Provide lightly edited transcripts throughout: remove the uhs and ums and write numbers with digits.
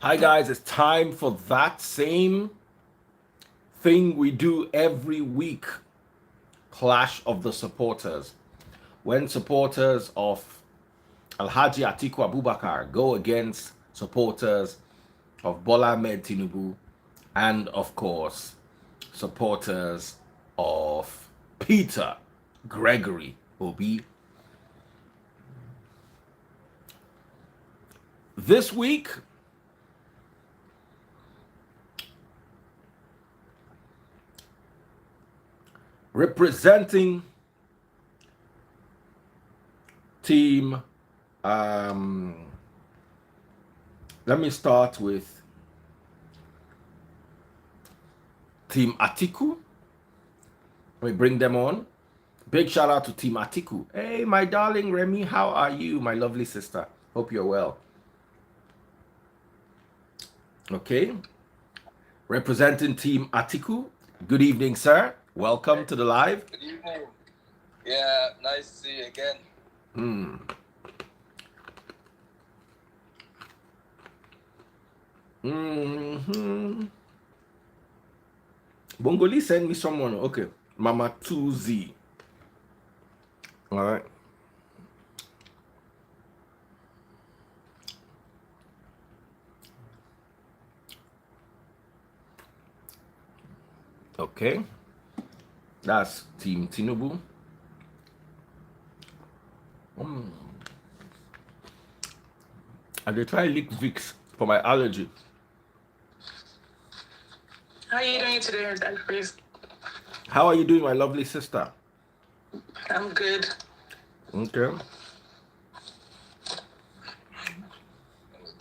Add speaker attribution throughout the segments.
Speaker 1: Hi guys, it's time for that same thing we do every week. Clash of the supporters. When supporters of Alhaji Atiku Abubakar go against supporters of Bola Ahmed Tinubu and of course supporters of Peter Gregory Obi. This week, representing team, let me start with Team Atiku. Let me bring them on. Big shout out to Team Atiku. Hey, my darling Remy, how are you, my lovely sister? Hope you're well. Okay. Representing Team Atiku. Good evening, sir. Welcome to the live.
Speaker 2: Good evening. Yeah, nice to see you again.
Speaker 1: Bongoli send me someone. Okay. Mama 2Z. All right. Okay. That's Team Tinubu. And they try lick Vicks for my allergy.
Speaker 3: How are you doing today, please?
Speaker 1: How are you doing, my lovely sister?
Speaker 3: I'm good.
Speaker 1: Okay.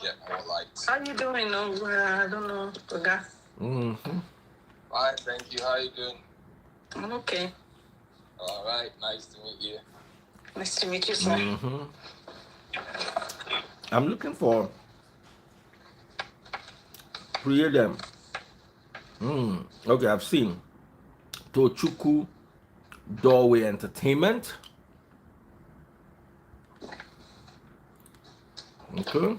Speaker 2: Get more lights.
Speaker 3: How are you doing? No, I don't know. Oga.
Speaker 2: Fine, thank you. How are you doing?
Speaker 3: I'm okay.
Speaker 2: All right, nice to meet you.
Speaker 3: Nice to meet you, sir.
Speaker 1: I'm looking for create them. Okay, I've seen Tochuku Doorway Entertainment. Okay.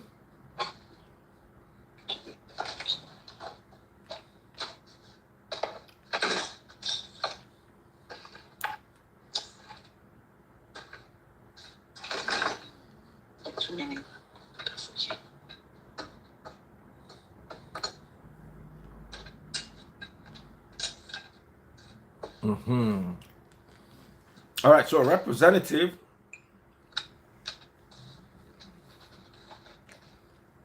Speaker 1: All right, so a representative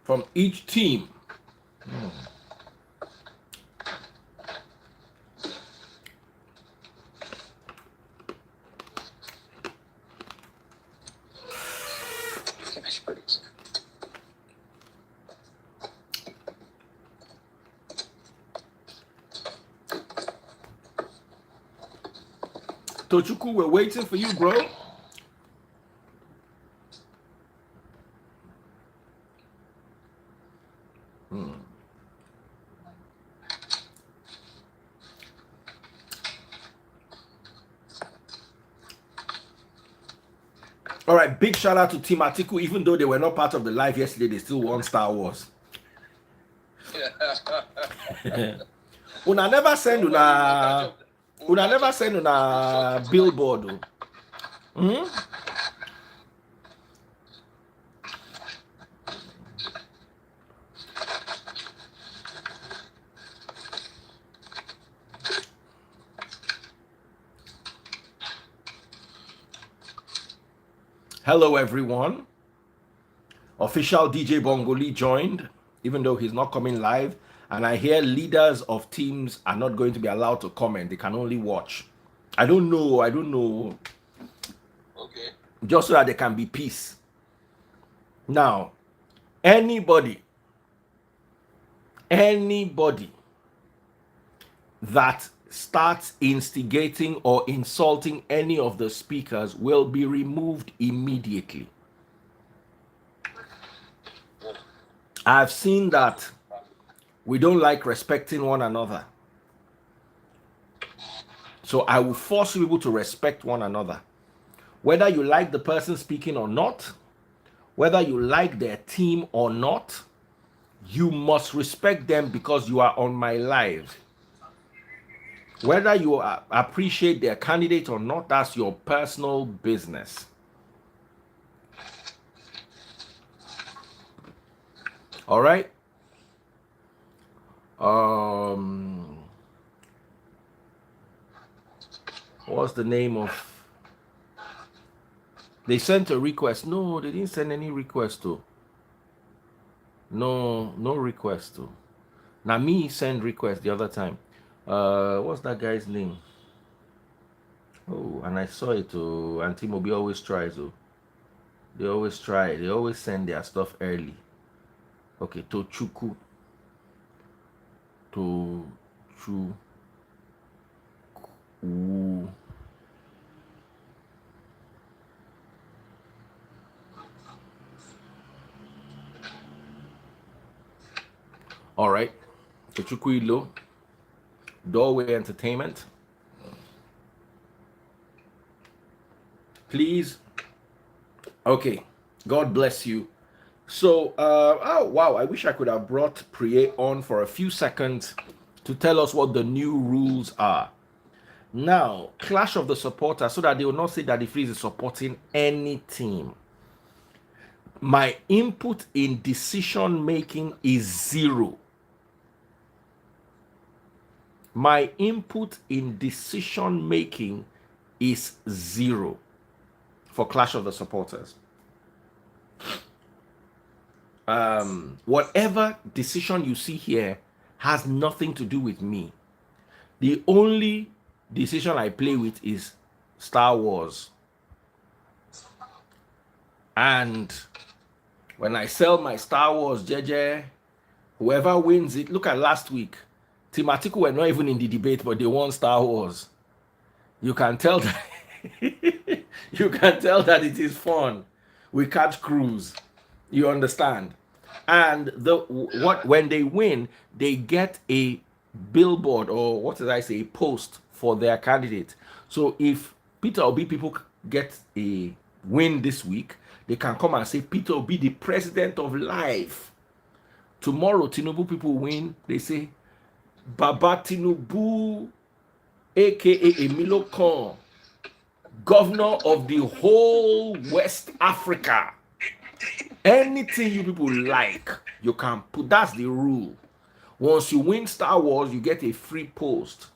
Speaker 1: from each team. Tochuku, we're waiting for you, bro. All right, big shout out to Team Atiku. Even though they were not part of the live yesterday, they still won Star Wars. Una never send una billboard. Hello, everyone. Official DJ Bongoli joined, even though he's not coming live. And I hear leaders of teams are not going to be allowed to comment. They can only watch. I don't know.
Speaker 2: Okay.
Speaker 1: Just so that there can be peace. Now, anybody that starts instigating or insulting any of the speakers will be removed immediately. I've seen that we don't like respecting one another. So I will force people to respect one another. Whether you like the person speaking or not, whether you like their team or not, you must respect them because you are on my live. Whether you appreciate their candidate or not, that's your personal business. All right. What's the name of? They sent a request. No, they didn't send any request to. No request to. Now me send request the other time. What's that guy's name? Oh, and I saw it to Antimobi always tries. Oh, they always try. They always send their stuff early. Okay, to Chuku. To Chu. All right, to Chukwilo, Doorway Entertainment. Please. Okay, God bless you. So, oh wow, I wish I could have brought Priye on for a few seconds to tell us what the new rules are. Now, clash of the supporters, so that they will not say that the Freeze is supporting any team. My input in decision making is 0. My input in decision making is 0 for Clash of the Supporters. Whatever decision you see here has nothing to do with me. The only decision I play with is Star Wars. And when I sell my Star Wars, JJ, whoever wins it, look at last week. Team Atiku were not even in the debate, but they won Star Wars. You can tell that you can tell that it is fun. We catch cruise. You understand? And when they win, they get a billboard, or what did I say, a post for their candidate. So if Peter Obi people get a win this week, they can come and say Peter Obi, the president of life. Tomorrow, Tinubu people win, they say Baba Tinubu, aka Emilio Khan, governor of the whole West Africa. Anything you people like, you can put. That's the rule. Once you win Star Wars, you get a free post.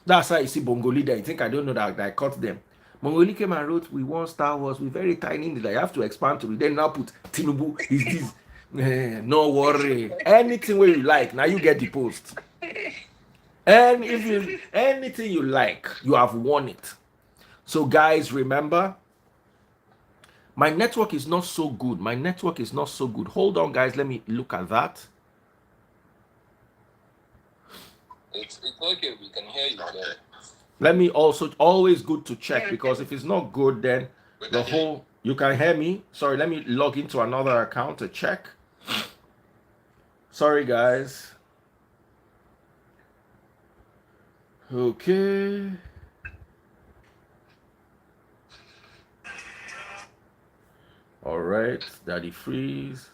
Speaker 1: That's how you see Bongoli there. You think I don't know that I caught them. Bongoli came and wrote, we won Star Wars. We're very tiny. I have to expand to it. Then now put Tinubu is this. No worry. Anything where you like, now you get the post. And if you anything you like, you have won it. So guys, remember, my network is not so good. My network is not so good. Hold on, guys. Let me look at that.
Speaker 2: It's okay. We can hear you there.
Speaker 1: Let me also, always good to check, because if it's not good, then the whole, you can hear me. Sorry, let me log into another account to check. Sorry, guys. Okay. All right, Daddy Freeze.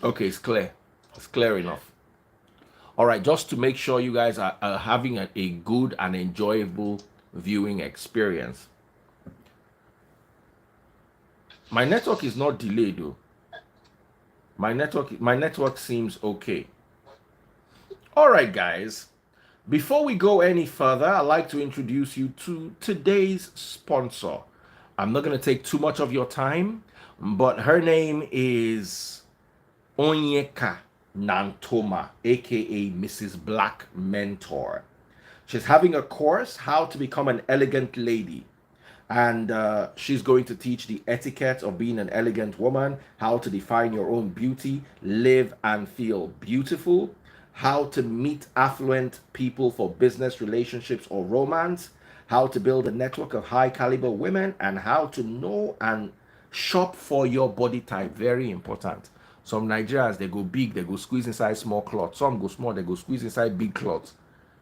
Speaker 1: Okay, it's clear. It's clear enough. All right, just to make sure you guys are having a good and enjoyable viewing experience. My network is not delayed though. My network seems okay. All right, guys. Before we go any further, I'd like to introduce you to today's sponsor. I'm not going to take too much of your time, but her name is Onyeka Nantoma, aka Mrs. Black Mentor. She's having a course, How to Become an Elegant Lady. And she's going to teach the etiquette of being an elegant woman, how to define your own beauty, live and feel beautiful, how to meet affluent people for business, relationships, or romance, how to build a network of high caliber women, and how to know and shop for your body type. Very important. Some Nigerians, they go big, they go squeeze inside small clothes. Some go small, they go squeeze inside big clothes.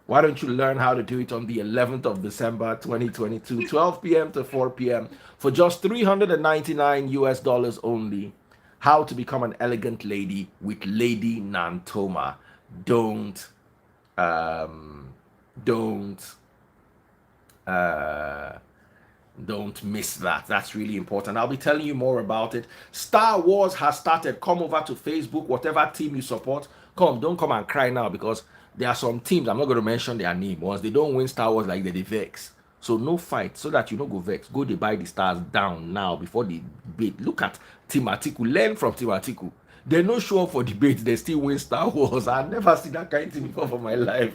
Speaker 1: Why don't you learn how to do it on the 11th of December 2022, 12 p.m. to 4 p.m. for just 399 US dollars only? How to become an elegant lady with Lady Nantoma. Don't um don't uh don't miss that. That's really important. I'll be telling you more about it. Star Wars has started. Come over to Facebook, whatever team you support. Don't come and cry now, because there are some teams, I'm not going to mention their name. Once they don't win Star Wars, like they vex. So no fight, so that you don't go vex. Go they buy the stars down now before the debate. Look at Team Atiku. Learn from Team Atiku. They no show up for debate. They still win Star Wars. I've never seen that kind of thing before for my life.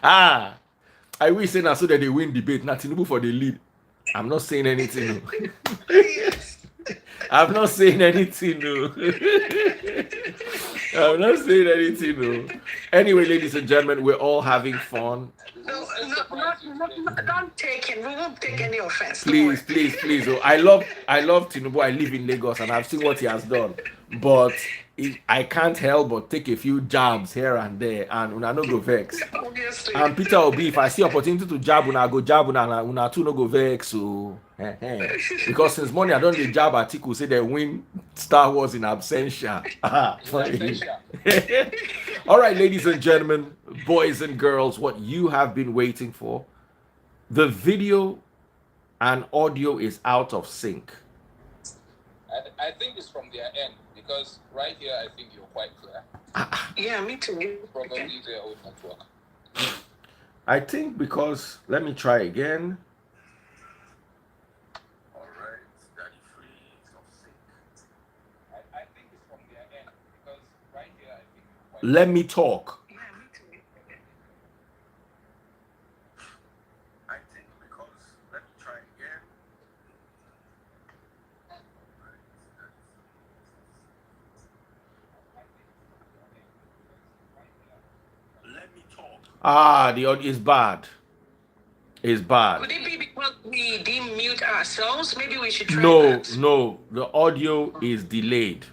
Speaker 1: I wish say now so that they win debate. Nothing for the lead. I'm not saying anything. I'm not saying anything. No. I'm not saying anything. No. Anyway, ladies and gentlemen, we're all having fun.
Speaker 3: No, don't take it. We won't take any offense.
Speaker 1: Please. Oh, I love Tinubu. I live in Lagos and I've seen what he has done. But I can't help but take a few jabs here and there, and una no go vex.
Speaker 3: Obviously.
Speaker 1: And Peter Obi, if I see opportunity to jab, una go jab, una too no go vex. So, because since morning I don't dey jab Atiku say they win Star Wars in absentia. All right, ladies and gentlemen, boys and girls, what you have been waiting for. The video and audio is out of sync.
Speaker 2: I think it's from their end, because right here I think you're quite clear.
Speaker 3: Yeah, me too.
Speaker 2: Probably their own network.
Speaker 1: I think because, let me try again.
Speaker 2: All right, Daddy Free is off sync. I think it's from their end, because right here I think you're quite
Speaker 1: Let me talk.
Speaker 3: Yeah, me too.
Speaker 1: I think because, let me try again. Let me talk. The audio is bad. It's bad.
Speaker 3: Could it be because we didn't mute ourselves? Maybe we should try
Speaker 1: No,
Speaker 3: that.
Speaker 1: no. The audio is delayed.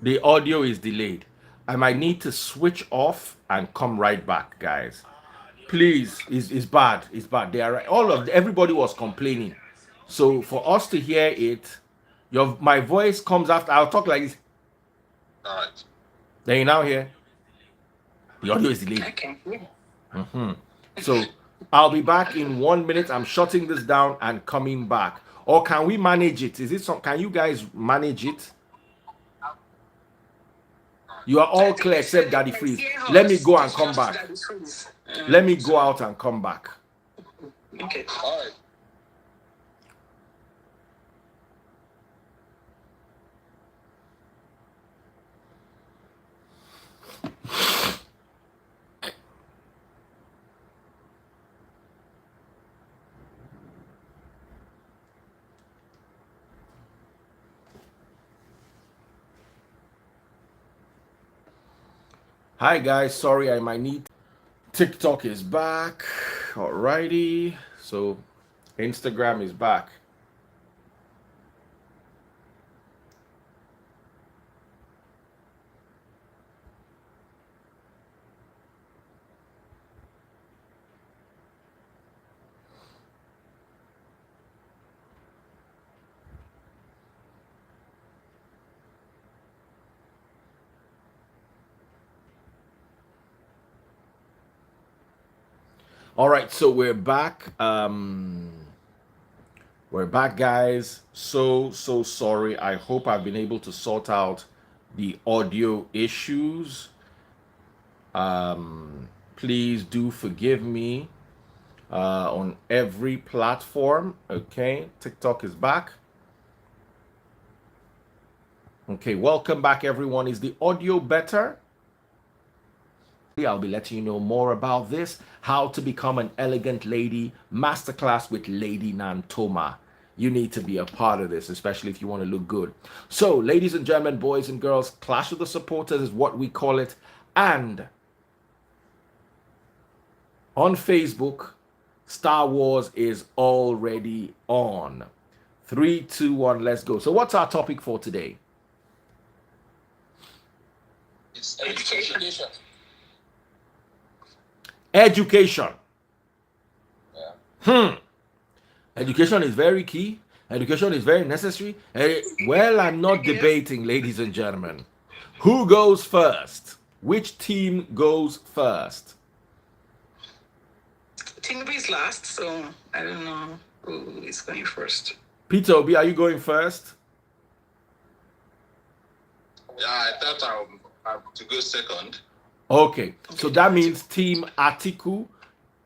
Speaker 1: The audio is delayed. I might need to switch off and come right back, guys. Please, it's bad. It's bad. They are everybody was complaining. So for us to hear it, my voice comes after. I'll talk like this.
Speaker 2: All right.
Speaker 1: Then you now hear the audio is delayed.
Speaker 3: Okay.
Speaker 1: So I'll be back in 1 minute. I'm shutting this down and coming back. Or can we manage it? Can you guys manage it? You are all clear except Daddy Freeze. Let me go and come back. Let me go out and come back.
Speaker 3: Okay.
Speaker 2: All right.
Speaker 1: Hi guys, sorry, I might need. TikTok is back. Alrighty. So Instagram is back. All right, so we're back. We're back, guys. So sorry. I hope I've been able to sort out the audio issues. Please do forgive me on every platform. Okay, TikTok is back. Okay, welcome back, everyone. Is the audio better? I'll be letting you know more about this, how to become an elegant lady masterclass with Lady Nantoma. You need to be a part of this, especially if you want to look good. So, ladies and gentlemen, boys and girls, Clash of the Supporters is what we call it. And on Facebook, Star Wars is already on. 3, 2, 1, let's go. So what's our topic for today?
Speaker 2: It's education.
Speaker 1: Education.
Speaker 2: Yeah.
Speaker 1: Education is very key. Education is very necessary. Well, I'm not debating, ladies and gentlemen. Who goes first? Which team goes first?
Speaker 3: Tinubu is last, so I don't know who is going first.
Speaker 1: Peter Obi, are you going first?
Speaker 2: Yeah, I thought I would to go second.
Speaker 1: Okay, so that means Team Atiku,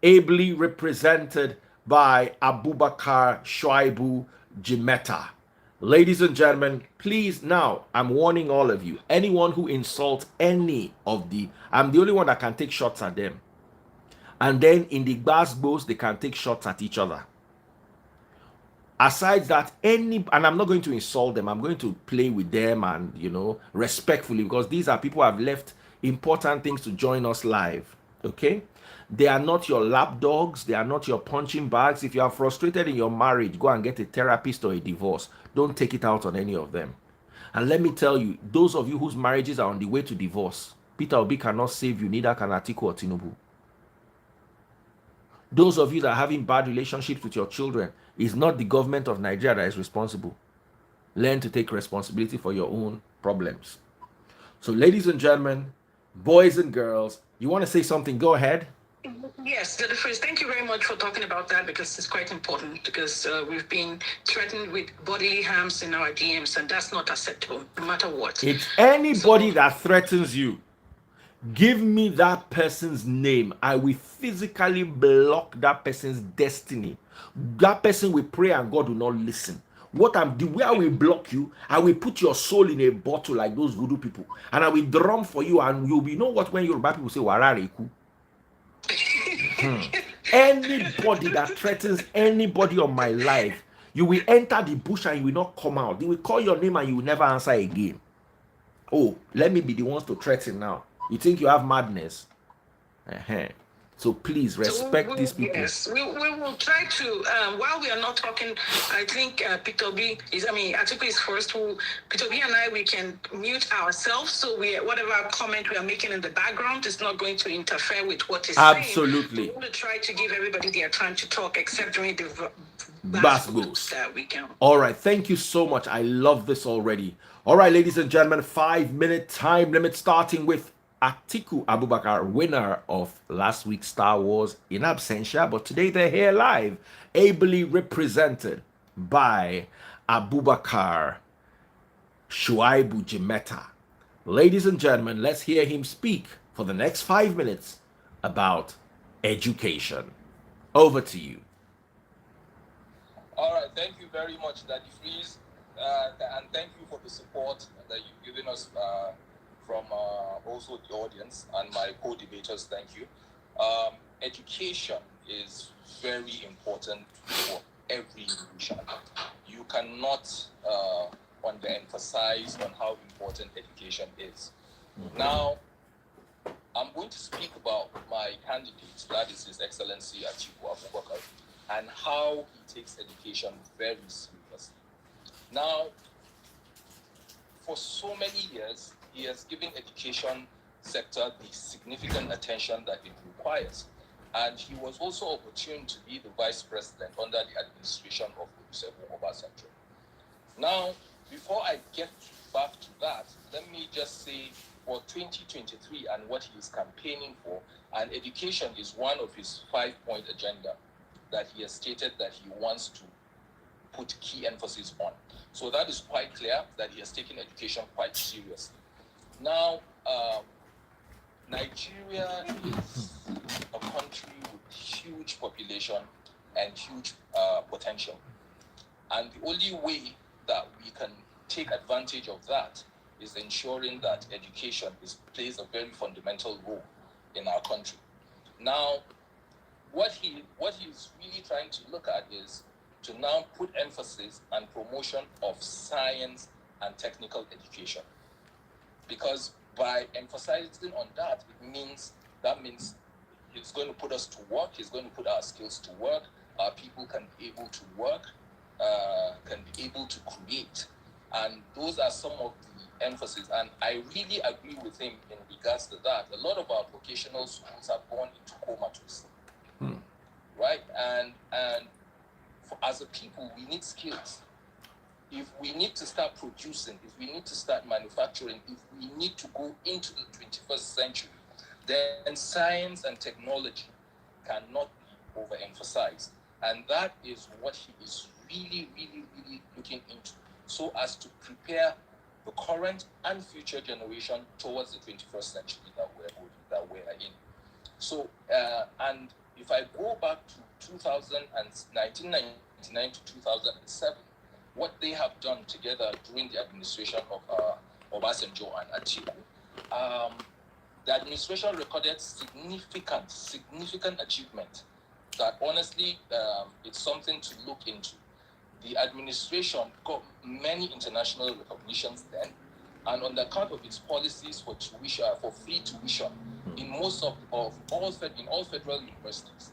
Speaker 1: ably represented by Abubakar Shoaibu Jimeta. Ladies and gentlemen, please now, I'm warning all of you, anyone who insults any of the, I'm the only one that can take shots at them. And then in the gbas, they can take shots at each other. Aside that, and I'm not going to insult them, I'm going to play with them and, respectfully, because these are people who have left important things to join us live. Okay, they are not your lap dogs, they are not your punching bags. If you are frustrated in your marriage, go and get a therapist or a divorce. Don't take it out on any of them. And let me tell you, those of you whose marriages are on the way to divorce, Peter Obi cannot save you, neither can Atiku or Tinubu. Those of you that are having bad relationships with your children, it's not the government of Nigeria that is responsible. Learn to take responsibility for your own problems. So, ladies and gentlemen, boys and girls, you want to say something? Go ahead.
Speaker 3: Yes, the first. Thank you very much for talking about that, because it's quite important, because we've been threatened with bodily harms in our DMs, and that's not acceptable, no matter what.
Speaker 1: It's anybody that threatens you. Give me that person's name. I will physically block that person's destiny. That person will pray and God will not listen. What I'm doing, where I will block you, I will put your soul in a bottle like those voodoo people, and I will drum for you, and you'll be, you know what, when Yoruba people say warareku. Anybody that threatens anybody on my life, you will enter the bush and you will not come out. They will call your name and you will never answer again. Oh, let me be the ones to threaten now. You think you have madness? So please respect these people.
Speaker 3: Yes, we will try to. While we are not talking, I think Peter B is. Atiku is first. Peter B and I, we can mute ourselves, so whatever comment we are making in the background is not going to interfere with what is saying.
Speaker 1: Absolutely.
Speaker 3: We want to try to give everybody their time to talk, except during the
Speaker 1: bass boost
Speaker 3: that we can.
Speaker 1: All right, thank you so much. I love this already. All right, ladies and gentlemen, 5-minute time limit starting with Atiku Abubakar, winner of last week's Star Wars in absentia, but today they're here live, ably represented by Abubakar Shoaibu Jimeta. Ladies and gentlemen, let's hear him speak for the next 5 minutes about education. Over to you.
Speaker 2: All right, thank you very much, Daddy Freeze, and thank you for the support that you've given us from also the audience and my co-debaters. Thank you. Education is very important for every nation. You cannot underemphasize on how important education is. Now, I'm going to speak about my candidate, that is His Excellency Atiku Abubakar, and how he takes education very seriously. Now, for so many years, he has given education sector the significant attention that it requires. And he was also opportune to be the vice president under the administration of Olusegun Obasanjo. Now, before I get back to that, let me just say for 2023 and what he is campaigning for, and education is one of his 5-point agenda that he has stated that he wants to put key emphasis on. So that is quite clear that he has taken education quite seriously. Now, Nigeria is a country with huge population and huge potential. And the only way that we can take advantage of that is ensuring that education plays a very fundamental role in our country. Now, what he's really trying to look at is to now put emphasis and promotion of science and technical education. Because by emphasizing on that, that means it's going to put us to work, it's going to put our skills to work, our people can be able to work, can be able to create. And those are some of the emphasis, and I really agree with him in regards to that. A lot of our vocational schools have gone into comatose, right? And as a people, we need skills. If we need to start producing, if we need to start manufacturing, if we need to go into the 21st century, then science and technology cannot be overemphasized. And that is what he is really, really, really looking into, so as to prepare the current and future generation towards the 21st century that we're in. So, and if I go back to 1999 to 2007, what they have done together during the administration of Obasanjo and Atiku, the administration recorded significant achievement that honestly, it's something to look into. The administration got many international recognitions then, and on the account of its policies for tuition, for free tuition, in most of all federal universities.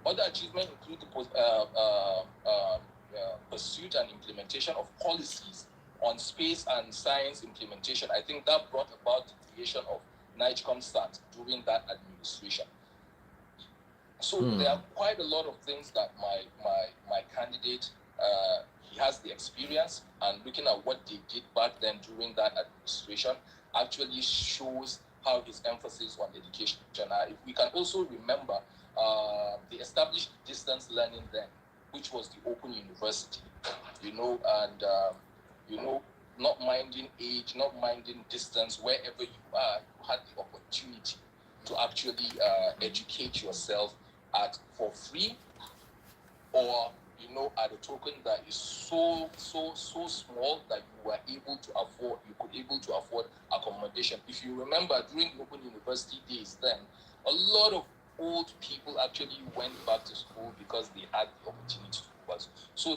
Speaker 2: Other achievements include the pursuit and implementation of policies on space and science implementation. I think that brought about the creation of NIGCOMSAT during that administration. So there are quite a lot of things that my candidate, he has the experience, and looking at what they did back then during that administration actually shows how his emphasis on education. If we can also remember the established distance learning then, which was the Open University, and not minding age, not minding distance, wherever you are, you had the opportunity to actually educate yourself for free, or at a token that is so small that you could able to afford accommodation. If you remember, during the Open University days then, a lot of old people actually went back to school because they had the opportunity to do so. So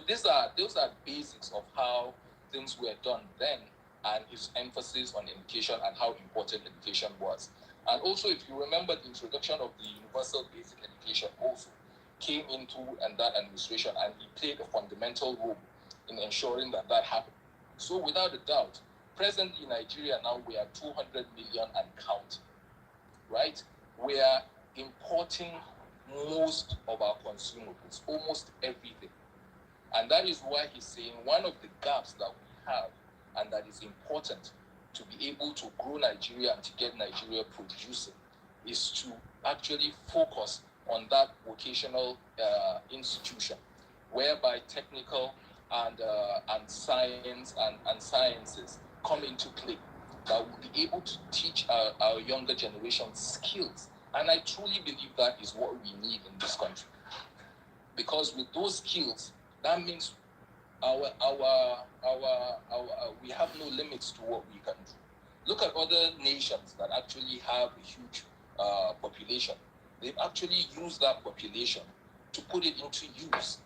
Speaker 2: those are basics of how things were done then, and his emphasis on education and how important education was. And also, if you remember, the introduction of the universal basic education also came into that administration, and he played a fundamental role in ensuring that happened. So without a doubt, presently in Nigeria now, we are 200 million and counting, right? We are importing most of our consumables, almost everything. And that is why he's saying one of the gaps that we have, and that is important to be able to grow Nigeria and to get Nigeria producing, is to actually focus on that vocational institution, whereby technical and science and sciences come into play, that will be able to teach our younger generation skills. And I truly believe that is what we need in this country, because with those skills, that means we have no limits to what we can do. Look at other nations that actually have a huge population. They've actually used that population to put it into use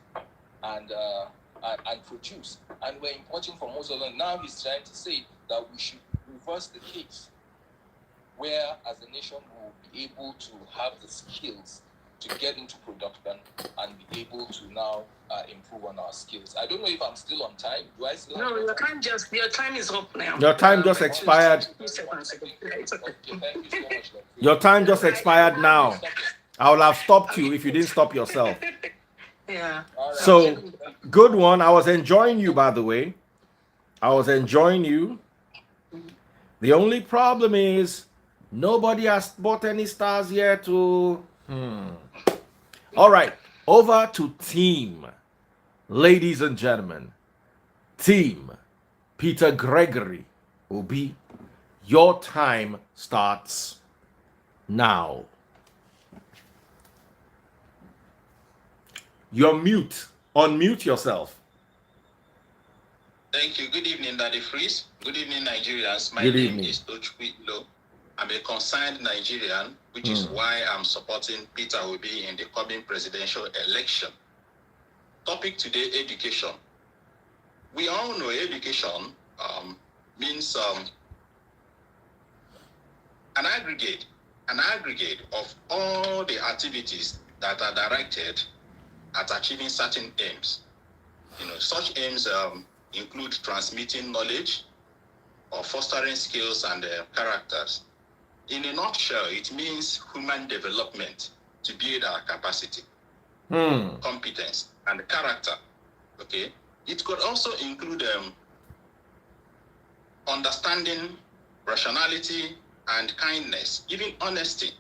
Speaker 2: and produce. And we're importing from most of them. Now he's trying to say that we should reverse the case, where as a nation we'll be able to have the skills to get into production and be able to now improve on our skills. I don't know if I'm still on time. Do I still have
Speaker 3: your time is up now.
Speaker 1: Your time just expired.
Speaker 3: It's okay.
Speaker 2: Okay, thank you so much.
Speaker 1: Your time just expired now. I would have stopped you if you didn't stop yourself.
Speaker 3: Yeah.
Speaker 2: All right.
Speaker 1: So, good one. I was enjoying you, by the way. I was enjoying you. The only problem is nobody has bought any stars yet to... All right. Over to team. Ladies and gentlemen. Team Peter Gregory Obi. Your time starts now. You're mute. Unmute yourself.
Speaker 4: Thank you. Good evening, Daddy Freeze. Good evening, Nigerians. My
Speaker 1: Good
Speaker 4: name
Speaker 1: evening.
Speaker 4: is Tochukwu Ilo. I'm a concerned Nigerian, which is why I'm supporting Peter Obi in the coming presidential election. Topic today, education. We all know education means an aggregate of all the activities that are directed at achieving certain aims. Such aims include transmitting knowledge, or fostering skills and characters. In a nutshell, it means human development to build our capacity, competence, and character. Okay, it could also include understanding, rationality, and kindness, even honesty,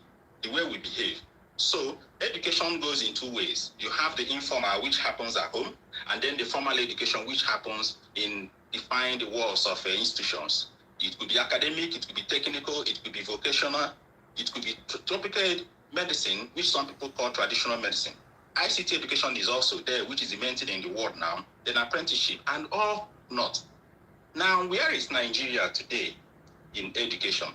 Speaker 4: the way we behave. So education goes in two ways. You have the informal, which happens at home, and then the formal education, which happens in defined walls of institutions. It could be academic, it could be technical, it could be vocational, it could be tropical medicine, which some people call traditional medicine. ICT education is also there, which is the main thing in the world now, then apprenticeship, and all not. Now, where is Nigeria today in education?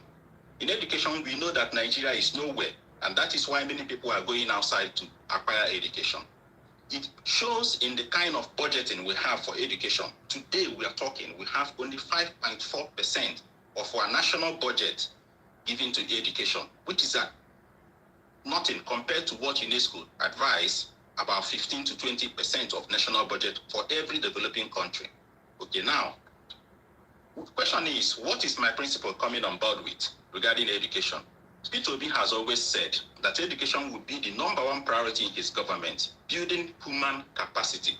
Speaker 4: In education, we know that Nigeria is nowhere, and that is why many people are going outside to acquire education. It shows in the kind of budgeting we have for education. Today, we are talking, we have only 5.4% of our national budget given to education, which is nothing compared to what UNESCO advised, about 15 to 20% of national budget for every developing country. Okay, now, the question is, what is my principle coming on board with regarding education? P2B has always said that education would be the number one priority in his government, building human capacity.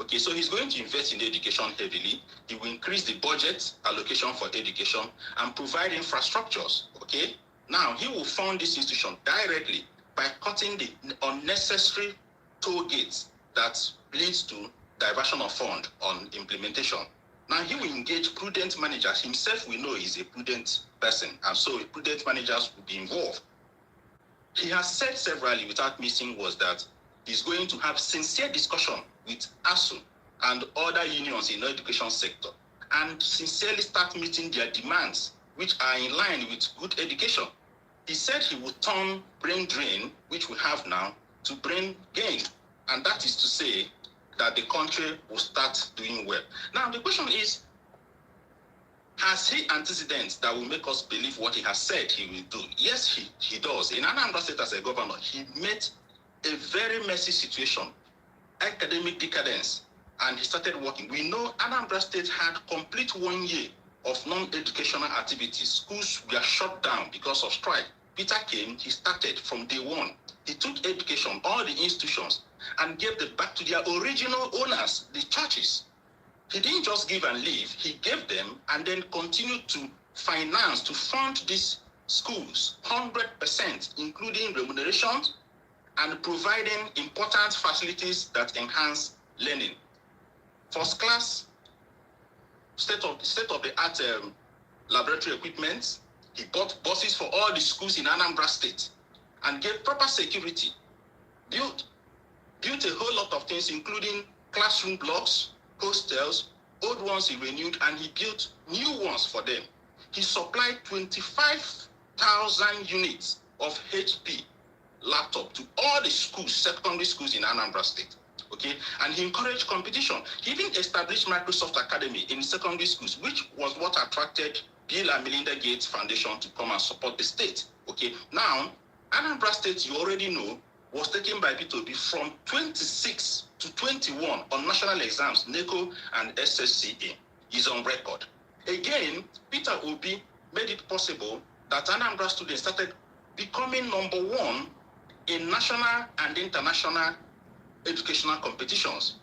Speaker 4: Okay, so he's going to invest in education heavily. He will increase the budget allocation for education and provide infrastructures. Okay, now he will fund this institution directly by cutting the unnecessary toll gates that leads to diversion of fund on implementation. Now he will engage prudent managers. Himself, we know, is a prudent person, and so prudent managers will be involved. He has said severally, without missing, was that he's going to have sincere discussion with ASU and other unions in the education sector, and sincerely start meeting their demands, which are in line with good education. He said he would turn brain drain, which we have now, to brain gain, and that is to say that the country will start doing well. Now, the question is, has he antecedents that will make us believe what he has said he will do? Yes, he does. In Anambra State as a governor, he met a very messy situation, academic decadence, and he started working. We know Anambra State had complete 1 year of non-educational activities. Schools were shut down because of strike. Peter came, he started from day one. He took education, all the institutions, and gave them back to their original owners, the churches. He didn't just give and leave, he gave them and then continued to finance, to fund these schools 100%, including remuneration and providing important facilities that enhance learning. First class, state-of-the-art laboratory equipment. He bought buses for all the schools in Anambra State and gave proper security. Built a whole lot of things, including classroom blocks, hostels, old ones he renewed, and he built new ones for them. He supplied 25,000 units of HP laptop to all the schools, secondary schools in Anambra State. Okay, and he encouraged competition. He even established Microsoft Academy in secondary schools, which was what attracted Bill and Melinda Gates Foundation to come and support the state. Okay, now Anambra State, you already know, was taken by P2B from 26 to 21 on national exams, NECO and SSCE, is on record. Again, Peter Obi made it possible that Anambra students started becoming number one in national and international educational competitions.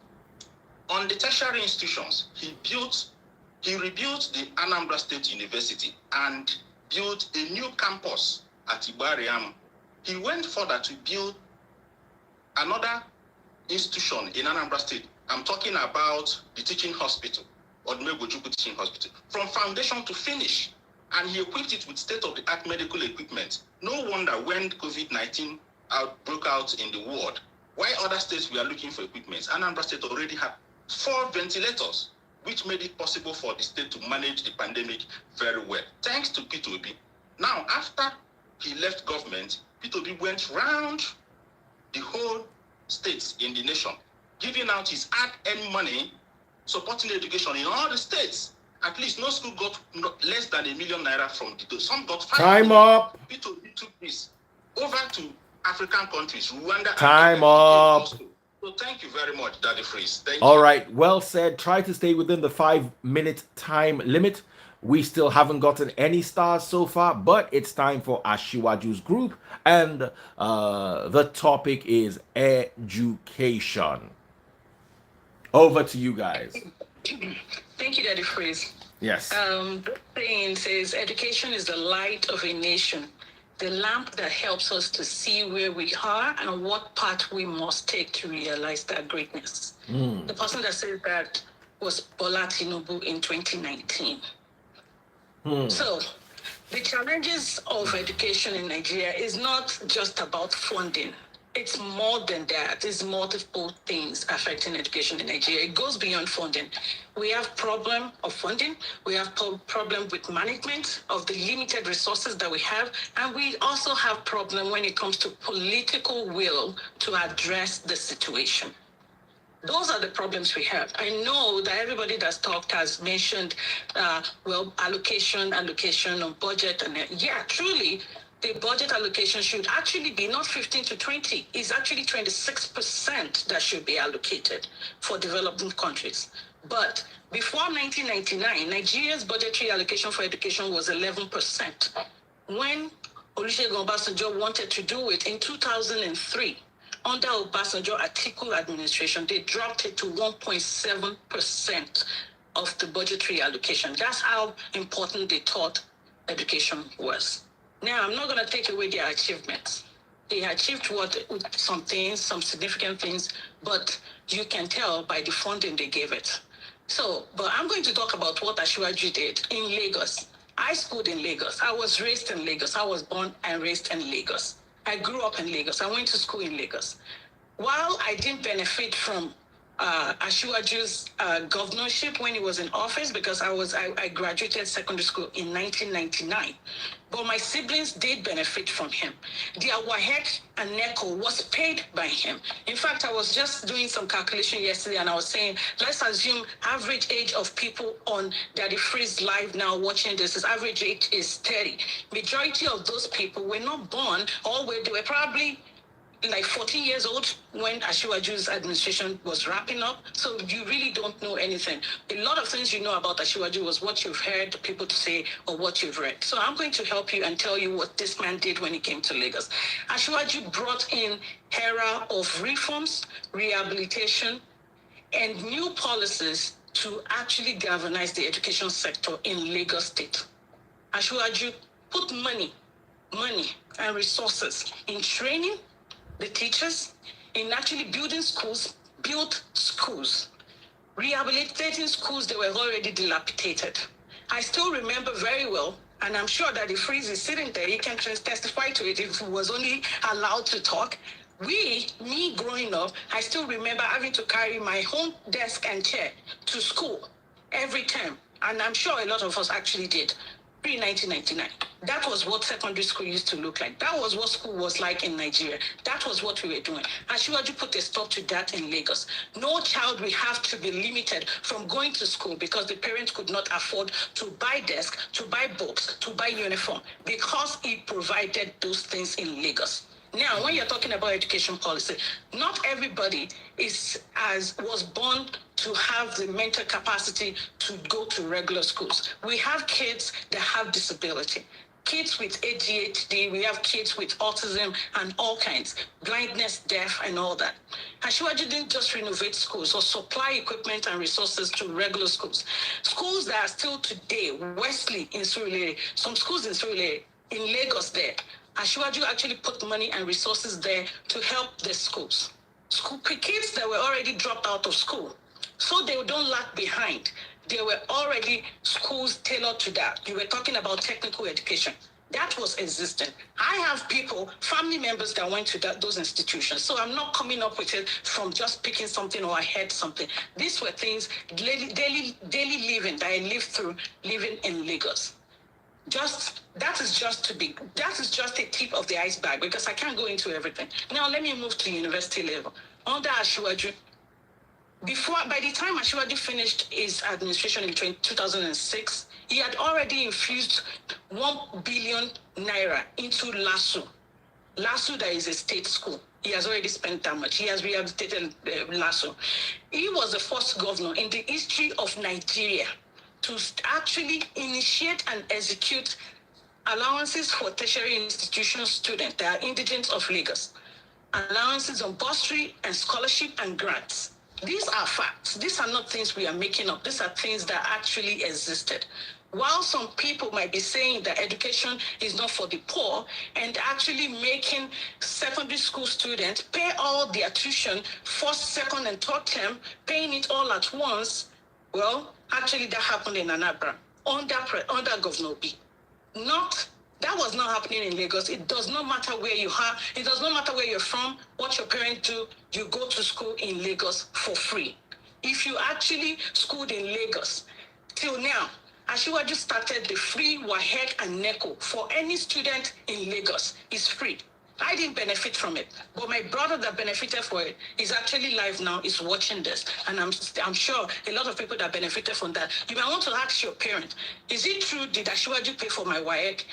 Speaker 4: On the tertiary institutions, he rebuilt the Anambra State University and built a new campus at Ibariam. He went further to build another institution in Anambra State. I'm talking about the teaching hospital, Odumegwu Teaching Hospital, from foundation to finish. And he equipped it with state-of-the-art medical equipment. No wonder when COVID-19 broke out in the world, while other states were looking for equipment, Anambra State already had 4 ventilators, which made it possible for the state to manage the pandemic very well, thanks to P2B. Now, after he left government, P2B went round the whole states in the nation, giving out his hard-earned money, supporting education in all the states. At least no school got less than ₦1 million from the some got 5
Speaker 1: Time
Speaker 4: million.
Speaker 1: up.
Speaker 4: P2B took this over to African countries, Rwanda.
Speaker 1: Time up.
Speaker 4: So thank you very much, Daddy Freeze. Thank
Speaker 1: All
Speaker 4: you.
Speaker 1: right, well said. Try to stay within the 5-minute time limit. We still haven't gotten any stars so far, but it's time for Ashiwaju's group, and the topic is education. Over to you guys.
Speaker 3: Thank you, Daddy Freeze.
Speaker 1: Yes.
Speaker 3: The saying says, education is the light of a nation, the lamp that helps us to see where we are and what path we must take to realize that greatness. The person that said that was Bola Tinubu in 2019. So, the challenges of education in Nigeria is not just about funding. It's more than that. It's multiple things affecting education in Nigeria. It goes beyond funding. We have problem of funding. We have problem with management of the limited resources that we have. And we also have problem when it comes to political will to address the situation. Those are the problems we have. I know that everybody that's talked has mentioned, allocation on budget. And yeah, truly, the budget allocation should actually be not 15 to 20. It's actually 26% that should be allocated for developing countries. But before 1999, Nigeria's budgetary allocation for education was 11%. When Olusegun Obasanjo wanted to do it in 2003, under Obasanjo Atiku administration, they dropped it to 1.7% of the budgetary allocation. That's how important they thought education was. Now, I'm not going to take away their achievements. They achieved some things, some significant things, but you can tell by the funding they gave it. So, but I'm going to talk about what Asiwaju did in Lagos. I schooled in Lagos. I was raised in Lagos. I was born and raised in Lagos. I grew up in Lagos. I went to school in Lagos. While I didn't benefit from Asiwaju's governorship when he was in office, because I graduated secondary school in 1999. But my siblings did benefit from him. Their WAHEC and NECO was paid by him. In fact, I was just doing some calculation yesterday, and I was saying, let's assume average age of people on Daddy Freeze Live now watching this, is average age is 30. Majority of those people were not born, or they were probably like 14 years old when Asiwaju's administration was wrapping up. So you really don't know anything. A lot of things you know about Asiwaju was what you've heard people say or what you've read. So I'm going to help you and tell you what this man did when he came to Lagos. Asiwaju brought in era of reforms, rehabilitation, and new policies to actually galvanize the education sector in Lagos State. Asiwaju put money and resources in training the teachers, in actually built schools, rehabilitating schools that were already dilapidated. I still remember very well, and I'm sure that if Freeze is sitting there, he can testify to it if he was only allowed to talk. Me growing up, I still remember having to carry my own desk and chair to school every term, and I'm sure a lot of us actually did. Pre-1999. That was what secondary school used to look like. That was what school was like in Nigeria. That was what we were doing. Asiwaju put a stop to that in Lagos. No child will have to be limited from going to school because the parents could not afford to buy desk, to buy books, to buy uniform, because he provided those things in Lagos. Now, when you're talking about education policy, not everybody was born to have the mental capacity to go to regular schools. We have kids that have disability, kids with ADHD, we have kids with autism and all kinds, blindness, deaf, and all that. Asiwaju didn't just renovate schools or supply equipment and resources to regular schools. Schools that are still today, Wesley in Surulere, some schools in Surulere, in Lagos there, Asiwaju actually put money and resources there to help the schools. Kids that were already dropped out of school, so they don't lag behind. There were already schools tailored to that. You were talking about technical education. That was existent. I have people, family members that went to those institutions. So I'm not coming up with it from just picking something or I heard something. These were things, daily living that I lived through living in Lagos. That is just a tip of the iceberg because I can't go into everything. Now let me move to university level. Under Asiwaju, by the time Asiwaju finished his administration in 2006, he had already infused 1 billion naira into LASU. LASU, that is a state school. He has already spent that much. He has rehabilitated LASU. He was the first governor in the history of Nigeria to actually initiate and execute allowances for tertiary institution students that are indigent of Lagos, allowances on bursary and scholarship and grants. These are facts. These are not things we are making up. These are things that actually existed. While some people might be saying that education is not for the poor and actually making secondary school students pay all their tuition, first, second, and third term, paying it all at once, well, actually that happened in Anambra under Governor B. That was not happening in Lagos. It does not matter where you are. It does not matter where you're from, what your parents do. You go to school in Lagos for free. If you actually schooled in Lagos, till now, Asiwaju started the free WAHEC and NECO for any student in Lagos. It's free. I didn't benefit from it, but my brother that benefited for it is actually live now, is watching this, and I'm sure a lot of people that benefited from that. You might want to ask your parent, is it true, did Asiwaju pay for my WAEC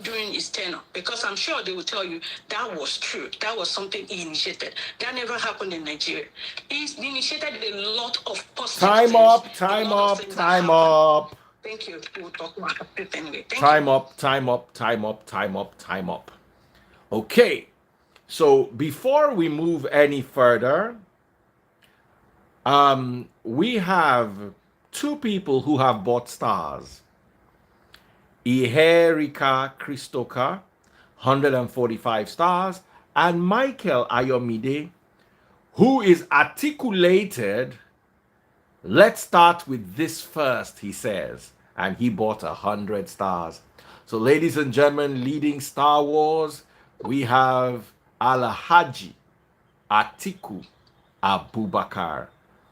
Speaker 3: during his tenure? Because I'm sure they will tell you that was true. That was something he initiated. That never happened in Nigeria. He initiated a lot of positive
Speaker 1: Time
Speaker 3: things,
Speaker 1: up,
Speaker 3: a
Speaker 1: time
Speaker 3: lot of
Speaker 1: up,
Speaker 3: things that
Speaker 1: time
Speaker 3: happened.
Speaker 1: up.
Speaker 3: Thank you. We'll talk about it anyway. Thank
Speaker 1: Time
Speaker 3: you.
Speaker 1: up, time up, time up, time up, time up. Okay, so before we move any further, we have two people who have bought stars. Iherika Christoka, 145 stars, and Michael Ayomide, who is articulated. Let's start with this first, he says, and he bought 100 stars. So, ladies and gentlemen, leading Star Wars, we have Alhaji Atiku Abubakar.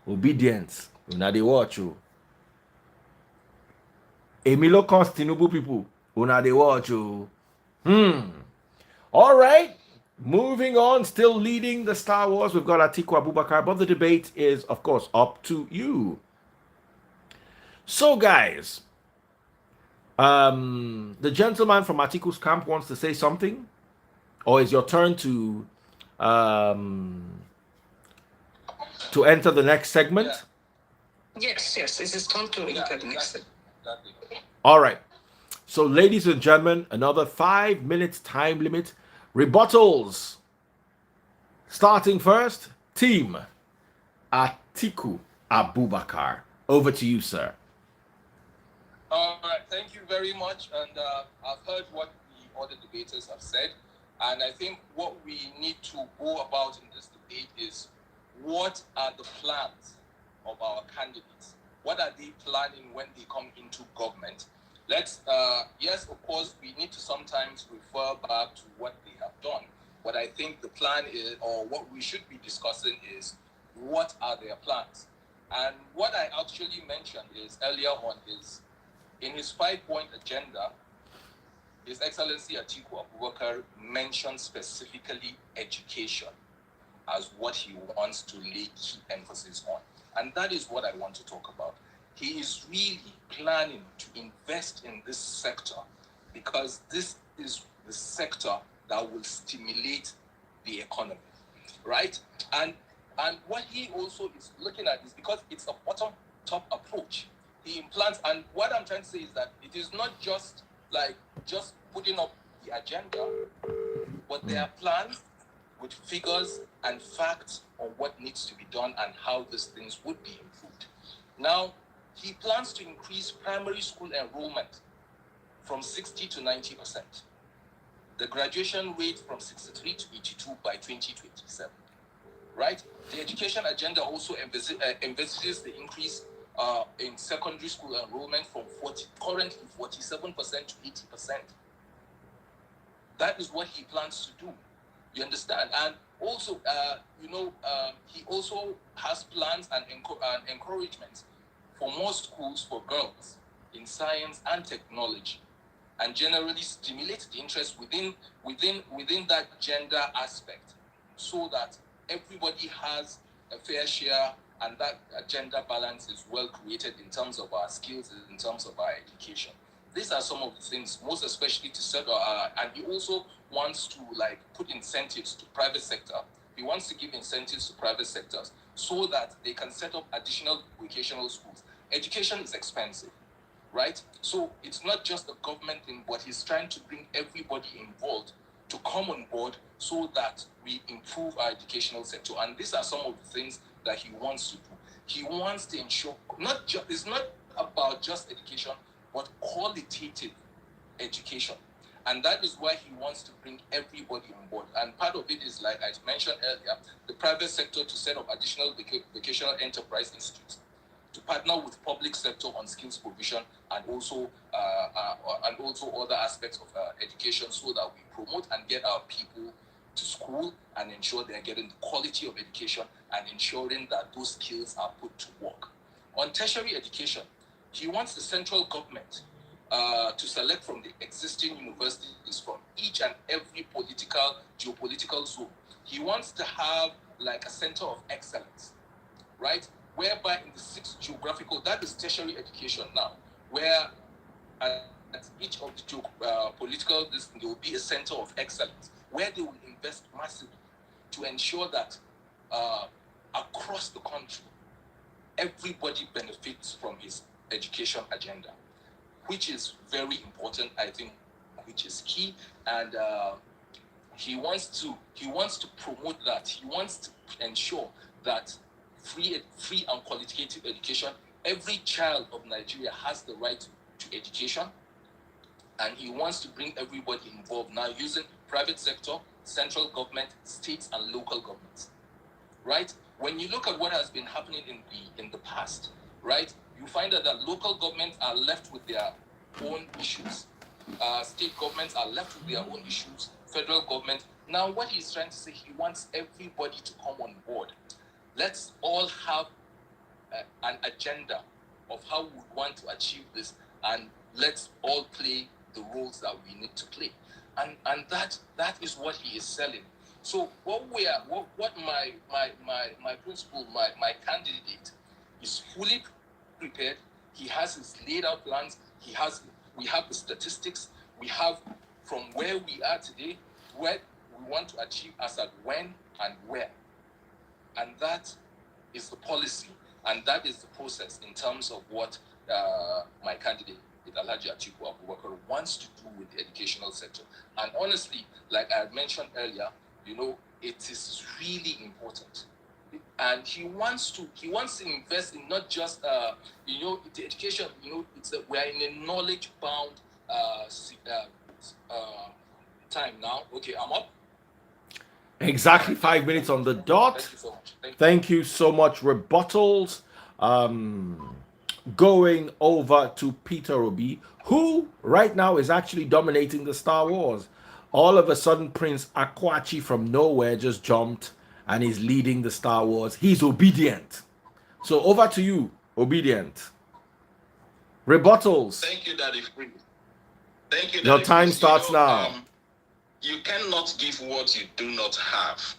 Speaker 1: Obedience. Una dey watch you. Emilo Tinubu people. Una dey watch you. All right. Moving on, still leading the Star Wars, we've got Atiku Abubakar, but the debate is, of course, up to you. So, guys, the gentleman from Atiku's camp wants to say something, or is your turn to enter the next segment?
Speaker 2: Yeah.
Speaker 3: Yes, it's his turn to enter the next segment.
Speaker 1: All right. So, ladies and gentlemen, another 5 minutes time limit. Rebuttals. Starting first, team Atiku Abubakar. Over to you, sir.
Speaker 2: All right, thank you very much. And I've heard what the other debaters have said. And I think what we need to go about in this debate is, what are the plans of our candidates? What are they planning when they come into government? Yes, of course, we need to sometimes refer back to what they have done. But I think the plan is, or what we should be discussing is, what are their plans? And what I actually mentioned is earlier on is, in his 5-point agenda, His Excellency Atiku Abubakar mentioned specifically education as what he wants to lay key emphasis on. And that is what I want to talk about. He is really planning to invest in this sector because this is the sector that will stimulate the economy, right? And what he also is looking at is, because it's a bottom-top approach, he implants, and what I'm trying to say is that it is not just putting up the agenda, but there are plans with figures and facts on what needs to be done and how these things would be improved. Now, he plans to increase primary school enrollment from 60 to 90%. The graduation rate from 63 to 82 by 2027, right? The education agenda also envisages the increase in secondary school enrollment from currently 47% to 80%. That is what he plans to do. You understand? And also, he also has plans and encouragements for more schools for girls in science and technology, and generally stimulate the interest within that gender aspect, so that everybody has a fair share and that gender balance is well created in terms of our skills, in terms of our education. These are some of the things, most especially to set and he also wants to put incentives to private sector. He wants to give incentives to private sectors so that they can set up additional vocational schools. education is expensive, right? So it's not just a government thing, but he's trying to bring everybody involved to come on board so that we improve our educational sector. And these are some of the things that he wants to do. He wants to ensure it's not about just education, but qualitative education. And that is why he wants to bring everybody on board. And part of it is, like I mentioned earlier, the private sector to set up additional vocational enterprise institutes, to partner with public sector on skills provision, and also other aspects of education, so that we promote and get our people to school and ensure they're getting the quality of education and ensuring that those skills are put to work. On tertiary education, he wants the central government to select from the existing universities from each and every geopolitical zone. He wants to have like a center of excellence, right? Whereby in the 6 geographical, that is tertiary education now, where at each of the geopolitical, there will be a center of excellence, where they will invest massively to ensure that across the country, everybody benefits from his education agenda, which is very important, I think, which is key. And he wants to promote that. He wants to ensure that free and qualitative education, every child of Nigeria has the right to education, and he wants to bring everybody involved now using private sector, central government, states, and local governments, right? When you look at what has been happening in the past, right, you find that local governments are left with their own issues, state governments are left with their own issues, federal government. Now what he's trying to say, he wants everybody to come on board. Let's all have an agenda of how we want to achieve this, and let's all play the roles that we need to play. And that is what he is selling. So what my principal, my candidate is fully prepared. He has his laid out plans. We have the statistics. We have from where we are today, where we want to achieve as at when and where. And that is the policy, and that is the process in terms of what my candidate, Alhaji Atiku Abubakar, wants to do with the educational sector. And honestly, like I had mentioned earlier, it is really important. And he wants to invest in not just the education. We are in a knowledge-bound time now. Okay, I'm up.
Speaker 1: Exactly 5 minutes on the dot.
Speaker 2: Thank you so much.
Speaker 1: Thank you so much. Rebuttals. Going over to Peter Obi, who right now is actually dominating the Star Wars. All of a sudden, Prince Akwachi from nowhere just jumped and is leading the Star Wars. He's obedient. So over to you, obedient. Rebuttals.
Speaker 4: Thank you, Daddy Free. Thank you, Daddy
Speaker 1: Your time
Speaker 4: Free.
Speaker 1: starts now.
Speaker 4: You cannot give what you do not have.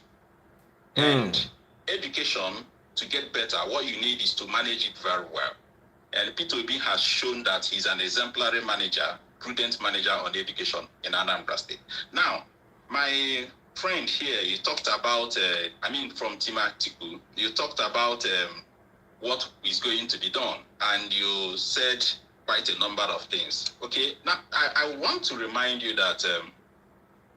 Speaker 4: And education, to get better, what you need is to manage it very well. And Peter Obi has shown that he's an exemplary manager, prudent manager on education in Anambra State. Now, my friend here, you talked about, from Team Atiku, you talked about what is going to be done, and you said quite a number of things. Okay, now I want to remind you that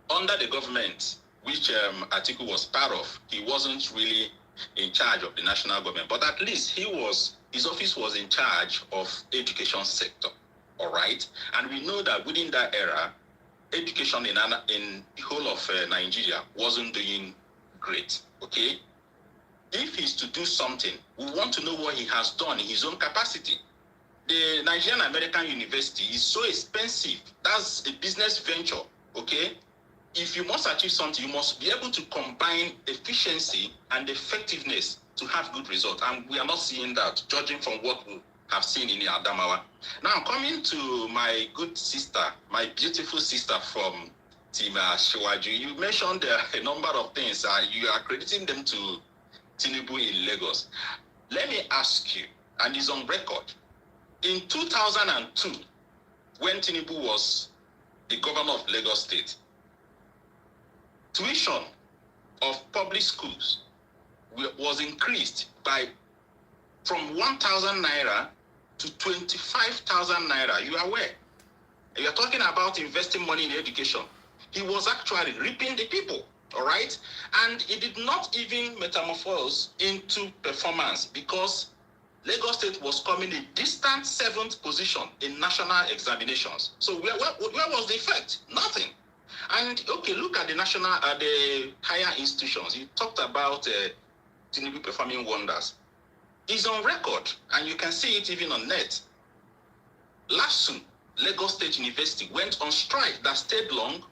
Speaker 4: under the government, which Atiku was part of, he wasn't really in charge of the national government, but at least his office was in charge of education sector, all right? And we know that within that era, education in the whole of Nigeria wasn't doing great, okay? If he's to do something, we want to know what he has done in his own capacity. The Nigerian American University is so expensive. That's a business venture, okay? If you must achieve something, you must be able to combine efficiency and effectiveness to have good results. And we are not seeing that, judging from what we have seen in Adamawa. Now, coming to my good sister, my beautiful sister from Team Shiwaju, you mentioned a number of things. You are crediting them to Tinubu in Lagos. Let me ask you, and it's on record, in 2002, when Tinubu was the governor of Lagos State, tuition of public schools was increased from 1,000 naira to 25,000 naira. You are aware? You're talking about investing money in education. He was actually reaping the people, all right? And he did not even metamorphose into performance because Lagos State was coming in distant 7th position in national examinations. So where was the effect? Nothing. And okay, look at the the higher institutions. You talked about Tinubu performing wonders. It's on record, and you can see it even on net. LASU, Lagos State University, went on strike that stayed long.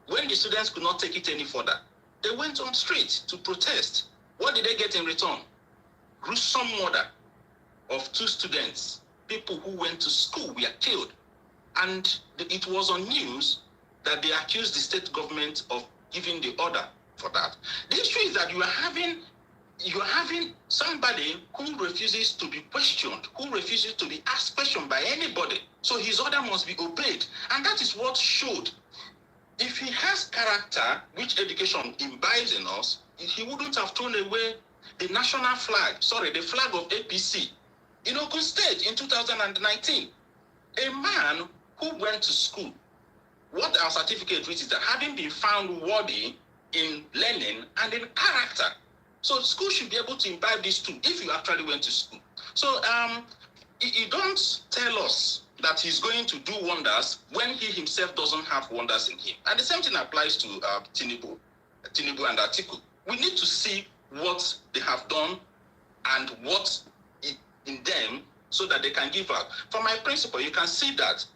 Speaker 4: When the students could not take it any further, they went on street to protest. What did they get in return? Gruesome murder of 2 students. People who went to school were killed. And it was on news that they accused the state government of giving the order for that. The issue is that you are having somebody who refuses to be questioned, who refuses to be asked questions by anybody. So his order must be obeyed. And that is what showed. If he has character, which education imbibes in us, he wouldn't have thrown away the national flag, the flag of APC in Ogun State in 2019. A man who went to school, what our certificate reads is that having been found worthy in learning and in character. So school should be able to imbibe these two if you actually went to school. So you don't tell us that he's going to do wonders when he himself doesn't have wonders in him. And the same thing applies to Tinubu and Atiku. We need to see what they have done and what in them so that they can give out. For my principle, you can see that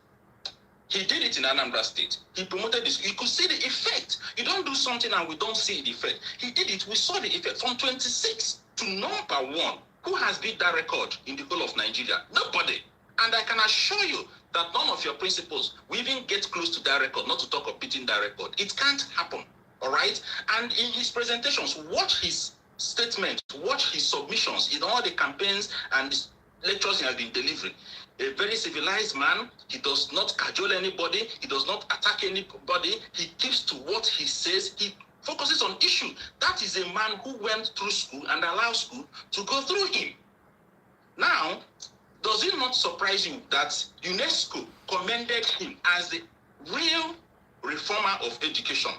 Speaker 4: he did it in Anambra State. He promoted this. You could see the effect. You don't do something and we don't see the effect. He did it. We saw the effect from 26 to number 1. Who has beat that record in the whole of Nigeria? Nobody. And I can assure you that none of your principals will even get close to that record, not to talk of beating that record. It can't happen. All right? And in his presentations, watch his statements, watch his submissions in all the campaigns and lectures he has been delivering. A very civilized man. He does not cajole anybody. He does not attack anybody. He keeps to what he says. He focuses on issue. That is a man who went through school and allowed school to go through him. Now, does it not surprise you that UNESCO commended him as the real reformer of education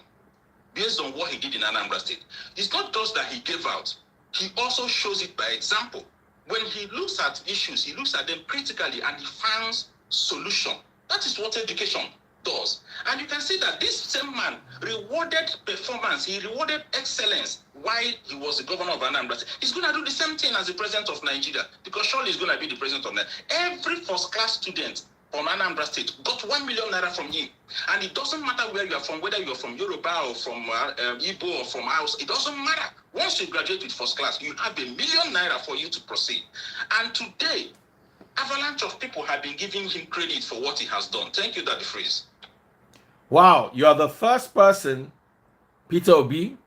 Speaker 4: based on what he did in Anambra State? It's not just that he gave out. He also shows it by example. When he looks at issues, he looks at them critically and he finds solution. That is what education does. And you can see that this same man rewarded performance, he rewarded excellence while he was the governor of Anambra State. He's going to do the same thing as the president of Nigeria, because surely he's going to be the president of Nigeria. Every first-class student from Anambra State got 1 million naira from him. And it doesn't matter where you are from, whether you're from Yoruba or from Igbo or from House, it doesn't matter. Once you graduate with first class, you have 1 million naira for you to proceed. And today, avalanche of people have been giving him credit for what he has done. Thank you, Daddy Freeze.
Speaker 1: Wow, you are the first person, Peter Obi,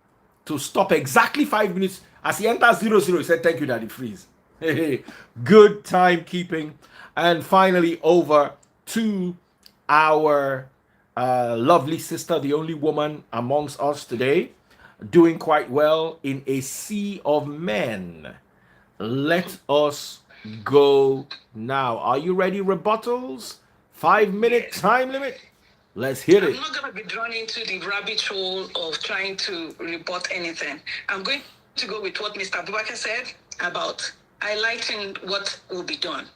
Speaker 1: to stop exactly 5 minutes as he enters 0-0. He said, thank you, Daddy Freeze. Good timekeeping. And finally, over to our lovely sister, the only woman amongst us today, doing quite well in a sea of men. Let us go now. Are you ready, rebuttals? 5-minute time limit. Let's hit it.
Speaker 3: I'm not going to be drawn into the rabbit hole of trying to rebut anything. I'm going to go with what Mr. Abubakar said about highlighting what will be done.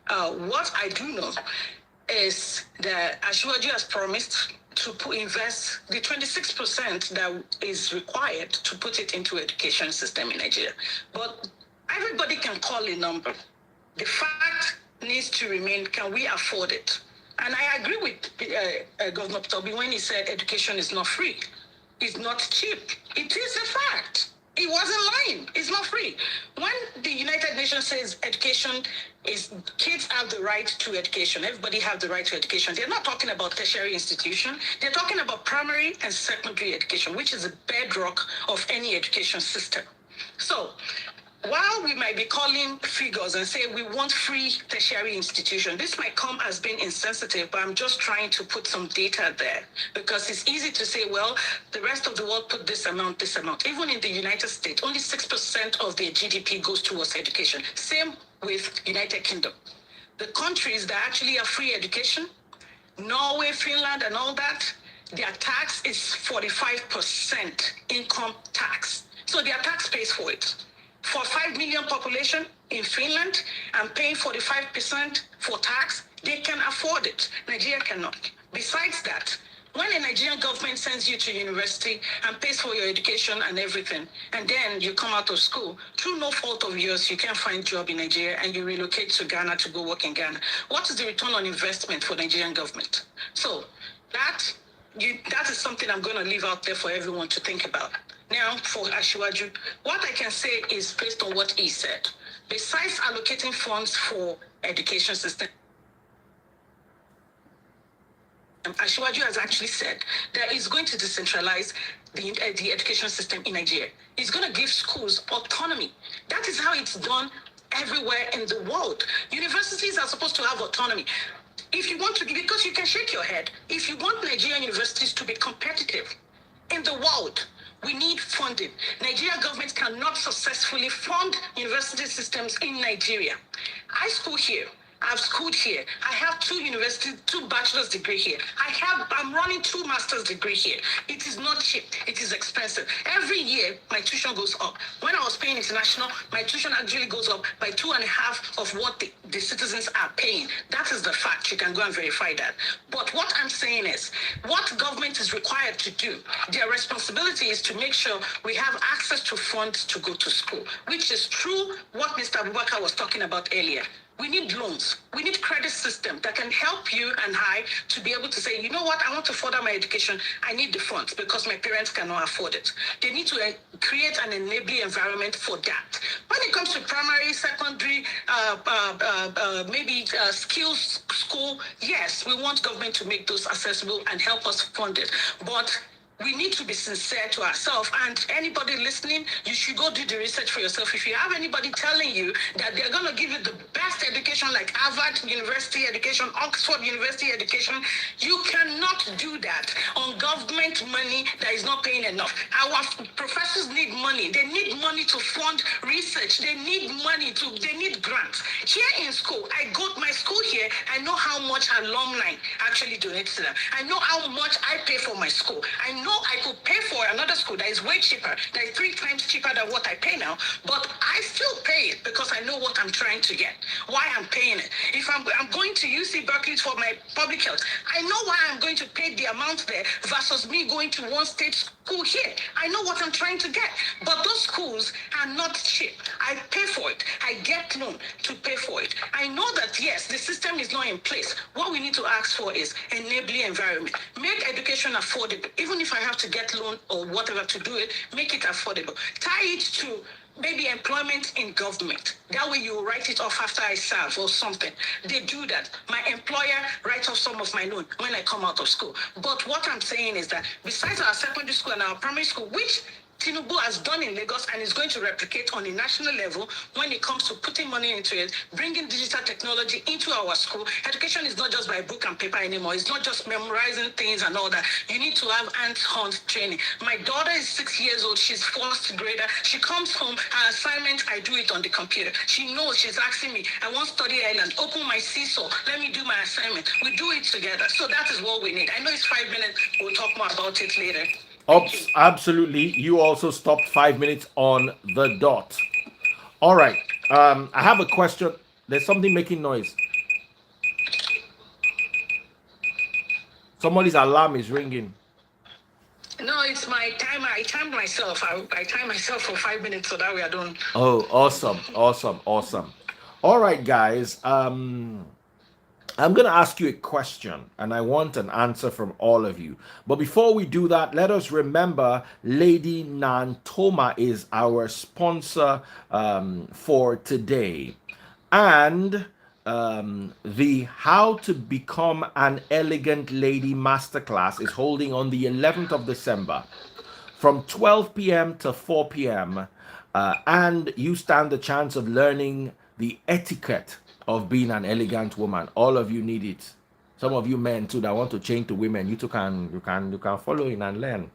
Speaker 3: What I do know is that Ashwaji has promised to invest the 26% that is required to put it into education system in Nigeria. But everybody can call a number. The fact needs to remain, can we afford it? And I agree with Governor Toby when he said education is not free. It's not cheap. It is a fact. He wasn't lying. It's not free. When the United Nations says education is, kids have the right to education, everybody have the right to education, they're not talking about tertiary institution. They're talking about primary and secondary education, which is a bedrock of any education system. So, while we might be calling figures and say we want free tertiary institution, this might come as being insensitive, but I'm just trying to put some data there, because it's easy to say, well, the rest of the world put this amount, this amount. Even in the United States, only 6% of their GDP goes towards education. Same with United Kingdom. the countries that actually have free education, Norway, Finland, and all that, their tax is 45% income tax. So their tax pays for it. For 5 million population in Finland, and paying 45% for tax, they can afford it. Nigeria cannot. Besides that, when a Nigerian government sends you to university and pays for your education and everything, and then you come out of school, through no fault of yours, you can't find a job in Nigeria and you relocate to Ghana to go work in Ghana. What is the return on investment for Nigerian government? So that is something I'm going to leave out there for everyone to think about. Now, for Asiwaju, what I can say is based on what he said. Besides allocating funds for education system, Asiwaju has actually said that he's going to decentralize the education system in Nigeria. He's going to give schools autonomy. That is how it's done everywhere in the world. Universities are supposed to have autonomy. If you want to, because you can shake your head, if you want Nigerian universities to be competitive in the world, we need funding. Nigerian government cannot successfully fund university systems in Nigeria. I school here. I've schooled here. I have 2 university, 2 bachelor's degree here. I'm running 2 master's degree here. It is not cheap. It is expensive. Every year, my tuition goes up. When I was paying international, my tuition actually goes up by 2.5 of what the citizens are paying. That is the fact. You can go and verify that. But what I'm saying is, what government is required to do, their responsibility is to make sure we have access to funds to go to school, which is true what Mr. Abubakar was talking about earlier. We need loans. We need credit system that can help you and I to be able to say, you know what, I want to further my education. I need the funds because my parents cannot afford it. They need to create an enabling environment for that. When it comes to primary, secondary, maybe skills school, yes, we want government to make those accessible and help us fund it. But we need to be sincere to ourselves, and anybody listening, you should go do the research for yourself. If you have anybody telling you that they're going to give you the best education like Harvard University education, Oxford University education, you cannot do that on government money that is not paying enough. Our professors need money. They need money to fund research. They need they need grants. Here in school, I go to my school here, I know how much alumni actually donate to them. I know how much I pay for my school. I know I could pay for another school that is way cheaper, that is 3 times cheaper than what I pay now, but I still pay it because I know what I'm trying to get, why I'm paying it. If I'm going to UC Berkeley for my public health, I know why I'm going to pay the amount there versus me going to one state school here. I know what I'm trying to get, but those schools are not cheap. I pay for it. I get loan to pay for it. I know that, yes, the system is not in place. What we need to ask for is enabling environment. Make education affordable. Even if I have to get loan or whatever to do it, make it affordable. Tie it to maybe employment in government. That way you write it off after I serve or something. They do that. My employer writes off some of my loan when I come out of school. But what I'm saying is that besides our secondary school and our primary school, which Tinubu has done in Lagos and is going to replicate on a national level when it comes to putting money into it, bringing digital technology into our school. Education is not just by book and paper anymore. It's not just memorizing things and all that. You need to have hands-on training. My daughter is 6 years old. She's first grader. She comes home, her assignment, I do it on the computer. She knows, she's asking me, I want to study Ireland. Open my seesaw. Let me do my assignment. We do it together. So that is what we need. I know it's 5 minutes. We'll talk more about it later.
Speaker 1: Oops, absolutely. You also stopped 5 minutes on the dot. All right. I have a question. There's something making noise. Somebody's alarm is ringing.
Speaker 3: No, it's my timer. I timed myself. I time myself for 5 minutes so that way I don't.
Speaker 1: Oh, awesome. All right, guys. I'm going to ask you a question and I want an answer from all of you. But before we do that, let us remember Lady Nantoma is our sponsor for today. And the How to Become an Elegant Lady Masterclass is holding on the 11th of December from 12 p.m. to 4 p.m. And you stand the chance of learning the etiquette of being an elegant woman. All of you need it. Some of you men too that want to change to women, you too can follow in and learn.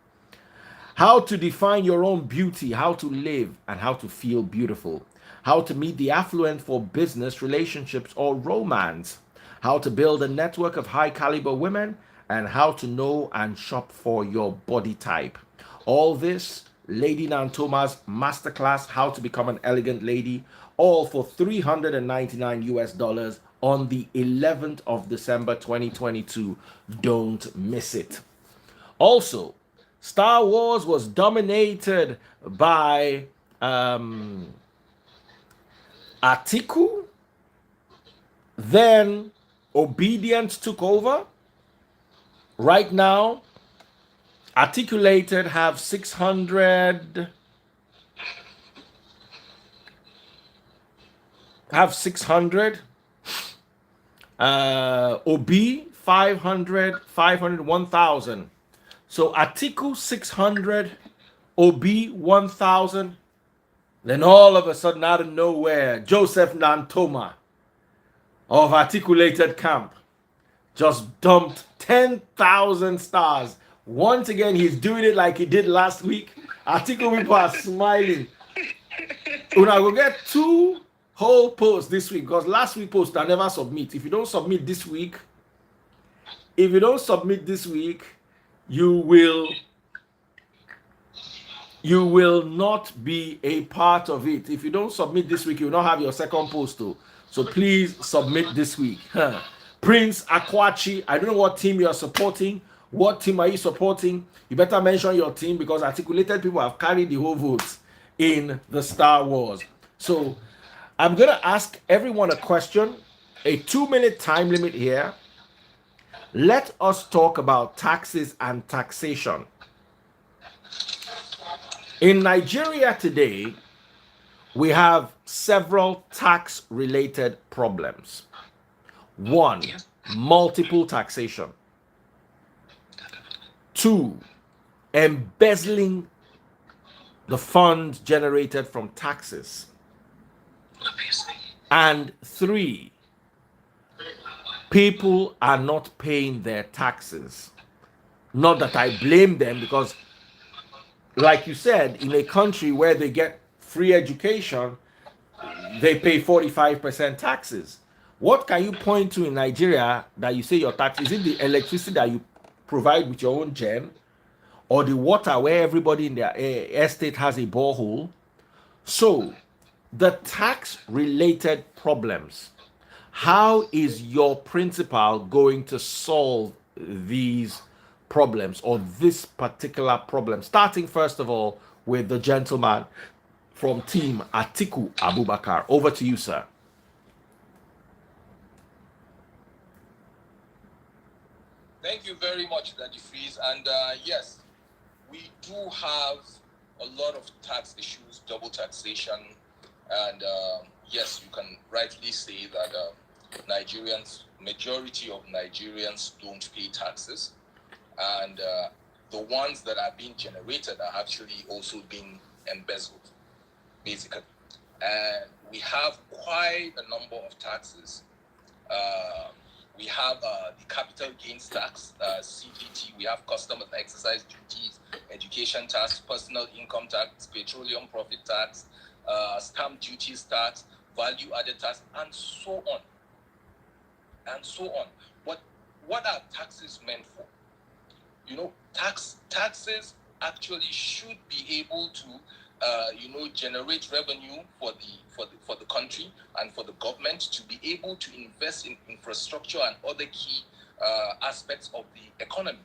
Speaker 1: How to define your own beauty, how to live, and how to feel beautiful. How to meet the affluent for business, relationships, or romance. How to build a network of high caliber women, and how to know and shop for your body type. All this, Lady Nantoma's masterclass, How to Become an Elegant Lady, all for $399 US on the 11th of December 2022. Don't miss it. Also, Star Wars was dominated by Atiku, then Obedience took over. Right now, Articulated have 600, OB 500, 1,000. So Atiku 600, OB 1,000. Then all of a sudden, out of nowhere, Joseph Nantoma of Articulated Camp just dumped 10,000 stars. Once again, he's doing it like he did last week. Atiku people are smiling. Una go get 2 whole posts this week, because last week post I never submit. If you don't submit this week, you will not be a part of it. If you don't submit this week, you will not have your second post too. So please submit this week. Prince Akwachi, I don't know what team you are supporting. What team are you supporting? You better mention your team, because Articulated people have carried the whole votes in the Star Wars. So I'm going to ask everyone a question, a 2-minute time limit here. Let us talk about taxes and taxation. In Nigeria today, we have several tax-related problems. 1, multiple taxation. 2, embezzling the funds generated from taxes. And 3, people are not paying their taxes. Not that I blame them, because like you said, in a country where they get free education, they pay 45% taxes. What can you point to in Nigeria that you say your tax? Is it the electricity that you provide with your own gen, or the water where everybody in their estate has a borehole? So the tax related problems, how is your principal going to solve these problems, or this particular problem? Starting first of all with the gentleman from team Atiku Abubakar. Over to you, sir.
Speaker 2: Thank you very much, Daddy Freeze. And yes, we do have a lot of tax issues, double taxation. And yes, you can rightly say that majority of Nigerians don't pay taxes. And the ones that are being generated are actually also being embezzled, basically. And we have quite a number of taxes. We have the capital gains tax, CGT. We have customs and excise duties, education tax, personal income tax, petroleum profit tax, stamp duties tax, value added tax, and so on. And so on. What are taxes meant for? You know, taxes actually should be able to generate revenue for the country and for the government to be able to invest in infrastructure and other key aspects of the economy.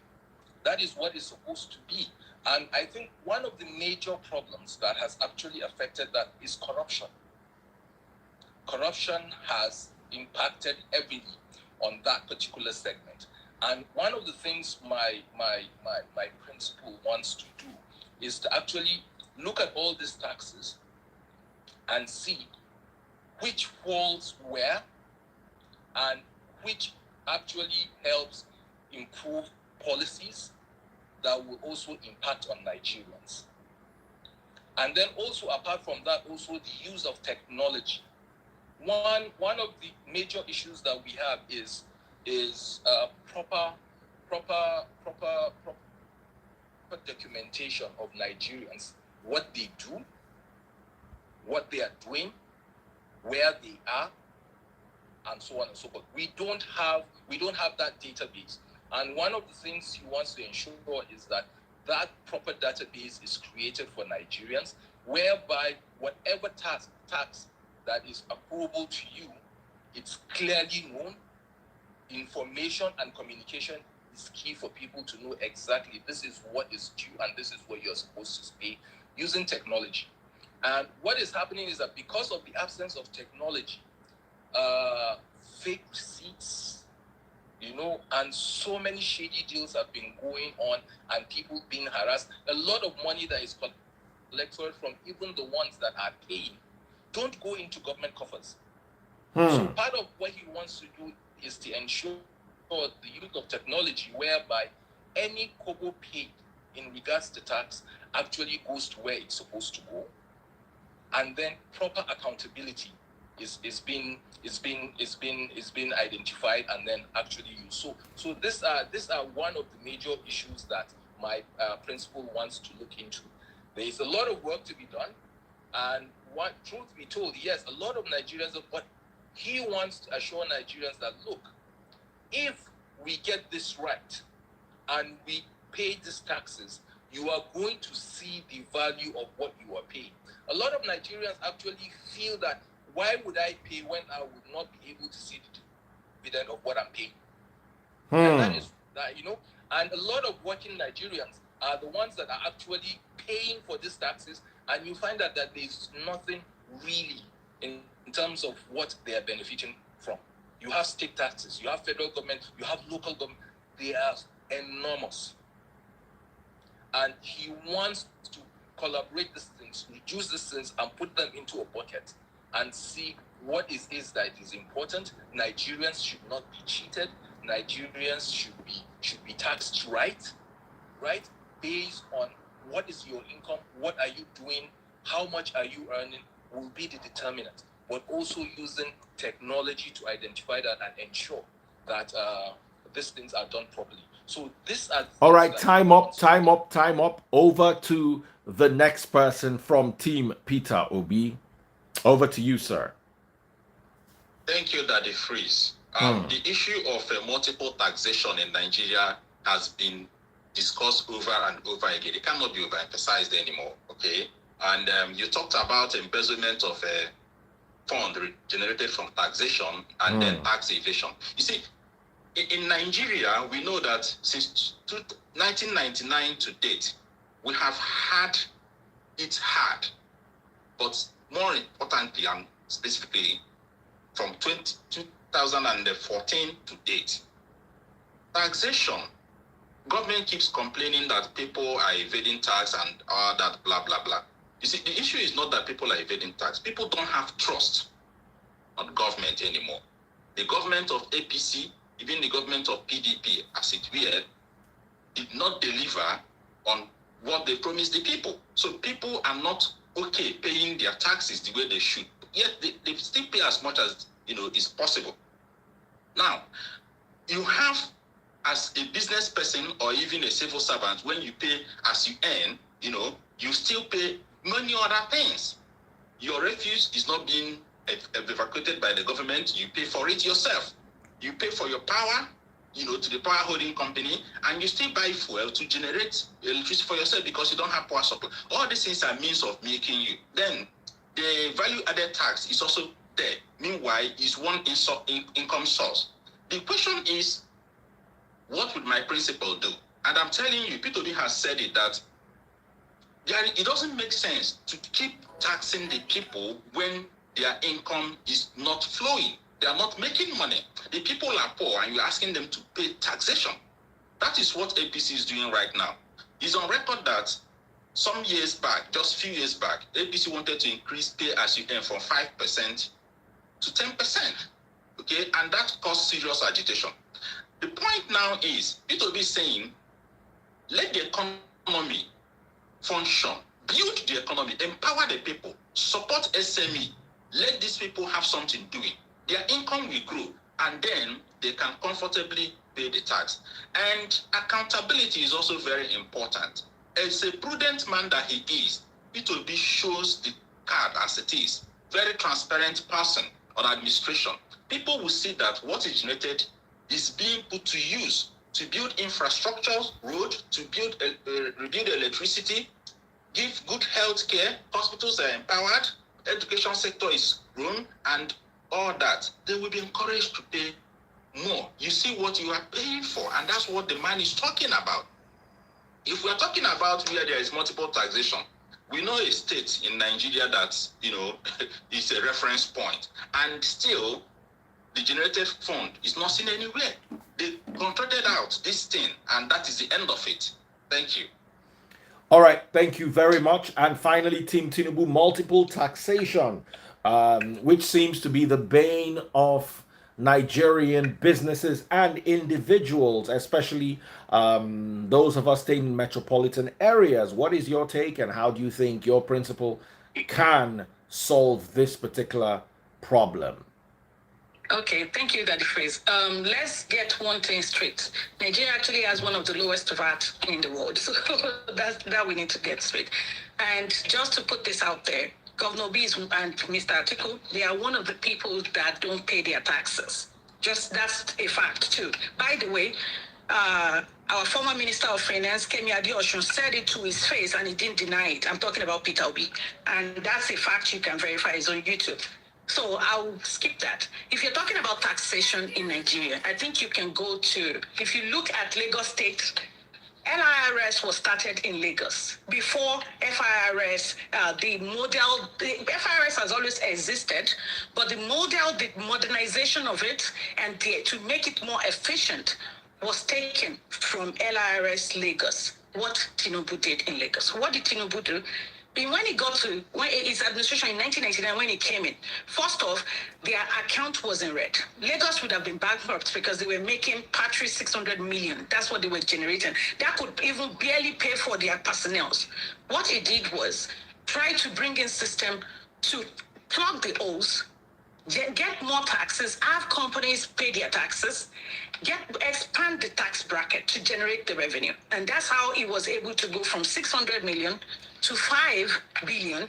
Speaker 2: That is what it's supposed to be. And I think one of the major problems that has actually affected that is corruption. Corruption has impacted heavily on that particular segment. And one of the things my principal wants to do is to actually look at all these taxes and see which falls where and which actually helps improve policies that will also impact on Nigerians. And then also, apart from that, also the use of technology. One of the major issues that we have is proper documentation of Nigerians, what they do, what they are doing, where they are, and so on and so forth. We don't have that database. And one of the things he wants to ensure is that that proper database is created for Nigerians, whereby whatever tax that is approvable to you, it's clearly known. Information and communication is key for people to know exactly this is what is due and this is what you're supposed to pay using technology. And what is happening is that because of the absence of technology, fake receipts, and so many shady deals have been going on and people being harassed. A lot of money that is collected from even the ones that are paying don't go into government coffers. So part of what he wants to do is to ensure the use of technology whereby any kobo paid in regards to tax actually goes to where it's supposed to go, and then proper accountability is being identified and then actually used. So these are one of the major issues that my principal wants to look into. There is a lot of work to be done, and truth be told, yes, a lot of Nigerians, but he wants to assure Nigerians that, look, if we get this right and we pay these taxes, you are going to see the value of what you are paying. A lot of Nigerians actually feel that, why would I pay when I would not be able to see the dividend of what I'm paying? And that is that, and a lot of working Nigerians are the ones that are actually paying for these taxes, and you find that there's nothing really in terms of what they are benefiting from. You have state taxes, you have federal government, you have local government. They are enormous. And he wants to collaborate these things, reduce these things, and put them into a bucket and see what is that is important. Nigerians should not be cheated. Nigerians should be taxed right, based on what is your income, what are you doing, how much are you earning, will be the determinant. But also using technology to identify that and ensure that these things are done properly. So these are
Speaker 1: all right. Time up. Over to the next person from Team Peter Obi. Over to you, sir.
Speaker 4: Thank you, Daddy Freeze. The issue of multiple taxation in Nigeria has been discussed over and over again. It cannot be overemphasized anymore, okay? And you talked about embezzlement of fund generated from taxation and then tax evasion. You see, in Nigeria, we know that since 1999 to date, we have had it hard, but more importantly and specifically from 2014 to date, taxation, government keeps complaining that people are evading tax and all that blah, blah, blah. You see, the issue is not that people are evading tax. People don't have trust on government anymore. The government of APC, even the government of PDP, as it were, did not deliver on what they promised the people. So people are not okay paying their taxes the way they should. Yet they still pay as much as is possible. Now, you have, as a business person or even a civil servant, when you pay as you earn, you still pay many other things. Your refuse is not being evacuated by the government. You pay for it yourself. You pay for your power, to the power holding company, and you still buy fuel to generate electricity for yourself because you don't have power supply. All these things are means of making you. Then the value added tax is also there. Meanwhile, is one income source. The question is, what would my principal do? And I'm telling you, P2B has said it, that it doesn't make sense to keep taxing the people when their income is not flowing. They are not making money. The people are poor and you're asking them to pay taxation. That is what APC is doing right now. It's on record that some years back, just a few years back, APC wanted to increase pay as you earn from 5% to 10%. Okay, and that caused serious agitation. The point now is, P2B is saying, let the economy function, build the economy, empower the people, support SME, let these people have something doing. Their income will grow, and then they can comfortably pay the tax. And accountability is also very important. as a prudent man that he is, P2B shows the card as it is. Very transparent person on administration. People will see that what is generated is being put to use to build infrastructure, road, to build rebuild electricity, give good health care, hospitals are empowered, education sector is grown, and all that. They will be encouraged to pay more. You see what you are paying for, and that's what the man is talking about. If we are talking about where there is multiple taxation, we know a state in Nigeria that, is a reference point, and still the generated fund is not seen anywhere. They contracted out this thing, and that is the end of it. Thank you.
Speaker 1: All right, thank you very much. And finally, Team Tinubu, multiple taxation, which seems to be the bane of Nigerian businesses and individuals, especially those of us staying in metropolitan areas. What is your take, and how do you think your principle can solve this particular problem?
Speaker 3: Okay, thank you, Daddy Freeze. Let's get one thing straight. Nigeria actually has one of the lowest VAT in the world, so that we need to get straight. And just to put this out there, Governor Bees and Mr. Atiku, they are one of the people that don't pay their taxes. Just that's a fact too. By the way, our former Minister of Finance, Kemi Adeosun, said it to his face and he didn't deny it. I'm talking about Peter Obi, and that's a fact you can verify. It's on YouTube. So I'll skip that. If you're talking about taxation in Nigeria, I think you can go to, if you look at Lagos State, LIRS was started in Lagos. Before FIRS, the FIRS has always existed, but the modernization of it and to make it more efficient was taken from LIRS Lagos. What Tinubu did in Lagos. What did Tinubu do? When he got to his administration in 1999, when he came in, first off, their account was in red. Lagos would have been bankrupt because they were making paltry 600 million. That's what they were generating. That could even barely pay for their personnel. What he did was try to bring in system to plug the holes, get more taxes, have companies pay their taxes, expand the tax bracket to generate the revenue. And that's how he was able to go from 600 million to 5 billion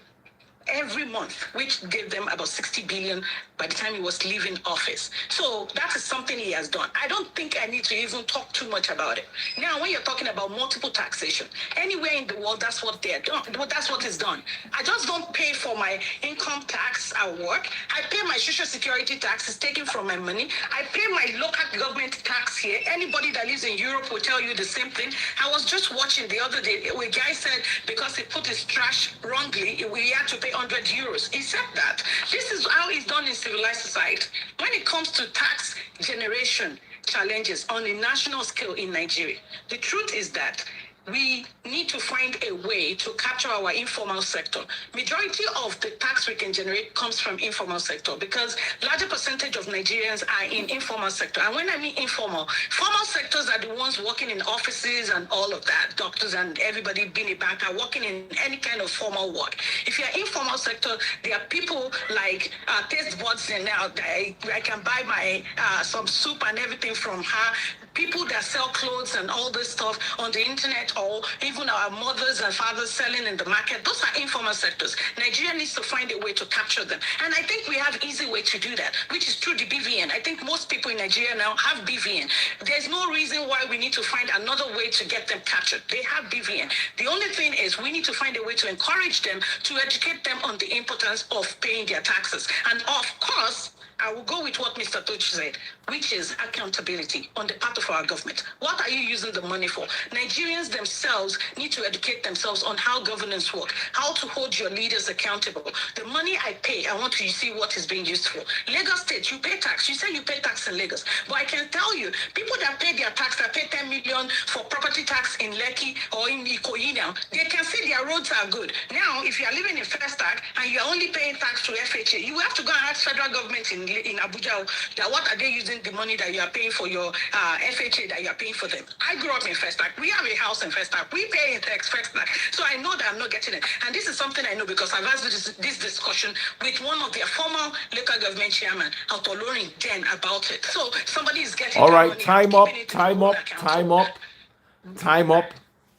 Speaker 3: every month, which gave them about 60 billion by the time he was leaving office. So that is something he has done. I don't think I need to even talk too much about it. Now, when you're talking about multiple taxation, anywhere in the world, that's what they're done. That's what is done. I just don't pay for my income tax at work. I pay my social security tax, it's taken from my money. I pay my local government tax here. Anybody that lives in Europe will tell you the same thing. I was just watching the other day, a guy said because he put his trash wrongly, we had to pay 100 euros. He said that. This is how it's done in civilized society. When it comes to tax generation challenges on a national scale in Nigeria, the truth is that we need to find a way to capture our informal sector. Majority of the tax we can generate comes from informal sector because larger percentage of Nigerians are in informal sector. And when I mean informal, formal sectors are the ones working in offices and all of that. Doctors and everybody being a banker, working in any kind of formal work. If you're informal sector, there are people like taste buds and now I can buy my some soup and everything from her. People that sell clothes and all this stuff on the internet, or even our mothers and fathers selling in the market, those are informal sectors. Nigeria needs to find a way to capture them. And I think we have easy way to do that, which is through the BVN. I think most people in Nigeria now have BVN. There's no reason why we need to find another way to get them captured. They have BVN. The only thing is we need to find a way to encourage them, to educate them on the importance of paying their taxes. And of course, I will go with what Mr. Toch said, which is accountability on the part of our government. What are you using the money for? Nigerians themselves need to educate themselves on how governance works, how to hold your leaders accountable. The money I pay, I want to see what is being used for. Lagos State, you pay tax. You say you pay tax in Lagos. But I can tell you, people that pay their tax, that pay 10 million for property tax in Lekki or in Ikoyi now, they can see their roads are good. Now, if you are living in Festac and you are only paying tax to FHA, you have to go and ask federal government in Abuja that what are they using the money that you are paying for your FHA that you are paying for them. I grew up in Festac. We have a house in Festac. We pay in tax Festac. So I know that I'm not getting it. And this is something I know because I've had this discussion with one of their former local government chairman, Autolorin, then about it. So somebody is getting
Speaker 1: all right,
Speaker 3: money
Speaker 1: time up.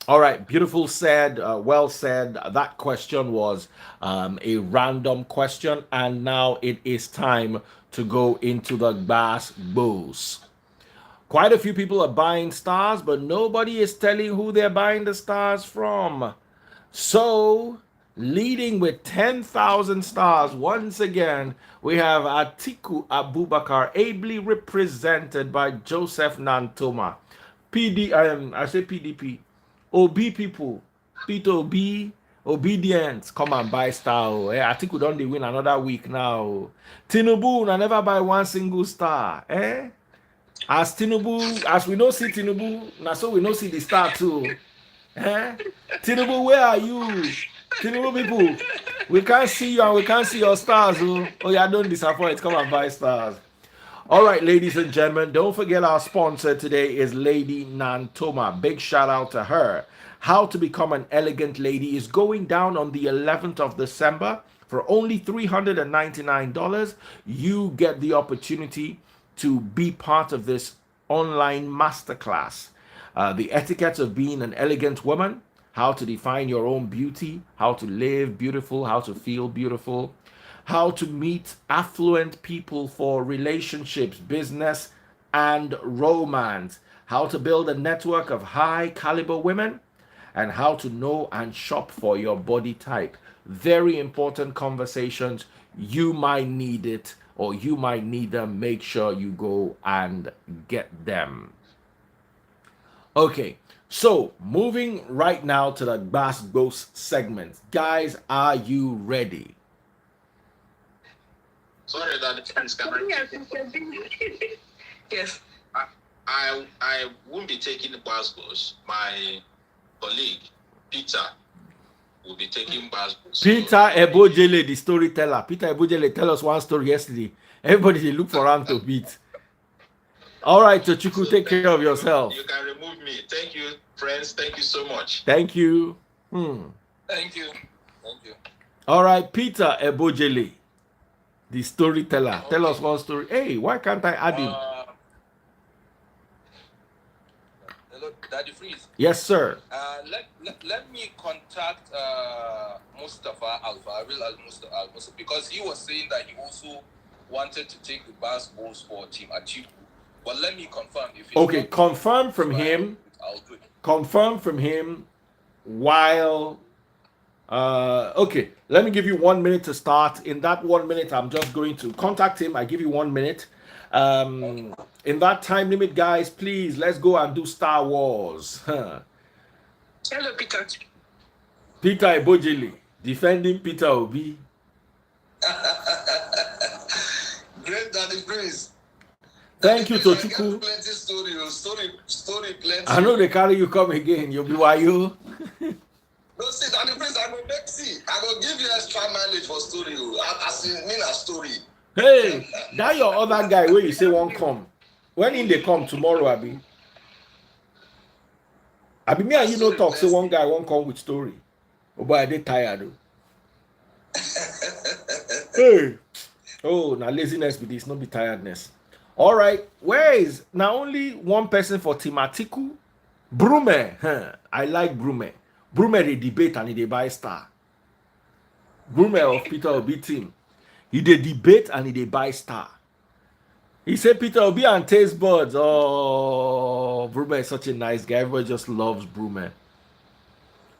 Speaker 1: All right, beautiful said, well said. That question was a random question, and now it is time to go into the bass bulls. Quite a few people are buying stars, but nobody is telling who they're buying the stars from. So, leading with 10,000 stars, once again, we have Atiku Abubakar, ably represented by Joseph Nantoma. I say PDP. OB people, Peter OB, obedience, come and buy star. Oh. Atiku don't they win another week now. Tinubu, I never buy one single star. As Tinubu, as we don't see Tinubu, now so we don't see the star too. Eh? Tinubu, where are you? Tinubu people, we can't see you and we can't see your stars. Oh yeah, don't disappoint. Come and buy stars. All right, ladies and gentlemen, don't forget our sponsor today is Lady Nantoma. Big shout out to her. How to Become an Elegant Lady is going down on the 11th of December for only $399. You get the opportunity to be part of this online masterclass. The etiquettes of being an elegant woman, how to define your own beauty, how to live beautiful, how to feel beautiful, how to meet affluent people for relationships, business, and romance, how to build a network of high caliber women, and how to know and shop for your body type. Very important conversations. You might need it or you might need them. Make sure you go and get them. Okay, so moving right now to the Bass Ghost segment. Guys, are you ready?
Speaker 4: Sorry that
Speaker 3: Yes.
Speaker 4: I won't be taking the Basbos. My colleague Peter will be taking Basbos.
Speaker 1: Peter Ebojele, the storyteller. Peter Ebojele tell us one story yesterday. Everybody look for him to beat. All right, Tochukwu, take care of yourself.
Speaker 4: You can remove me. Thank you, friends. Thank you so much.
Speaker 1: Thank you.
Speaker 2: Thank you. Thank you.
Speaker 1: All right, Peter Ebojele, the storyteller. Okay. Tell us one story. Hey, why can't I add him?
Speaker 2: Hello, Daddy Freeze.
Speaker 1: Yes, sir.
Speaker 2: Let me contact Mustafa Alfa, Mustafa, because he was saying that he also wanted to take the bass balls for Team Atiku. But let me confirm. If
Speaker 1: okay, confirm from him.
Speaker 2: I'll do it.
Speaker 1: Confirm from him while... okay, let me give you 1 minute to start. In that 1 minute, I'm just going to contact him. I give you 1 minute. In that time limit, guys, please, let's go and do Star Wars.
Speaker 3: Hello, Peter.
Speaker 1: Peter Ebojele, defending Peter Obi.
Speaker 5: Great Daddy Prince.
Speaker 1: Thank you, Tochukwu.
Speaker 5: Story plenty.
Speaker 1: I know they carry you come again. You'll be why you.
Speaker 5: No, see, Daddy Prince, I will make see. I will give you extra mileage for story. As in mean a story.
Speaker 1: Hey, that your other guy where you say won't come. When in they come tomorrow, Abi? Me and you no talk. Say one guy won't come with story. Oh boy, they tired. Hey. Oh, now laziness be this, not be tiredness. All right, where is now only one person for Team Atiku? Brume. I like Brume. Brume they debate and they buy star. Brume of Peter Obi team. He they debate and they buy star. He said Peter Obi and taste buds. Oh, Brume is such a nice guy. Everybody just loves Brume.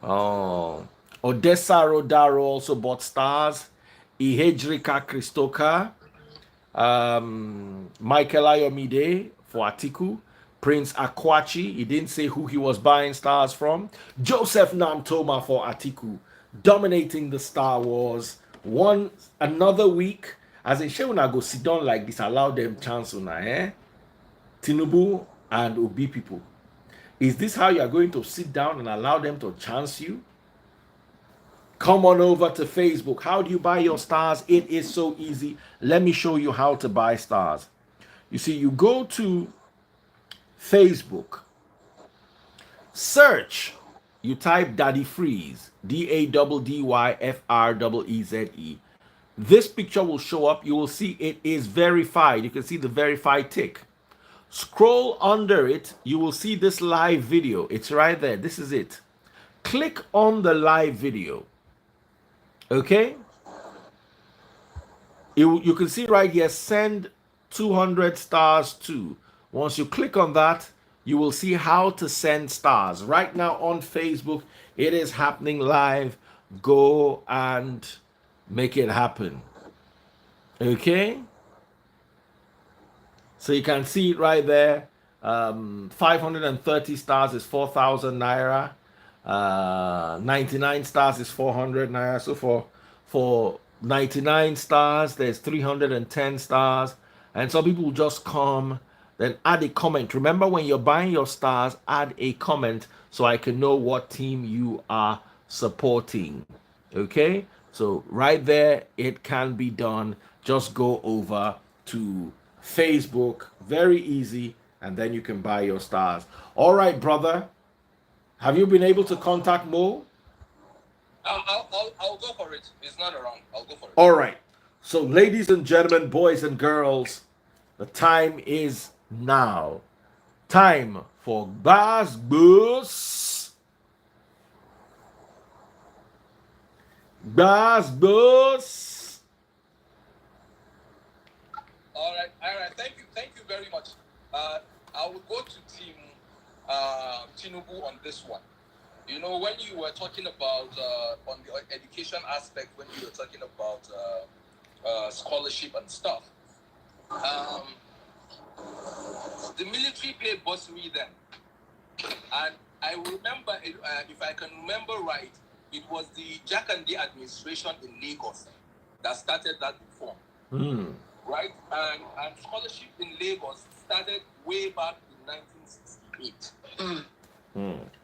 Speaker 1: Oh, Odessa Rodaro also bought stars. Ihejrika Christoka. Michael Ayomide for Atiku. Prince Akwachi, he didn't say who he was buying stars from. Joseph Namtoma for Atiku, dominating the Star Wars. Another week, as in Shewuna go sit down like this, allow them chance on Tinubu and Obi people. Is this how you are going to sit down and allow them to chance you? Come on over to Facebook. How do you buy your stars? It is so easy. Let me show you how to buy stars. You see, you go to Facebook, search, you type Daddy Freeze, DADDYFREEZE. This picture will show up. You will see it is verified. You can see the verified tick. Scroll under it. You will see this live video. It's right there. This is it. click on the live video. Okay? You can see right here, send 200 stars to. Once you click on that, you will see how to send stars. Right now on Facebook, it is happening live. Go and make it happen. Okay? So you can see it right there. 530 stars is 4,000 naira. 99 stars is 400 naira. So for 99 stars, there's 310 stars. And some people just come, then add a comment. Remember, when you're buying your stars, add a comment so I can know what team you are supporting. Okay? So right there, it can be done. Just go over to Facebook, very easy, and then you can buy your stars. All right, brother. Have you been able to contact Mo?
Speaker 2: I'll go for it. He's not around. I'll go for it.
Speaker 1: All right. So, ladies and gentlemen, boys and girls, the time is now. Time for Bas Bus. Bas Bus.
Speaker 2: All right. Thank you very much. I will go to Team Tinubu on this one. You know, when you were talking about on the education aspect, when you were talking about scholarship and stuff, the military paid bursary then, and I remember, if I can remember right, it was the Jakande administration in Lagos that started that reform. Right? And scholarship in Lagos started way back in 1968.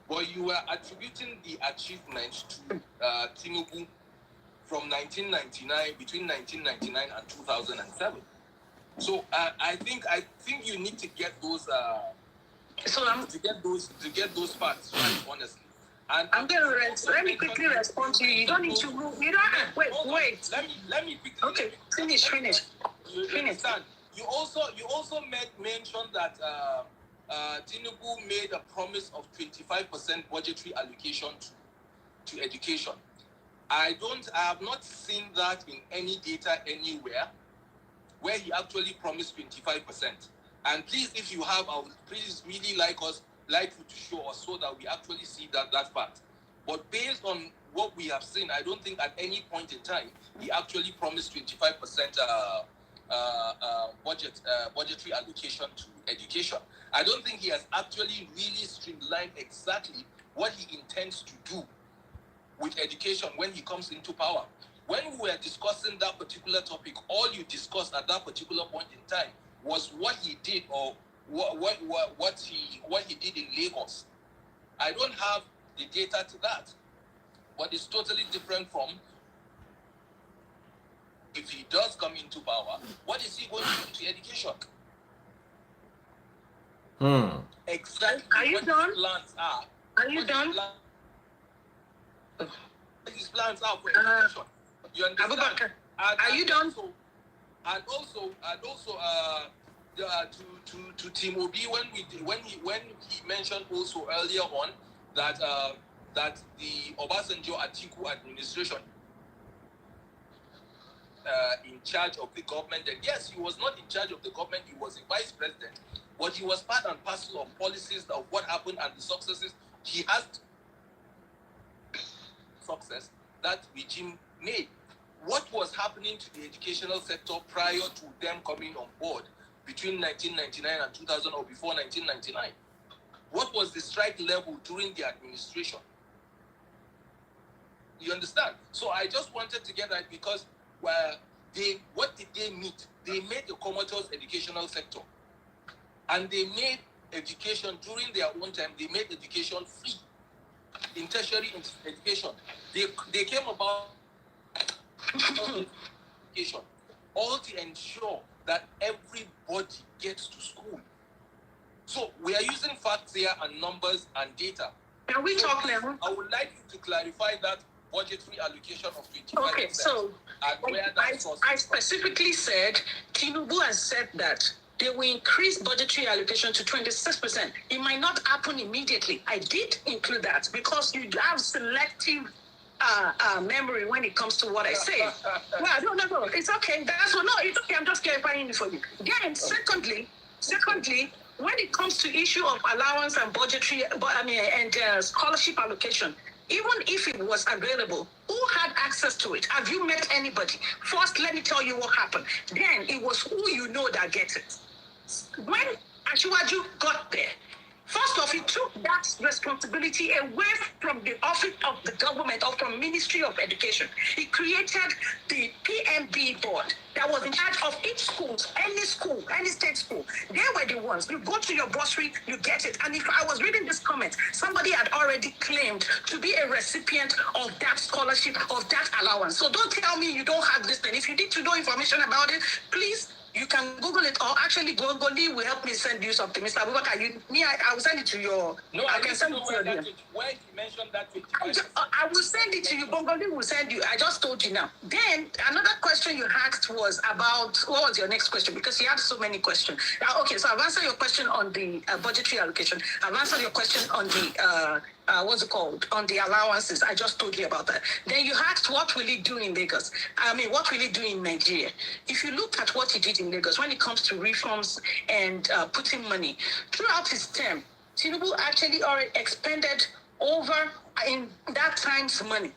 Speaker 2: But you were attributing the achievement to Tinubu from 1999, between 1999 and 2007. So I think you need to get those to get those facts right, honestly. And
Speaker 3: I'm gonna let me quickly respond to you. You don't need to move. You don't wait.
Speaker 2: Let me quickly.
Speaker 3: Okay, finish.
Speaker 2: You understand? You also made mention that Tinubu made a promise of 25% budgetary allocation to education. I have not seen that in any data anywhere where he actually promised 25%. And please, if you have, I would please really like you to show us so that we actually see that fact. But based on what we have seen, I don't think at any point in time he actually promised 25% budgetary allocation to education. I don't think he has actually really streamlined exactly what he intends to do with education when he comes into power. When we were discussing that particular topic, all you discussed at that particular point in time was what he did or what he did in Lagos. I don't have the data to that, but it's totally different from if he does come into power, what is he going to do to education? Exactly.
Speaker 3: Are you done?
Speaker 2: His plans are.
Speaker 3: Are you done?
Speaker 2: His plans are for education. You understand?
Speaker 3: Abubakar, are you done?
Speaker 2: And also, to Team Obi, when he mentioned also earlier on that the Obasanjo Atiku administration in charge of the government, and yes, he was not in charge of the government, he was a vice president, but he was part and parcel of policies of what happened and the successes he has success that regime made. What was happening to the educational sector prior to them coming on board between 1999 and 2000 or before 1999? What was the strike level during the administration? You understand? So I just wanted to get that because what did they meet? They made the comatose educational sector. And they made education during their own time, they made education free. In tertiary education. They came about education all to ensure that everybody gets to school. So we are using facts here and numbers and data.
Speaker 3: Can we talk now?
Speaker 2: I would like you to clarify that budgetary allocation of 25%.
Speaker 3: Okay, so
Speaker 2: and where that
Speaker 3: I specifically said Tinubu has said that they will increase budgetary allocation to 26%. It might not happen immediately. I did include that because you have selective memory when it comes to what I say. Well, no, it's okay. It's okay. I'm just clarifying it for you. Then, secondly, when it comes to issue of allowance and budgetary, scholarship allocation, even if it was available, who had access to it? Have you met anybody? First, let me tell you what happened. Then it was who you know that gets it. When Ashiwaju got there, first off, he took that responsibility away from the office of the government or from Ministry of Education. He created the PMB board that was in charge of each school, any state school. They were the ones. You go to your bursary, you get it. And if I was reading this comment, somebody had already claimed to be a recipient of that scholarship, of that allowance. So don't tell me you don't have this thing. If you need to know information about it, please, you can Google it, or actually Gongoli will help me send you something. Mr. Abubakar, I will send it to your...
Speaker 2: No, I can send it to you. Where you mentioned that...
Speaker 3: I will send it to you. Gongoli will send you. I just told you now. Then, another question you asked was about... What was your next question? Because you had so many questions. Okay, so I've answered your question on the budgetary allocation. I've answered your question on the... on the allowances. I just told you about that. Then you asked, what will he do in Lagos? What will he do in Nigeria? If you look at what he did in Lagos, when it comes to reforms and putting money, throughout his term, Tinubu actually already expended over, in that time's money,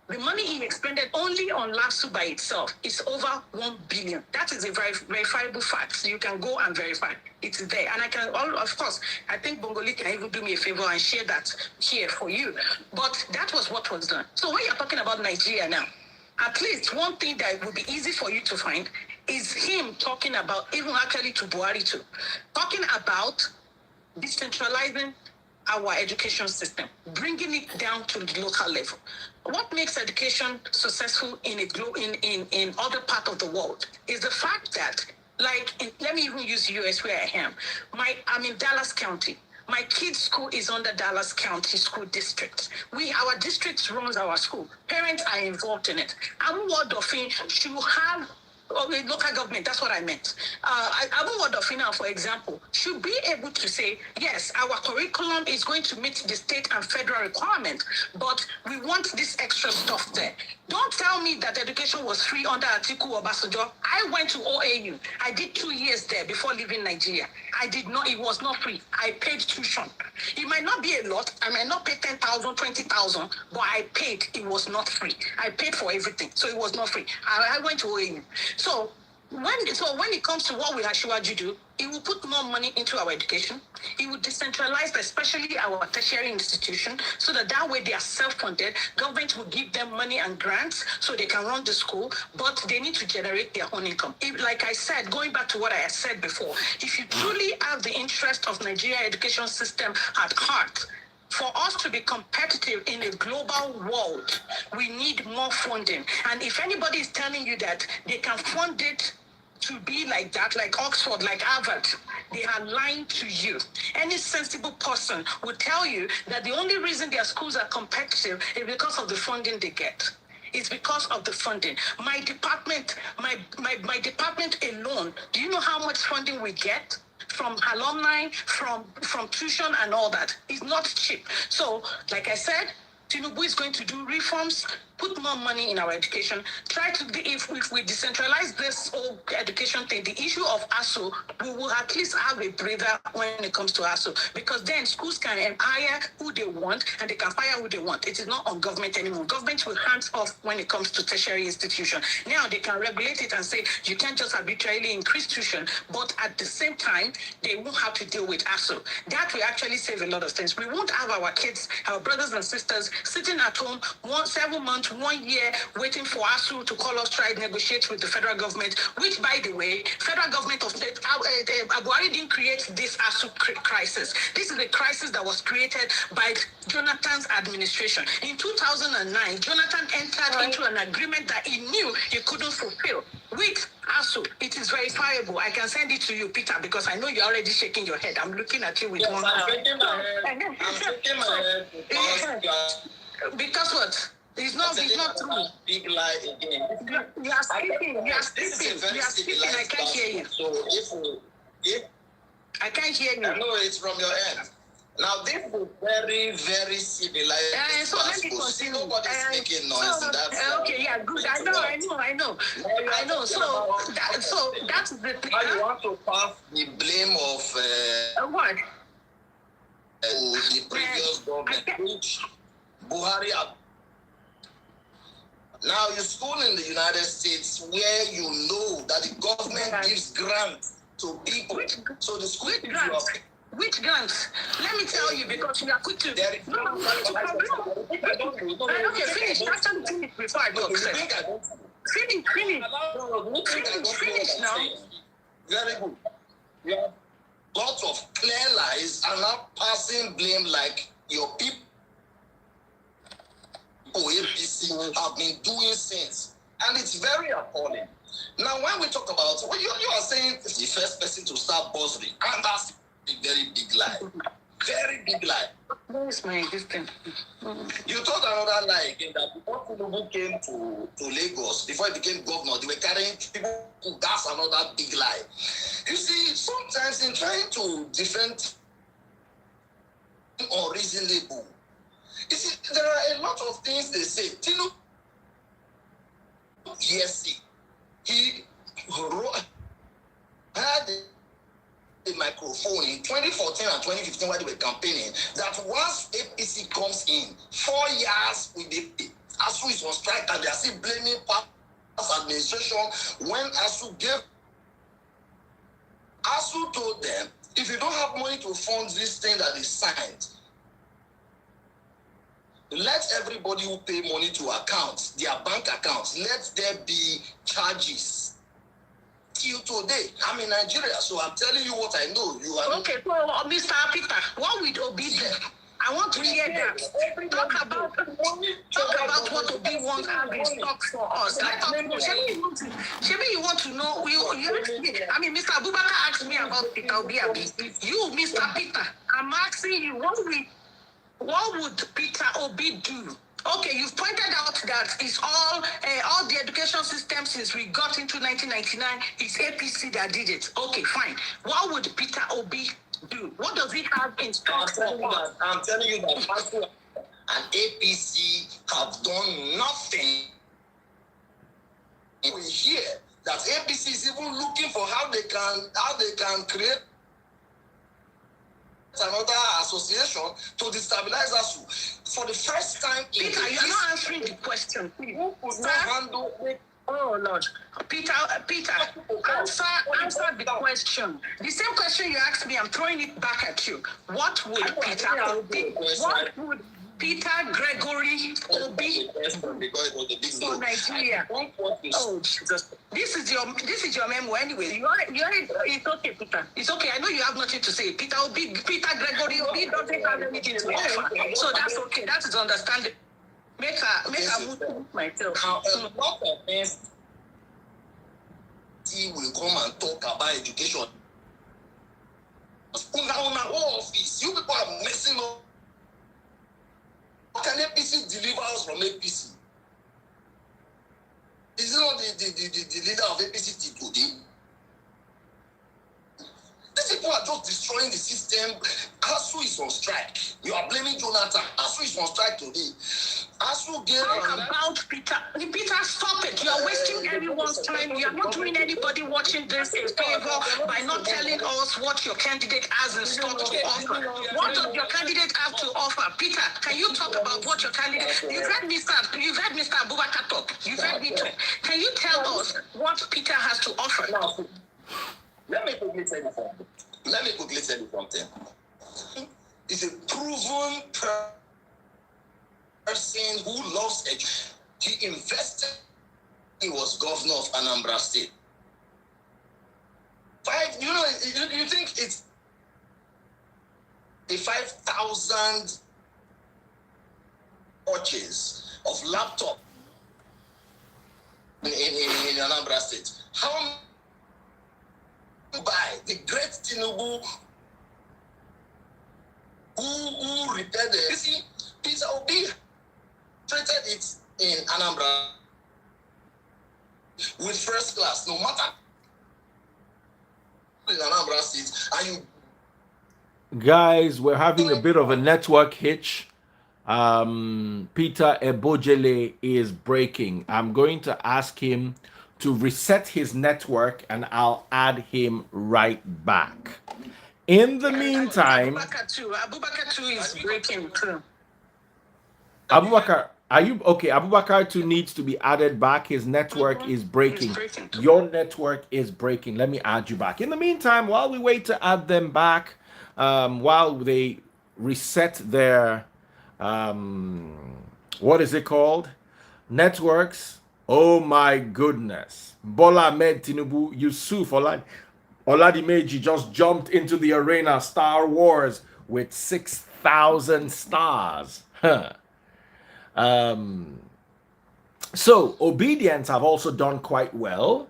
Speaker 3: the money he expended only on LASU by itself is over 1 billion. That is a very verifiable fact. So you can go and verify. It's there. And I can, of course, I think Bongoli can even do me a favor and share that here for you. But that was what was done. So when you're talking about Nigeria now, at least one thing that would be easy for you to find is him talking about, even actually to Buhari too, talking about decentralizing our education system, bringing it down to the local level. What makes education successful in other parts of the world is the fact that, let me even use US where I am. I'm in Dallas County. My kid's school is under Dallas County School District. Our district runs our school. Parents are involved in it. Abu should have local government, that's what I meant. Abu for example, should be able to say, yes, our curriculum is going to meet the state and federal requirement, but we want this extra stuff there. Don't tell me that education was free under Atiku Obasanjo. I went to OAU. I did 2 years there before leaving Nigeria. It was not free. I paid tuition. It might not be a lot. I might not pay 10,000, 20,000, but I paid. It was not free. I paid for everything, so it was not free. I went to OAU. So when it comes to what will Ashiwaju do, it will put more money into our education. It will decentralize, especially our tertiary institution, so that way they are self-funded. Government will give them money and grants so they can run the school, but they need to generate their own income. Like I said, going back to what I said before, if you truly have the interest of Nigeria education system at heart, for us to be competitive in a global world, we need more funding. And if anybody is telling you that they can fund it to be like that, like Oxford, like Harvard, they are lying to you. Any sensible person would tell you that the only reason their schools are competitive is because of the funding they get. It's because of the funding. My department alone, do you know how much funding we get? From alumni, from tuition and all that. It's not cheap. So, like I said, Tinubu is going to do reforms, put more money in our education, if we decentralize this whole education thing, the issue of ASU, we will at least have a breather when it comes to ASU, because then schools can hire who they want and they can fire who they want. It is not on government anymore. Government will hands off when it comes to tertiary institution. Now they can regulate it and say, you can't just arbitrarily increase tuition, but at the same time, they won't have to deal with ASU. That will actually save a lot of things. We won't have our kids, our brothers and sisters, sitting at home 7 months, 1 year, waiting for ASU to call us, try to negotiate with the federal government, which, by the way, federal government of state, Buhari didn't create this ASU crisis. This is a crisis that was created by Jonathan's administration. In 2009, Jonathan entered into an agreement that he knew he couldn't fulfill with ASU. It is verifiable. I can send it to you, Peter, because I know you're already shaking your head. I'm looking at you with one eye.
Speaker 5: I'm shaking my head.
Speaker 3: Because what? It's not true.
Speaker 5: Big lie again.
Speaker 3: You are speaking.
Speaker 5: This is a very
Speaker 3: I can't hear you.
Speaker 5: So Yeah.
Speaker 3: I can't hear you.
Speaker 5: No, it's from your end. Now, this is very, very civilized.
Speaker 3: So let me continue.
Speaker 5: Nobody's making noise.
Speaker 3: Okay, yeah, good. I know. So that's the thing.
Speaker 5: Now you want to pass the blame of
Speaker 3: What?
Speaker 5: the previous government, which Buhari. Now you school in the United States where you know that the government gives grants to people. So the school
Speaker 3: Which grants? Let me tell you, because you are quick to. Okay, finish. Actually, finish before I talk. Finish now.
Speaker 5: Very good. Yeah. Lots of clear lies and not passing blame like your people, APC, have been doing since. And it's very appalling. Now, when we talk about, you are saying it's the first person to start buzzing, and that's a very big lie. Very big lie.
Speaker 3: Where is my distance?
Speaker 5: You told another lie again that before Tinubu came to Lagos, before he became governor, they were carrying people. That's another big lie. You see, sometimes in trying to defend unreasonable, you see, there are a lot of things they say. Tinubu, yes, he had a microphone in 2014 and 2015 when they were campaigning that once APC comes in, 4 years with the ASU is on strike and they are still blaming past administration when ASU told them, if you don't have money to fund this thing that is signed, let everybody who pay money to accounts, their bank accounts, let there be charges. Till today, I'm in Nigeria, so I'm telling you what I know. You are
Speaker 3: okay. So, Mr. Peter, what would Obi do? I want to hear that. Talk about what Obi wants and be stock for us. Maybe you want to know. I mean, Mr. Abubakar asked me about Peter Obi. You, Mr. Peter, I'm asking you, what would Peter Obi do? Okay, you've pointed out that it's all the education system since we got into 1999, it's APC that did it. Okay, fine. What would Peter Obi do? What does he have in store?
Speaker 5: I'm telling you that ASU and APC have done nothing. We hear that APC is even looking for how they can create another association to destabilize ASU. For the first time in
Speaker 3: Peter, you're not answering the question. Oh Lord, Peter, answer the question. The same question you asked me, I'm throwing it back at you. What would Peter Gregory Obi for Nigeria? Oh Jesus! This is your memo anyway. It's okay, Peter. It's okay. I know you have nothing to say. Peter Gregory Obi doesn't have anything to offer, so that's okay. That is understandable. Make a move myself.
Speaker 5: Now, a lot of things he will come and talk about education. Una office, you people are messing up. How can APC deliver us from APC? Is it not the leader of APC today? These people are just destroying the system. ASU is on strike. You are blaming Jonathan. ASU is on strike today. ASU gave
Speaker 3: about Peter. Peter, stop it. You are wasting everyone's time. You are not doing anybody watching this a favor by not telling us what your candidate has in stock to offer. What does your candidate have to offer? Peter, can you talk about what your candidate? You've heard Mr. Abubakar talk. You've heard me talk. Can you tell us what Peter has to offer?
Speaker 5: Let me quickly tell you something. He's a proven person who loves education. He invested. He was governor of Anambra State. You think it's a 5,000 purchase of laptop in Anambra State? How by the great Tinubu who repaired the see, Peter Obi treated it in Anambra with first class, no matter in Anambra State, and you.
Speaker 1: Guys, we're having a bit of a network hitch. Peter Ebojele is breaking. I'm going to ask him to reset his network and I'll add him right back. In the meantime,
Speaker 3: Abubakar too is breaking too.
Speaker 1: Abubakar, are you okay? Abubakar too needs to be added back. His network is breaking. Your network is breaking. Let me add you back. In the meantime, while we wait to add them back, while they reset their what is it called? Networks. Oh my goodness. Bola Ahmed Tinubu, Yusuf Oladimeji just jumped into the arena Star Wars with 6,000 stars. Huh. So obedience have also done quite well.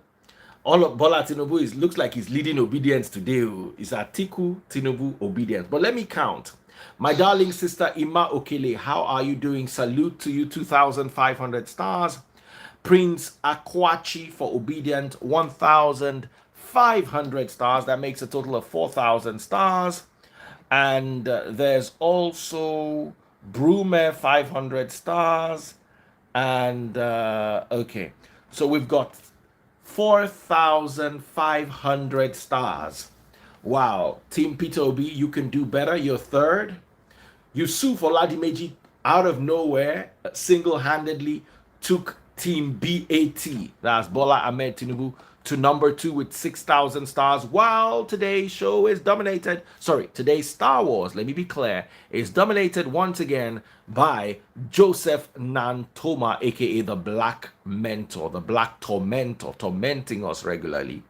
Speaker 1: All of Bola Tinubu looks like he's leading obedience today. It's Atiku Tinubu obedience. But let me count. My darling sister Ima Okele, how are you doing? Salute to you, 2,500 stars. Prince Akwachi for obedient, 1,500 stars. That makes a total of 4,000 stars. And there's also Brume, 500 stars. And okay, so we've got 4,500 stars. Wow. Team Peter Obi, you can do better. You're third. Yusuf Oladimeji, out of nowhere, single-handedly took Team BAT, that's Bola Ahmed Tinubu, to number 2 with 6,000 stars, while today's show is dominated, today's Star Wars, let me be clear, is dominated once again by Joseph Nantoma, aka the Black Mentor, the Black Tormentor, tormenting us regularly.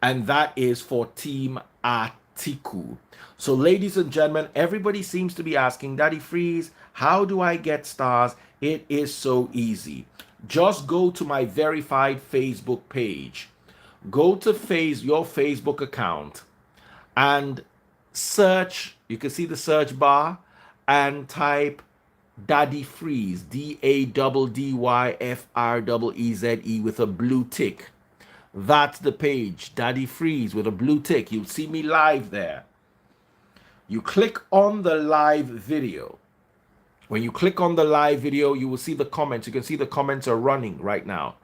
Speaker 1: And that is for Team Atiku. So ladies and gentlemen, everybody seems to be asking, Daddy Freeze, how do I get stars? It is so easy. Just go to my verified Facebook page. Go to your Facebook account and search. You can see the search bar and type Daddy Freeze, DADDYFREEZE with a blue tick. That's the page, Daddy Freeze with a blue tick. You'll see me live there. You click on the live video. When you click on the live video, you will see the comments. You can see the comments are running right now.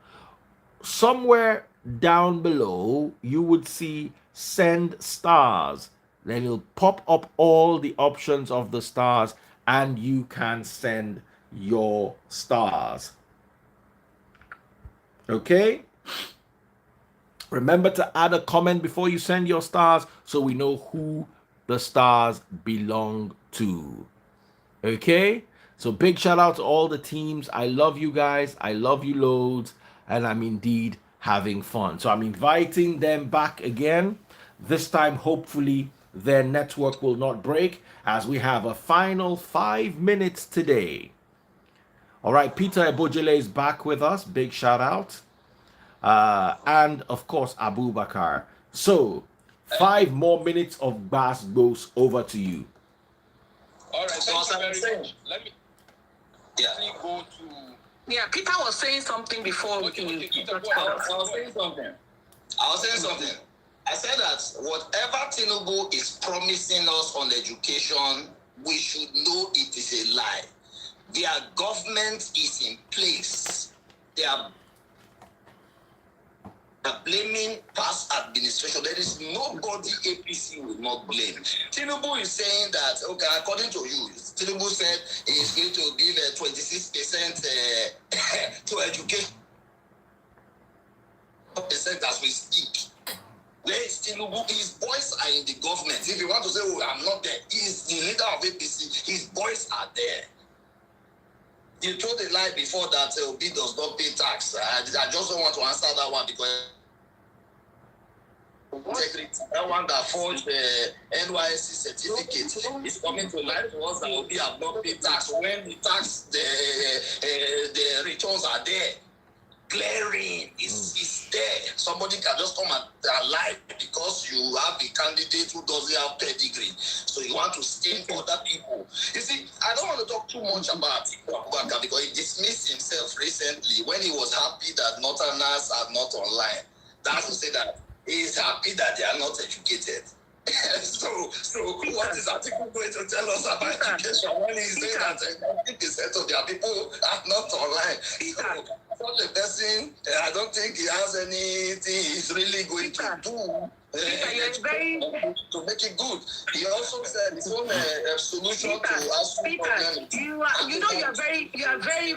Speaker 1: Somewhere down below, you would see send stars. Then it'll pop up all the options of the stars and you can send your stars. Okay? Remember to add a comment before you send your stars so we know who the stars belong to. Okay? So big shout out to all the teams. I love you guys. I love you loads. And I'm indeed having fun. So I'm inviting them back again. This time, hopefully, their network will not break as we have a final 5 minutes today. All right, Peter Ebojele is back with us. Big shout out. And of course, Abubakar. So 5 more minutes of bass goes over to you.
Speaker 2: All right, thank you very much. Let me go to...
Speaker 3: Yeah, Peter was saying something before.
Speaker 2: Okay,
Speaker 5: I was saying something. I said that whatever Tinubu is promising us on education, we should know it is a lie. Their government is in place. They are blaming past administration. There is nobody APC will not blame. Tinubu is saying that, okay, according to you, Tinubu said he is going to give 26% to education. Percent as we speak. Where is Tinubu? His boys are in the government. If you want to say, oh, I'm not there, he's the leader of APC. His boys are there. You told a lie before that Obi does not pay tax. I just don't want to answer that one because that one that forged the NYSC certificate is coming to light to us that Obi have not paid tax. When the tax, the returns are there, glaring is there. Somebody can just come and lie because you have a candidate who doesn't have pedigree. So you want to stain other people. You see, I don't want to talk too much about Abubakar because he dismissed himself recently when he was happy that Northerners are not online. That's to say that is happy that they are not educated. so what is article going to tell us about education when he's saying that 90% of their people are not online? So, such a person, I don't think he has anything he's really going to do to make it good. He also said his own solution to ask
Speaker 3: Peter, you are very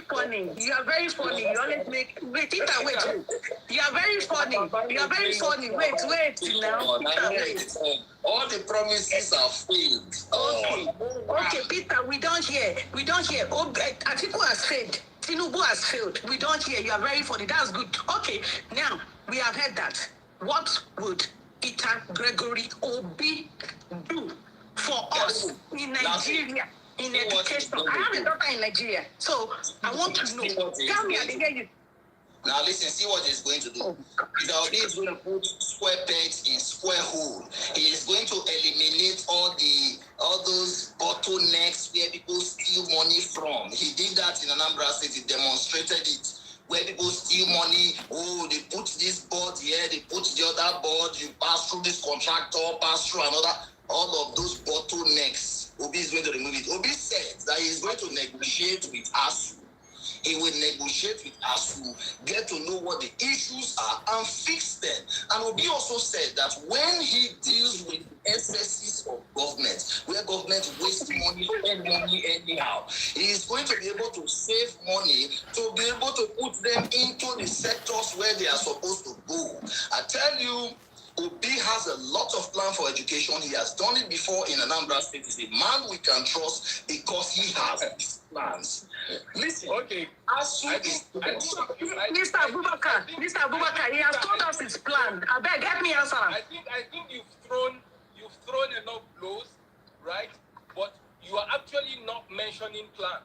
Speaker 3: funny. You are very funny. You always make wait. You are very funny. You are very funny. Wait now. Peter, wait.
Speaker 5: All the promises are failed.
Speaker 3: Okay, Peter, we don't hear. Oh, Atiku has failed. Tinubu has failed. We don't hear. You are very funny. That's good. Okay, now we have heard that. What would Peter Gregory Obi do for us in Nigeria in education? I have a daughter in Nigeria, so I want to know. Tell me, I didn't hear you.
Speaker 5: Now listen, see what he's going to do. He is going to put square pegs in square hole. He is going to eliminate all those bottlenecks where people steal money from. He did that in Anambra State. He demonstrated it. Where people steal money, they put this board here, they put the other board, you pass through this contractor, pass through another, all of those bottlenecks. Obi is going to remove it. Obi said that he is going to negotiate with ASU. He will negotiate with ASU, get to know what the issues are, and fix them. And Obi also said that when he deals with excesses of government, where government wastes money, spend money anyhow, he is going to be able to save money to be able to put them into the sectors where they are supposed to go. I tell you, Obi has a lot of plan for education. He has done it before in Anambra State. He's a man we can trust because he has these plans. Listen,
Speaker 2: okay.
Speaker 3: Mr. Abubakar, he has told us his plan. I beg, get me answer.
Speaker 2: I think you've thrown enough blows, right? But you are actually not mentioning plans.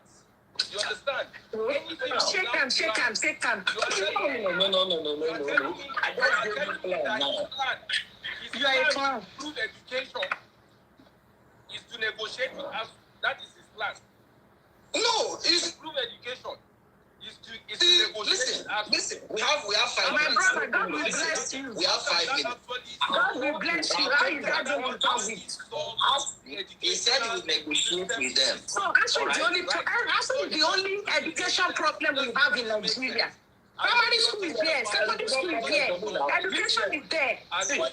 Speaker 2: You understand?
Speaker 3: Shake hands.
Speaker 5: No. I just gave you plan now.
Speaker 3: You are a clown.
Speaker 2: Improve education is to negotiate with us. That is his plan.
Speaker 5: No, it's
Speaker 2: Improve education is to negotiate with us.
Speaker 5: listen. We have 5 minutes.
Speaker 3: My brother, God will bless you.
Speaker 5: We have 5 minutes.
Speaker 3: God will bless you. How is that going to solve it?
Speaker 5: He said he would negotiate with them.
Speaker 3: So actually, the only education problem we have in Nigeria. Primary school is there, secondary school is there, education is there. Actually,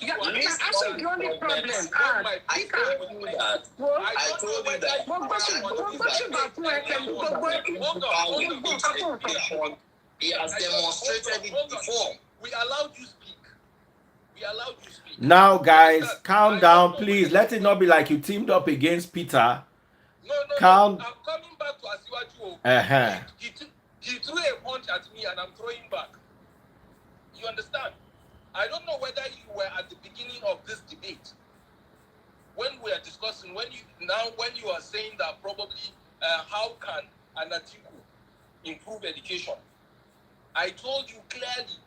Speaker 3: the only problem.
Speaker 5: I told you that. He has demonstrated it before.
Speaker 2: We allowed you speak.
Speaker 1: Now, guys, calm down, please. Let it not be like you teamed up against Peter.
Speaker 2: No.
Speaker 1: Calm.
Speaker 2: I'm coming back to Asiwaju. He threw a punch at me and I'm throwing back. You understand? I don't know whether you were at the beginning of this debate when we are discussing. When you are saying that probably how can an Atiku improve education? I told you clearly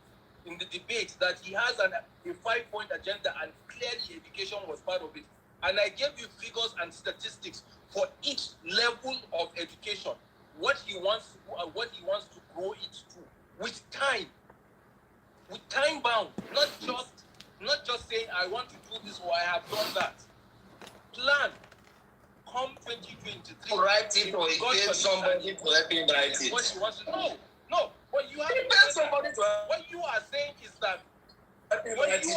Speaker 2: in the debate that he has a 5-point agenda and clearly education was part of it. And I gave you figures and statistics for each level of education, what he wants to do and what he wants to grow it to with time bound, not just saying I want to do this or I have done that. Plan. Come 2023.
Speaker 5: Write it or get somebody to help him write it.
Speaker 2: What he wants to no. What you have
Speaker 5: somebody to
Speaker 2: what you are saying is that
Speaker 5: anybody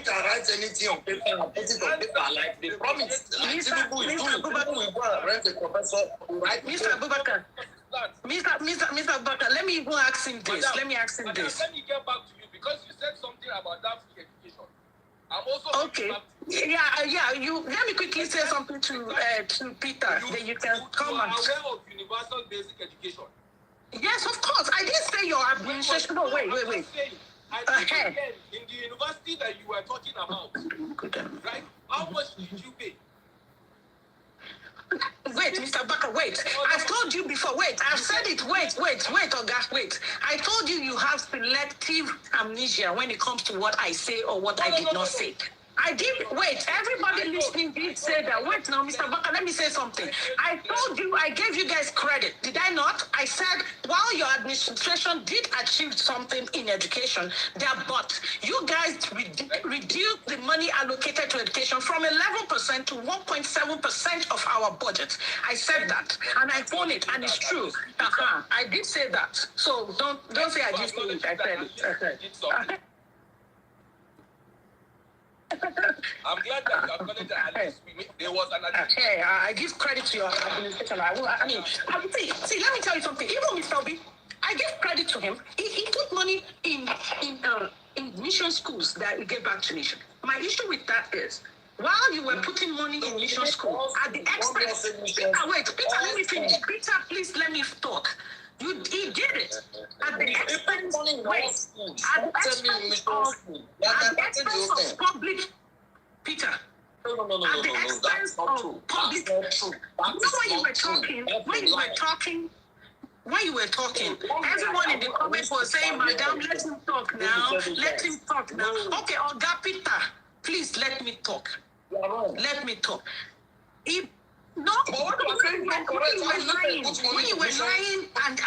Speaker 5: can write anything on paper and put it on paper like they promised. Mr.
Speaker 3: Abubakar, let me even ask him this. Let me
Speaker 2: get back to you because you said something about that free education. I'm also
Speaker 3: okay. Yeah. You let me quickly say something to Peter. Then you can come and.
Speaker 2: You are aware of universal basic education.
Speaker 3: Yes, of course. I didn't say your administration. No, wait.
Speaker 2: I think in the university that you were talking about, right? How much did you pay?
Speaker 3: Wait, Mr. Baker, wait. I've told you before. Wait, I've said it. Wait, Oga, wait. I told you have selective amnesia when it comes to what I say or what I did not say. I did. Wait, everybody listening did say that. Wait now, Mr. Baka, let me say something. I told you, I gave you guys credit. Did I not? I said, while your administration did achieve something in education, but you guys reduced the money allocated to education from 11% to 1.7% of our budget. I said that, and I own it, and it's true. I did say that. So don't say I didn't say it. I said it.
Speaker 2: I'm glad that you acknowledge that at least there was an agreement.
Speaker 3: Hey, I give credit to your administration. I mean, see, let me tell you something. Even Mr. Obi, I give credit to him. He put money in mission schools that he gave back to nation. My issue with that is, while you were putting money in mission schools, at the expense... Peter, let me finish. Peter, please let me talk. He did it at the expense of public. Peter.
Speaker 5: No,
Speaker 3: At the expense of public. You know when you were talking, everyone in the comments was saying, Madam, let him talk now. Let him talk now. Okay, Oga Peter, please let me talk. Let me talk. No, but what I'm saying, when you were lying, and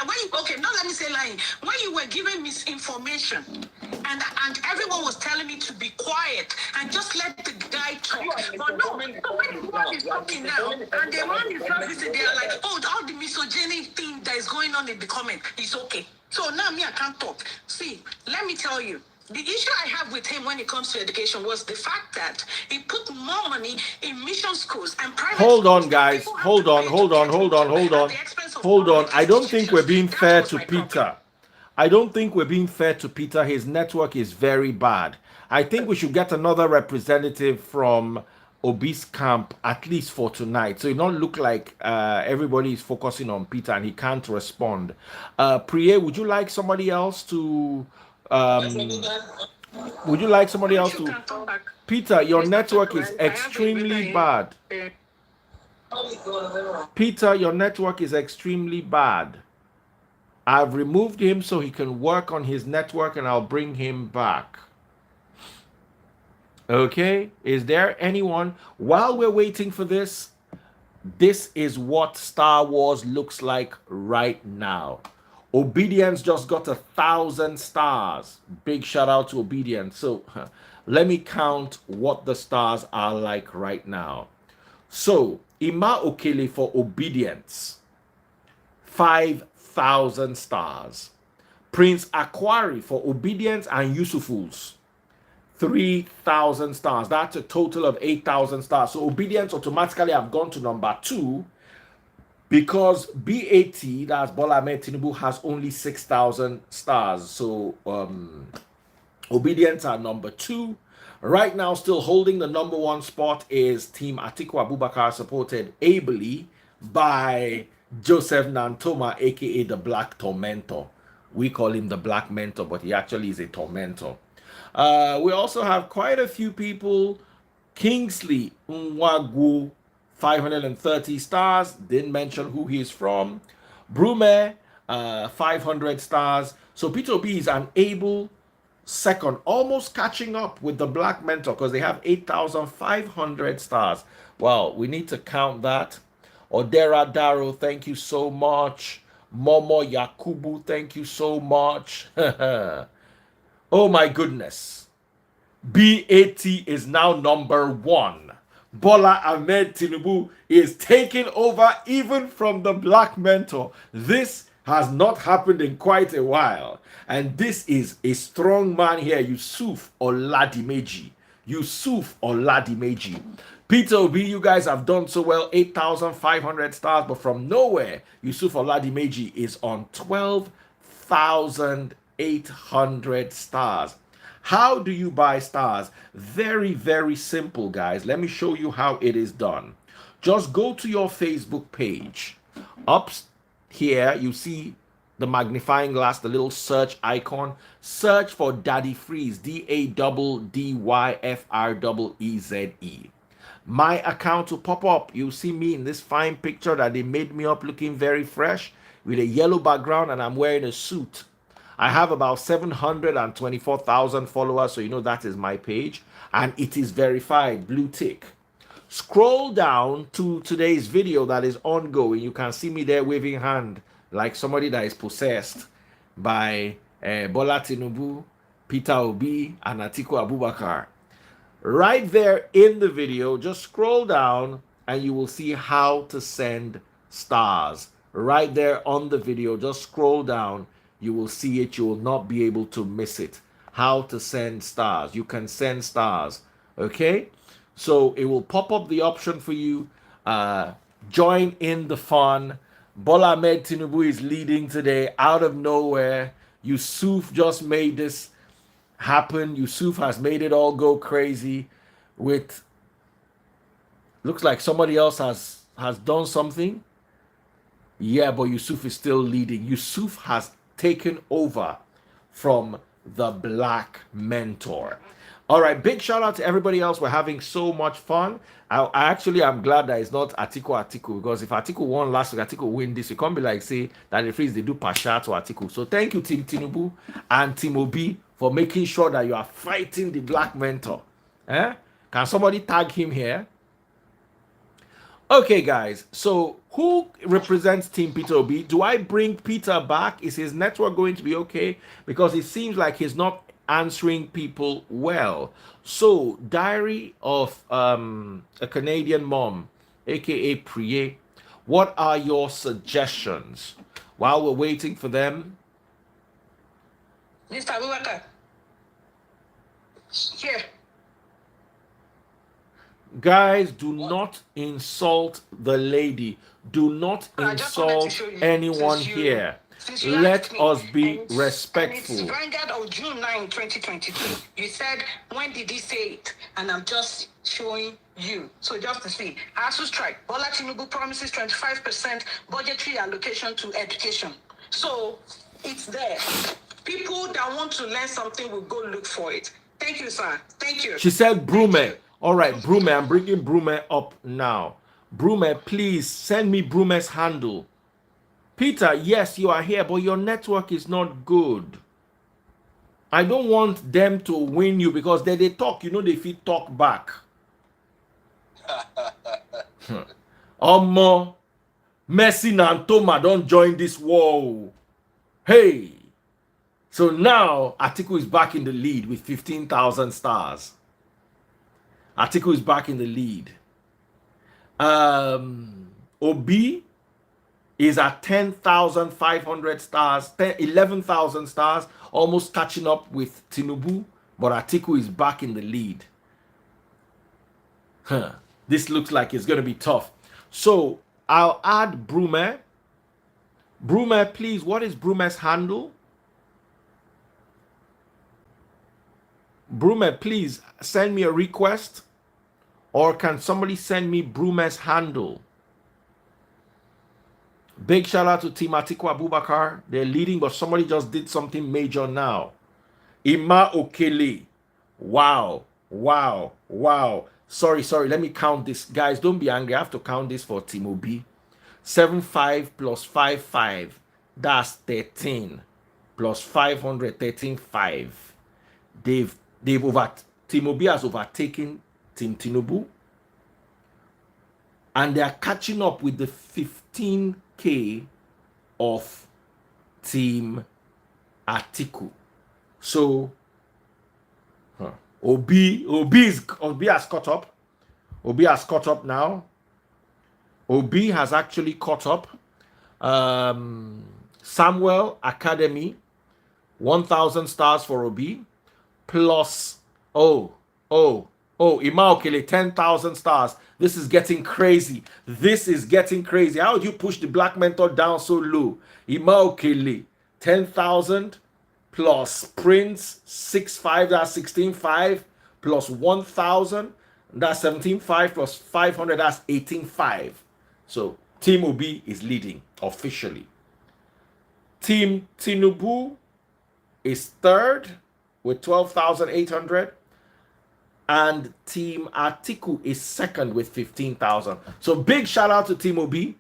Speaker 3: not let me say lying, when you were giving misinformation, and everyone was telling me to be quiet and just let the guy talk. But no, when the man is talking now, and the man is not listening, they are like, oh, all the misogyny thing that is going on in the comment is okay. So now me, I can't talk. See, let me tell you. The issue I have with him when it comes to education was the fact that he put more money in mission schools and private schools.
Speaker 1: Hold on, guys. Hold on. I don't think we're being fair to Peter. I don't think we're being fair to Peter. His network is very bad. I think we should get another representative from Obi's camp, at least for tonight. So it don't look like everybody is focusing on Peter and he can't respond. Priye, would you like somebody else to... would you like somebody else to... Peter, your network is extremely bad. Peter, your network is extremely bad. I've removed him so he can work on his network and I'll bring him back. Okay, is there anyone? While we're waiting for this, this is what Star Wars looks like right now. Obedience just got 1,000 stars. Big shout out to Obedience. So let me count what the stars are like right now. So Ima Okele for Obedience, 5,000 stars. Prince Aquari for Obedience and Yusufuls, 3,000 stars. That's a total of 8,000 stars. So Obedience automatically have gone to number 2 because BAT, that's Bola Ahmed Tinubu, has only 6,000 stars. So Obedience are number 2. Right now, still holding the number 1 spot is Team Atiku Abubakar, supported ably by Joseph Nantoma, aka the Black Tormentor. We call him the Black Mentor, but he actually is a tormentor. We also have quite a few people. Kingsley Nwagu, 530 stars. Didn't mention who he is from. Brume, 500 stars. So Peter Obi is an able second, almost catching up with the Black Mentor because they have 8,500 stars. Well, we need to count that. Odera Daro, thank you so much. Momo Yakubu, thank you so much. Oh my goodness. BAT is now number 1. Bola Ahmed Tinubu is taking over even from the Black Mentor. This has not happened in quite a while. And this is a strong man here, Yusuf Oladimeji. Peter Obi, you guys have done so well, 8,500 stars, but from nowhere, Yusuf Oladimeji is on 12,800 stars. How do you buy stars? Very, very simple, guys. Let me show you how it is done. Just go to your Facebook page. Up here, you see the magnifying glass, the little search icon. Search for Daddy Freeze, DADDYFREEZE. My account will pop up. You'll see me in this fine picture that they made me up looking very fresh with a yellow background, and I'm wearing a suit. I have about 724,000 followers, so you know that is my page, and it is verified, blue tick. Scroll down to today's video that is ongoing. You can see me there waving hand like somebody that is possessed by Bola Tinubu, Peter Obi, and Atiku Abubakar. Right there in the video, just scroll down and you will see how to send stars. Right there on the video, just scroll down. You will see it. You will not be able to miss it. How to send stars. You can send stars. Okay? So it will pop up the option for you. Join in the fun. Bola Ahmed Tinubu is leading today out of nowhere. Yusuf just made this happen. Yusuf has made it all go crazy with, looks like somebody else has done something. Yeah, but Yusuf is still leading. Yusuf has taken over from the Black Mentor. All right, big shout out to everybody else. We're having so much fun. I actually am glad that it's not Atiku, because if Atiku won last week, Atiku win this, you can't be like say that the freeze they do Pasha to Atiku. So thank you, Team Tinubu and Team Obi, for making sure that you are fighting the Black Mentor. Can somebody tag him here? Okay, guys. So who represents Team Peter Obi? Do I bring Peter back? Is his network going to be okay? Because it seems like he's not answering people well. So, Diary of a Canadian Mom, aka Priye, what are your suggestions while we're waiting for them?
Speaker 3: Mr. Abubakar. Here.
Speaker 1: Guys, do not insult the lady. Do not insult anyone here. Let us be respectful.
Speaker 3: And it's Vanguard of June 9, 2022. You said, when did he say it? And I'm just showing you. So just to see. ASU strike. Bola Tinubu promises 25% budgetary allocation to education. So it's there. People that want to learn something will go look for it. Thank you, sir. Thank you.
Speaker 1: She said, Brume. All right, Brume, I'm bringing Brume up now. Brume, please send me Brume's handle. Peter, yes, you are here, but your network is not good. I don't want them to win you because they talk, you know, they fit talk back. Omo, Messi and Toma don't join this war. Hey. So now Atiku is back in the lead with 15,000 stars. Atiku is back in the lead. Obi is at 10,500 stars, 11,000 stars, almost catching up with Tinubu, but Atiku is back in the lead. This looks like it's going to be tough. So I'll add Brume. Brume, please, what is Brume's handle? Brume, please send me a request. Or can somebody send me Brume's handle? Big shout out to Team Atiku Abubakar. They're leading, but somebody just did something major now. Ima Okele. Wow. Wow. Wow. Sorry. Let me count this. Guys, don't be angry. I have to count this for Team Obi. 75 plus 55. That's 13. Plus 500, 13,500. Team Obi has overtaken Team Tinubu, and they are catching up with the 15K of Team Atiku. So Obi has caught up. Obi has caught up now. Obi has actually caught up. Samuel Academy, 1,000 stars for Obi, plus Ima Okele, 10,000 stars. This is getting crazy. How would you push the Black Mentor down so low? Ima Okele, 10,000 plus Prince, 6,500, that's 16,500, plus 1,000, that's 17,500, plus 500, that's 18,500. So Team Obi is leading officially. Team Tinubu is third with 12,800. And Team Atiku is second with 15,000. So big shout out to Team Obi.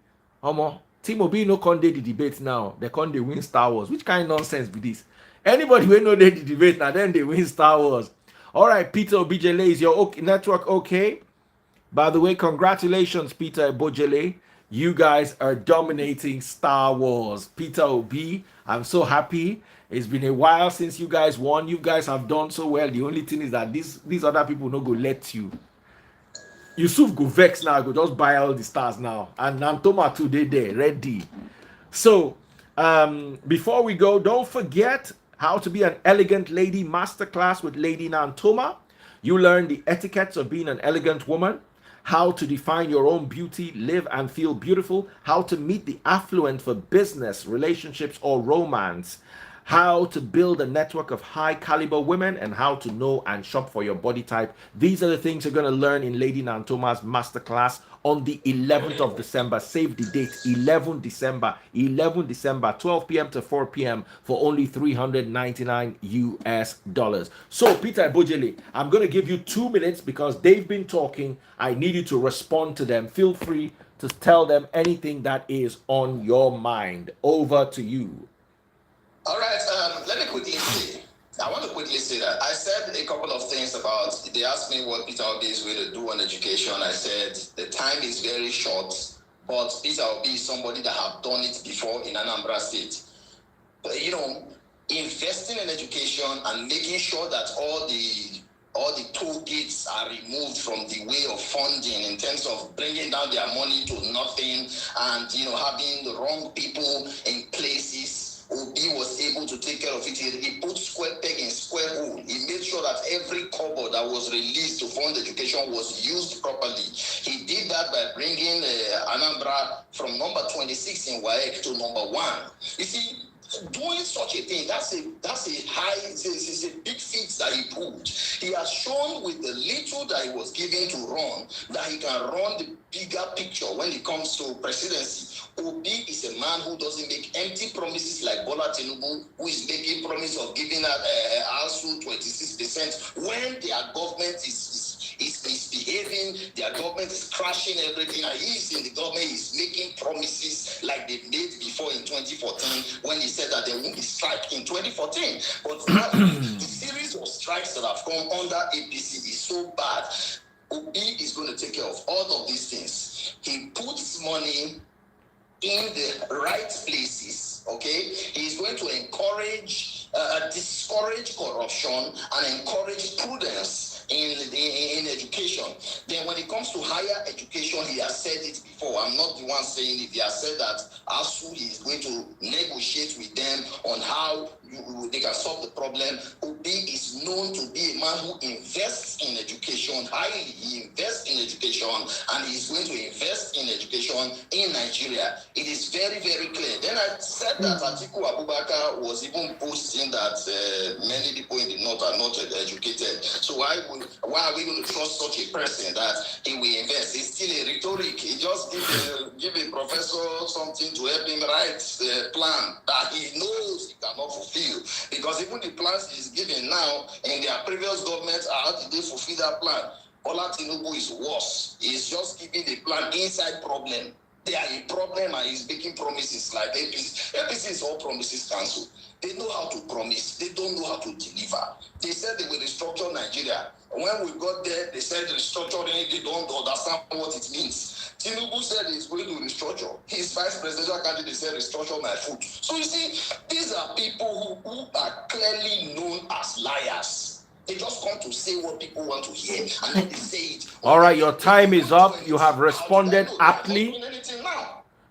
Speaker 1: Team Obi no con dey the debate now. They con dey win Star Wars. Which kind of nonsense be this? Anybody who know they debate now, then they win Star Wars. All right, Peter Obijele, is your network okay? By the way, congratulations, Peter Obijele. You guys are dominating Star Wars. Peter Obi, I'm so happy. It's been a while since you guys won. You guys have done so well. The only thing is that these other people no go let you. Yusuf go vex now, go just buy all the stars now. And Nantoma today there, ready. So, before we go, don't forget how to be an elegant lady masterclass with Lady Nantoma. You learn the etiquettes of being an elegant woman, how to define your own beauty, live and feel beautiful, how to meet the affluent for business, relationships, or romance, how to build a network of high caliber women, and how to know and shop for your body type. These are the things you're going to learn in Lady Nantoma's masterclass on the 11th of December. Save the date, 11 December, 12 p.m. to 4 p.m. for only $399 US. So, Peter Bojele, I'm going to give you 2 minutes because they've been talking. I need you to respond to them. Feel free to tell them anything that is on your mind. Over to you.
Speaker 5: All right, let me quickly say, I want to quickly say that I said a couple of things about, they asked me what Peter Obi is going to do on education. I said the time is very short, but Peter Obi is somebody that have done it before in Anambra State. But, you know, investing in education and making sure that all the toll gates are removed from the way of funding in terms of bringing down their money to nothing and, you know, having the wrong people in places. Obi was able to take care of it. He put square peg in square hole. He made sure that every kobo that was released to fund education was used properly. He did that by bringing Anambra from number 26 in WAEC to number 1. You see, doing such a thing, that's a high, it's a big feat that he pulled. He has shown with the little that he was given to run that he can run the bigger picture when it comes to presidency. Obi is a man who doesn't make empty promises like Bola Tinubu, who is making promise of giving out ASU 26% when their government is misbehaving, their government is crashing everything, and he is in the government, is making promises like they made before in 2014 when he said that there won't be strike in 2014. But now, the series of strikes that have come under APC is so bad. Obi is going to take care of all of these things. He puts money in the right places, okay? He's going to encourage, discourage corruption and encourage prudence in education. Then when it comes to higher education, he has said it before. I'm not the one saying it. He has said that ASU is going to negotiate with them on how they can solve the problem. Obi is known to be a man who invests in education highly. He invests in education, and he's going to invest in education in Nigeria. It is very, very clear. Then I said that Atiku Abubakar was even posting that many people in the north are not educated. So why are we going to trust such a person that he will invest? It's still a rhetoric. He just give a professor something to help him write the plan that he knows he cannot fulfill. Because even the plans he's giving now in their previous government, how did they fulfill that plan? Bola Tinubu is worse. He's just giving a plan inside problem. They are a problem and he's making promises like APC. APC is all promises cancelled. They know how to promise. They don't know how to deliver. They said they will restructure Nigeria. When we got there, they said restructuring, they don't understand what it means. Tinubu said he's going to restructure. His vice presidential candidate said restructure my food. So you see, these are people who are clearly known as liars. They just come to say what people want to hear and then they say it.
Speaker 1: All right, your time is up. You have responded aptly.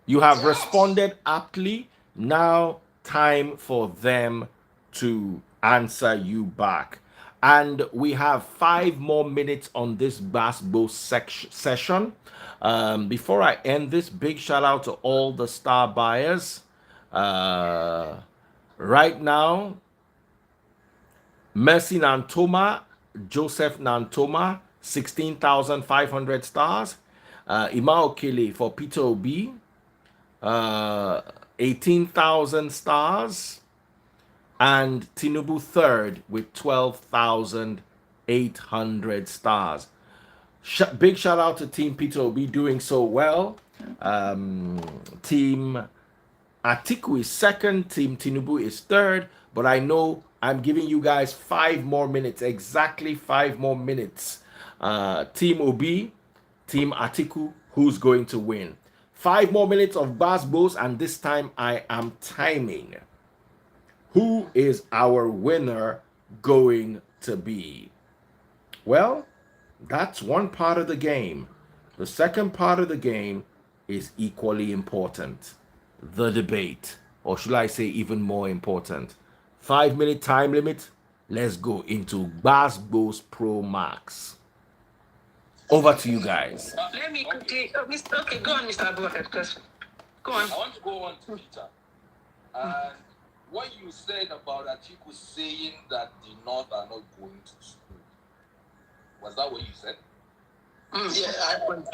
Speaker 1: You have responded aptly. Now, time for them to answer you back. And we have 5 more minutes on this Basbo session. Before I end this, big shout out to all the star buyers. Right now, Mercy Nantoma, Joseph Nantoma, 16,500 stars. Ima Okele for Peter Obi, 18,000 stars. And Tinubu third with 12,800 stars. Big shout out to Team Peter Obi doing so well. Team Atiku is second, Team Tinubu is third, but I know I'm giving you guys 5 more minutes, exactly 5 more minutes. Team Obi, Team Atiku, who's going to win? 5 more minutes of Basbos, and this time I am timing. Who is our winner going to be? Well, that's one part of the game. The second part of the game is equally important. The debate, or should I say even more important. 5-minute time limit. Let's go into Basbos Pro Max. Over to you guys.
Speaker 3: Let me quickly. Okay, go on, Mr. Abubakar. Go on.
Speaker 2: I want to go on to Peter. And what you said about Atiku saying that the North are not going to school, was that what you said?
Speaker 5: Yeah,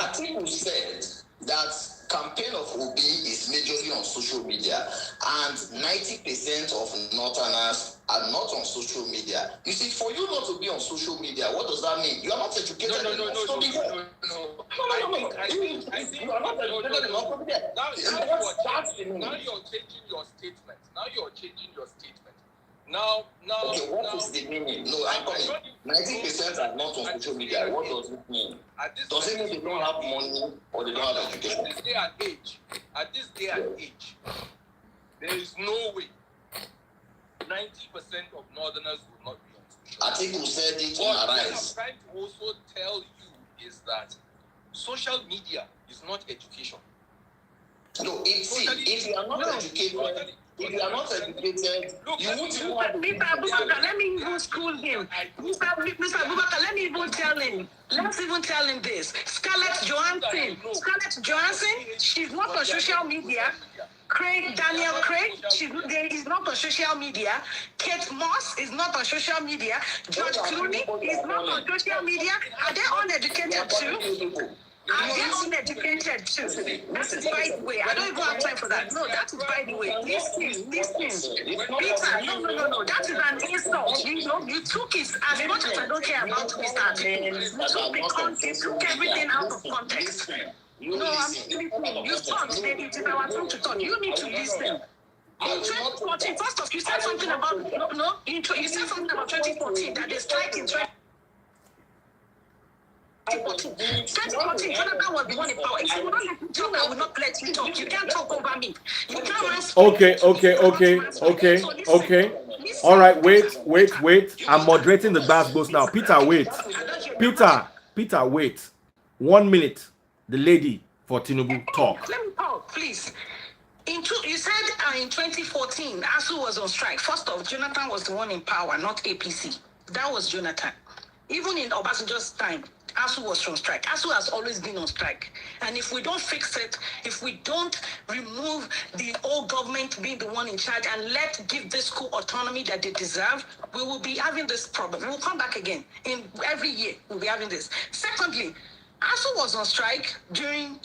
Speaker 5: I think we said that campaign of Obi is majorly on social media, and 90% of Northerners are not on social media. You see, for you not to be on social media, what does that mean? You are not educated enough.
Speaker 2: No. I think you are not educated enough. Now you're changing your statement. Now,
Speaker 5: okay, what is the meaning? No, I'm coming. 90% are not on social media. What does it mean? Does it mean they don't have money or they don't have education?
Speaker 2: At this day and age, there is no way 90% of Northerners will not be on social media.
Speaker 5: I think we said it in
Speaker 2: What
Speaker 5: Arise.
Speaker 2: I'm trying to also tell you is that social media is not education.
Speaker 5: No, if you are not educated, if you are not educated, you won't even have
Speaker 3: Mr. Abubakar, let me even school him. Mr. Abubakar, let me even tell him. Let's even tell him this. Scarlett Johansson, she's not on social media. Daniel Craig, is not on social media. Kate Moss is not on social media. George Clooney is not on social media. Are they uneducated too? Are they uneducated too? That is by the way. I don't even have time for that. No, that is by the way. Listen. Peter, no. That is an insult. You took it as much as I don't care about Mr. Atiku. You took everything out of context. No, I'm listening. You talk, baby. It is our turn to talk. You need to listen. In 2014, first off, you said something about you said something about 2014 that they strike in 2014, Jonathan was the one in power. If you don't let me talk, I will not let you talk. You can't talk over me. You can't answer.
Speaker 1: Okay. All right, wait. I'm moderating the Basbos now. Peter, wait. Peter, wait. 1 minute. The lady for Tinubu talk.
Speaker 3: Let me talk, please. You said in 2014, ASU was on strike. First off, Jonathan was the one in power, not APC. That was Jonathan. Even in Obasanjo's time, ASU was on strike. ASU has always been on strike. And if we don't fix it, if we don't remove the old government being the one in charge and give this school autonomy that they deserve, we will be having this problem. We'll come back again. In every year, we'll be having this. Secondly, ASU was on strike during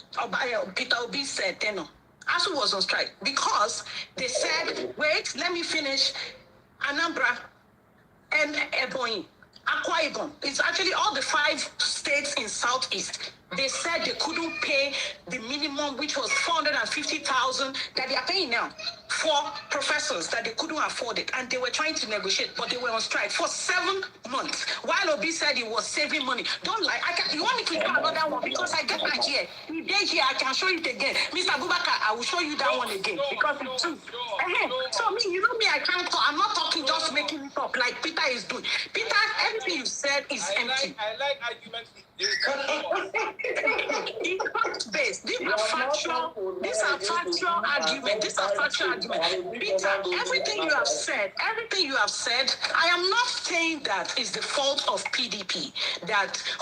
Speaker 3: Peter Obi said, ASU was on strike because they said, wait, let me finish. Anambra and Ebonyi, Akwa Ibom. It's actually all the 5 states in Southeast. They said they couldn't pay the minimum, which was 450,000 that they are paying now for professors, that they couldn't afford it. And they were trying to negotiate, but they were on strike for 7 months. While Obi said he was saving money. Don't lie. You want me to do another one? Because I get my here. If they're here, I can show it again. Mr. Abubakar, I will show you that one again. Because it's true. So me, you know me, I can't talk. I'm not talking, just making it up like Peter is doing. Peter, everything you said is empty.
Speaker 2: I like arguments.
Speaker 3: In fact based, these are factual arguments. Peter, everything you have said, I am not saying that is the fault of PDP,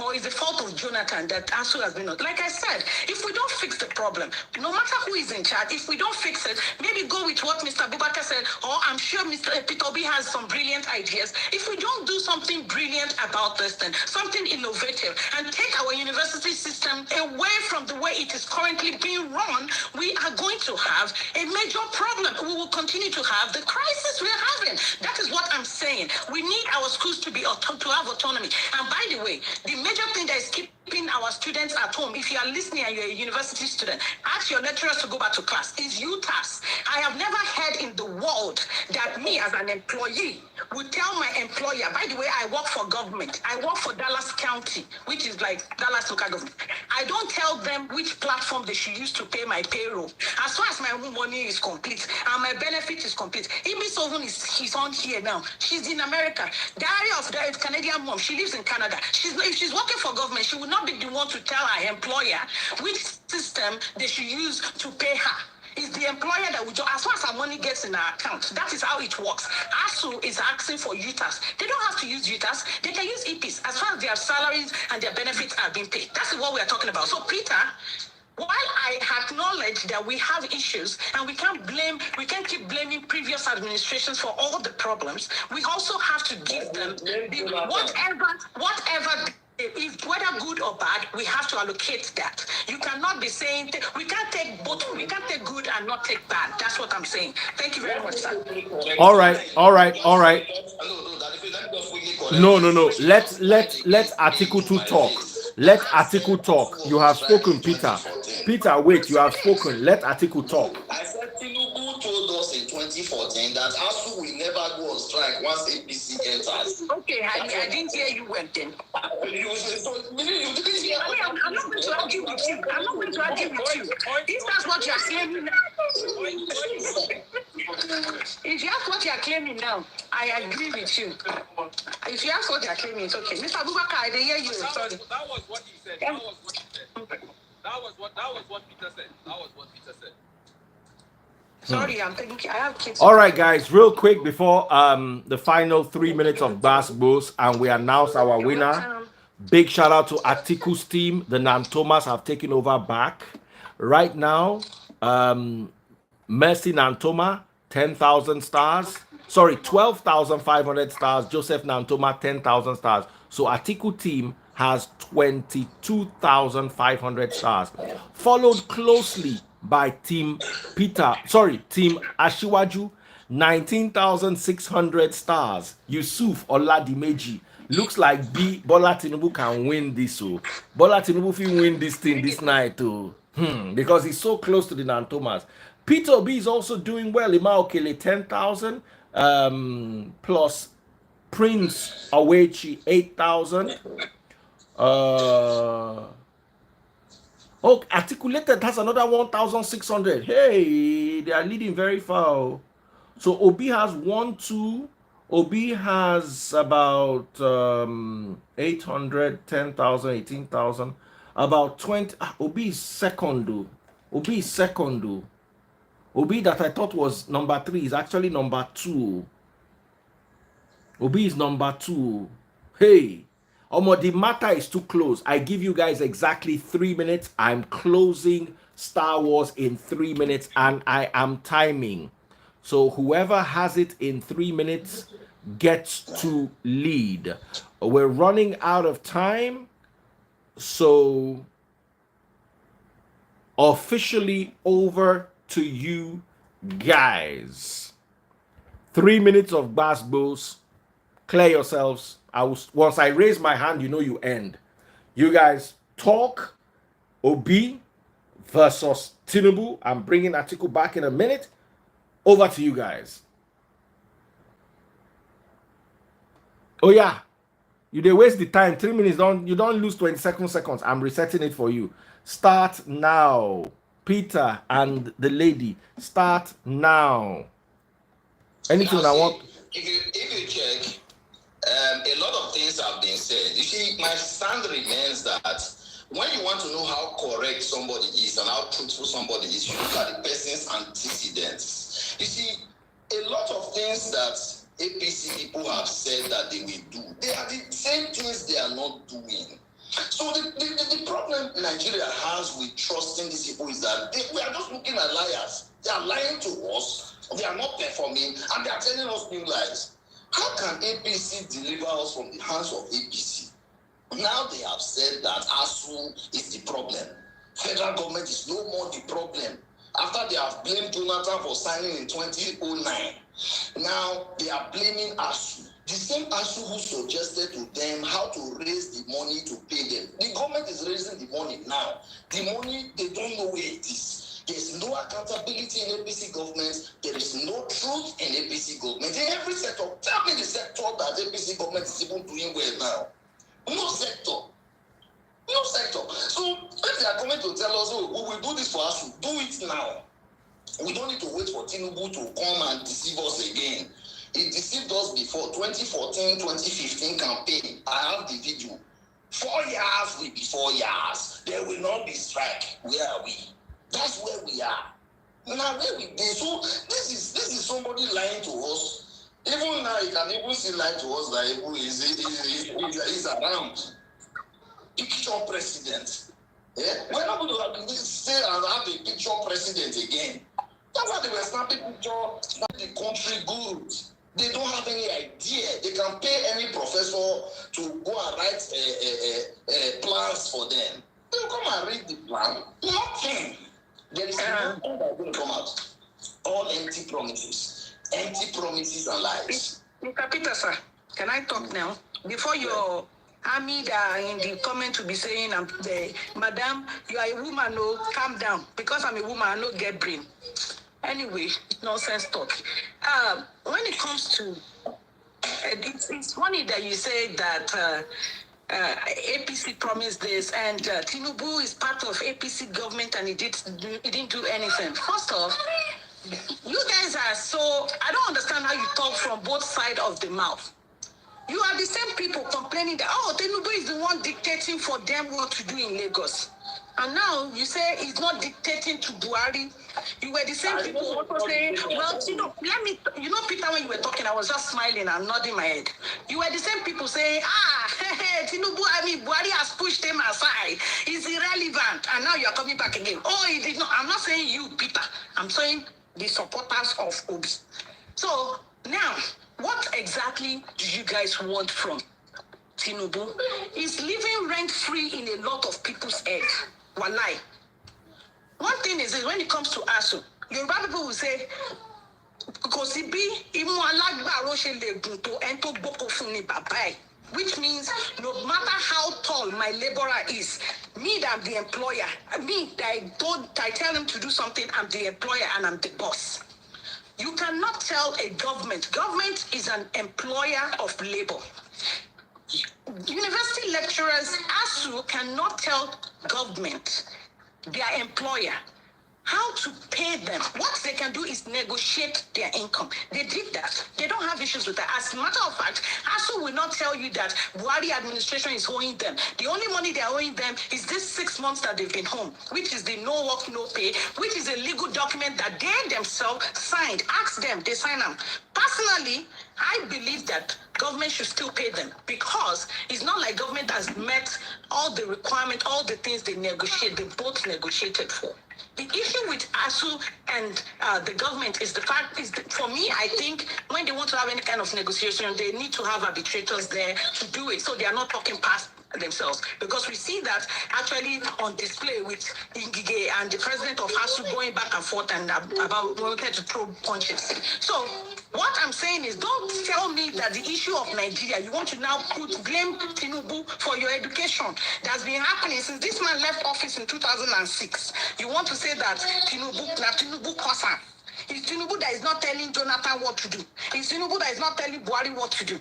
Speaker 3: or is the fault of Jonathan that ASU has been on. Like I said, if we don't fix the problem, no matter who is in charge, if we don't fix it, maybe go with what Mr. Abubakar said, or I'm sure Mr. Peter Obi has some brilliant ideas. If we don't do something brilliant about this, then something innovative, and take our university system away from the way it is currently being run, we are going to have a major problem. We will continue to have the crisis we're having. That is what I'm saying. We need our schools to have autonomy. And by the way, the major thing that is keeping keeping our students at home. If you are listening and you're a university student, ask your lecturers to go back to class. It's UTAS. I have never heard in the world that me as an employee would tell my employer, by the way, I work for government. I work for Dallas County, which is like Dallas local government. I don't tell them which platform they should use to pay my payroll. As far as my money is complete and my benefit is complete. Ibi Sovun is on here now. She's in America. Diary of the Canadian mom. She lives in Canada. If she's working for government, she would not be the one to tell her employer which system they should use to pay her. It's the employer that will do, as far as our money gets in our account. That is how it works. ASU is asking for UTAS. They don't have to use UTAS. They can use EPs as far as their salaries and their benefits are being paid. That's what we are talking about. So, Peter, while I acknowledge that we have issues and we can't keep blaming previous administrations for all the problems, we also have to give them whatever. If whether good or bad, we have to allocate that. You cannot be saying we can't take both. We can't take good and not take bad. That's what I'm saying. Thank you very much, sir.
Speaker 1: All right. No. Let Article 2 talk. Let Article talk. You have spoken, Peter. Peter, wait. You have spoken. Let Article talk.
Speaker 5: I said Tinubu told us in 2014 that ASU will never go on strike once APC enters.
Speaker 3: Okay, I didn't hear you well then. I'm not going to argue with you. If that's what you're claiming now, if that's what you're claiming now, I agree with you. If you ask what you're claiming, it's okay. Mr. Abubakar, I didn't hear you. Sorry.
Speaker 2: That was what he said. That was what Peter said.
Speaker 3: Sorry, I'm thinking. I have kids.
Speaker 1: All right, guys, real quick before the final 3 minutes of Basketballs and we announce our winner. Big shout out to Atiku's team. The Nantomas have taken over back. Right now, Mercy Nantoma, 10,000 stars. Sorry, 12,500 stars. Joseph Nantoma, 10,000 stars. So Atiku team has 22,500 stars. Followed closely by Team Ashiwaju, 19,600 stars. Yusuf Oladimeji. Looks like Bola Tinubu can win this. So Bola Tinubu will win this thing this night too. Because he's so close to the Nantomas. Peter B is also doing well. Ima Okele 10,000 plus Prince Awechi 8,000. Articulated has another 1,600. Hey, they are leading very far. So Obi has 1, 2. Obi has about 800, 10,000, 18,000. About 20. Obi is second. Obi that I thought was number 3 is actually number 2. Obi is number 2. Hey. The matter is too close. I give you guys exactly 3 minutes. I'm closing Star Wars in 3 minutes and I am timing. So whoever has it in 3 minutes gets to lead. We're running out of time. So officially over to you guys. 3 minutes of Basketballs. Clear yourselves. Once I raise my hand, you end. You guys talk. Obi versus Tinubu. I'm bringing Atiku back in a minute. Over to you guys. Oh yeah, you dey waste the time. 3 minutes. You don't lose 22 seconds. I'm resetting it for you. Start now. Peter and the lady. Start now. Anything I want.
Speaker 5: If you check. A lot of things have been said. You see, my stand remains that when you want to know how correct somebody is and how truthful somebody is, you look at the person's antecedents. You see, a lot of things that APC people have said that they will do, they are the same things they are not doing. So the problem Nigeria has with trusting these people is that we are just looking at liars. They are lying to us, they are not performing, and they are telling us new lies. How can APC deliver us from the hands of APC? Now they have said that ASU is the problem. Federal government is no more the problem. After they have blamed Jonathan for signing in 2009, now they are blaming ASU. The same ASU who suggested to them how to raise the money to pay them. The government is money now. The money, they don't know where it is. There's no accountability in APC government. There is no truth in APC government. In every sector, tell me the sector that APC government is even doing well now. No sector. No sector. So if they are coming to tell us, oh, we will do this for us, do it now. We don't need to wait for Tinubu to come and deceive us again. He deceived us before 2014, 2015 campaign. I have the video. 4 years will be 4 years. There will not be strike. Where are we? That's where we are. Now where we be? So this is somebody lying to us. Even now you can even see lying to us that is around. Picture president. Yeah? We're not going to say and have a picture president again. That's why they were snapping picture, snapping the country good. They don't have any idea. They can pay any professor to go and write plans for them. They'll come and read the plan. Nothing. There is nothing that will come out. All empty promises. Empty promises and lies.
Speaker 3: Mr. Peter, sir, can I talk now? Before your army in the comment to be saying, Madam, you are a woman, no, calm down. Because I'm a woman, I don't get brain. Anyway, nonsense talk. When it comes to, it's funny that you say that APC promised this and Tinubu is part of APC government and he didn't do anything. First off, you guys are so, I don't understand how you talk from both sides of the mouth. You are the same people complaining that, oh, Tinubu is the one dictating for them what to do in Lagos. And now you say he's not dictating to Buhari. You were the same people also saying, well, Peter, when you were talking, I was just smiling and nodding my head. You were the same people saying, Tinubu, Buhari has pushed him aside. He's irrelevant. And now you're coming back again. Oh, he did not. I'm not saying you, Peter. I'm saying the supporters of Obi. So now, what exactly do you guys want from Tinubu? He's living rent-free in a lot of people's head. Walai. One thing is when it comes to ASU, Yoruba people will say, which means no matter how tall my laborer is, me that I'm the employer, me that I tell him to do something, I'm the employer and I'm the boss. You cannot tell a government is an employer of labor. University lecturers, ASU, cannot tell government, their employer, how to pay them. What they can do is negotiate their income. They did that. They don't have issues with that. As a matter of fact, ASU will not tell you that Buhari administration is owing them. The only money they are owing them is this 6 months that they've been home, which is the no work, no pay, which is a legal document that they themselves signed. Ask them, they sign them. Personally, I believe that government should still pay them because it's not like government has met all the requirements, all the things they both negotiated for. The issue with ASU and the government is for me, I think when they want to have any kind of negotiation, they need to have arbitrators there to do it. So they are not talking past themselves, because we see that actually on display with Ingige and the president of ASU going back and forth and about wanted to throw punches. So what I'm saying is, don't tell me that the issue of Nigeria, you want to now blame Tinubu for your education. That's been happening since this man left office in 2006. You want to say that Tinubu Kosa. It's Tinubu that is not telling Jonathan what to do. It's Tinubu that is not telling Buhari what to do.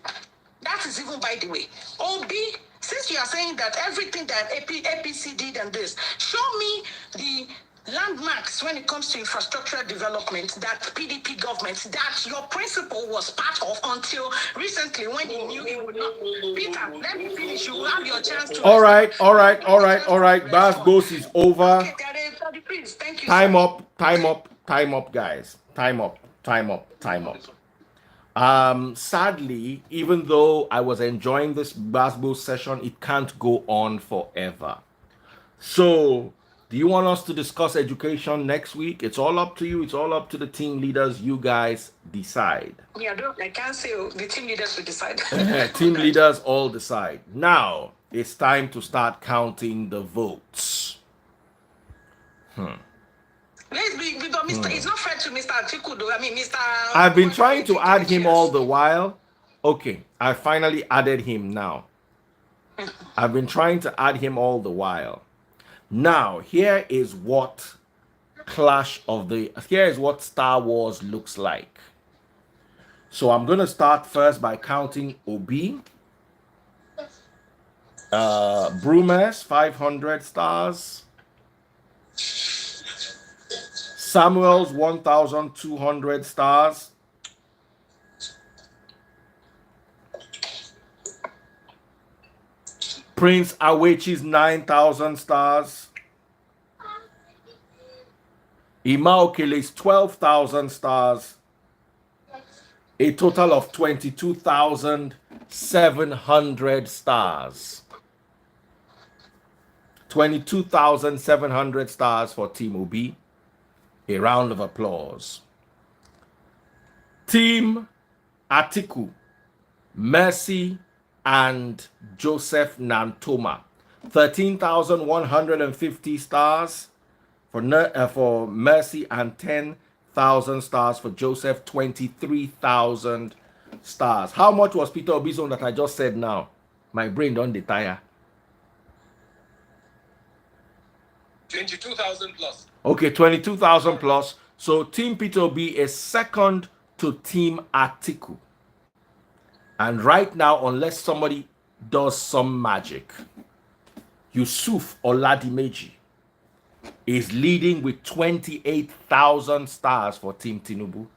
Speaker 3: That is even by the way. Obi, since you are saying that everything that APC did and this, show me the landmarks when it comes to infrastructural development that PDP government, that your principal was part of until recently when he knew he would not. Peter, let me finish. You will have your chance to.
Speaker 1: All right. Bass Ghost is over.
Speaker 3: Okay, please. Thank you.
Speaker 1: Time up, guys. Time up. Sadly, even though I was enjoying this basketball session, it can't go on forever. So, do you want us to discuss education next week? It's all up to you. It's all up to the team leaders. You guys decide.
Speaker 3: Yeah, I can't say the team leaders will decide.
Speaker 1: Team leaders all decide. Now, it's time to start counting the votes.
Speaker 3: Let's be, because it's not fair to Mr. Atiku, though. I mean, Mr.
Speaker 1: I've been trying to add him all the while. Okay, I finally added him now. I've been trying to add him all the while. Now, here is what Star Wars looks like. So I'm going to start first by counting Obi. Brumers, 500 stars. Samuel's 1,200 stars. Prince Awechi's 9,000 stars. Imaokele's 12,000 stars. A total of 22,700 stars. 22,700 stars for Team Obi. A round of applause. Team Atiku, Mercy, and Joseph Nantoma. 13,150 stars for Mercy and 10,000 stars for Joseph. 23,000 stars. How much was Peter Obi's own that I just said now? My brain don't detire.
Speaker 2: 22,000 plus.
Speaker 1: Okay, 22,000 plus. So Team Peter Obi is second to Team Atiku. And right now, unless somebody does some magic, Yusuf Oladimeji is leading with 28,000 stars for Team Tinubu.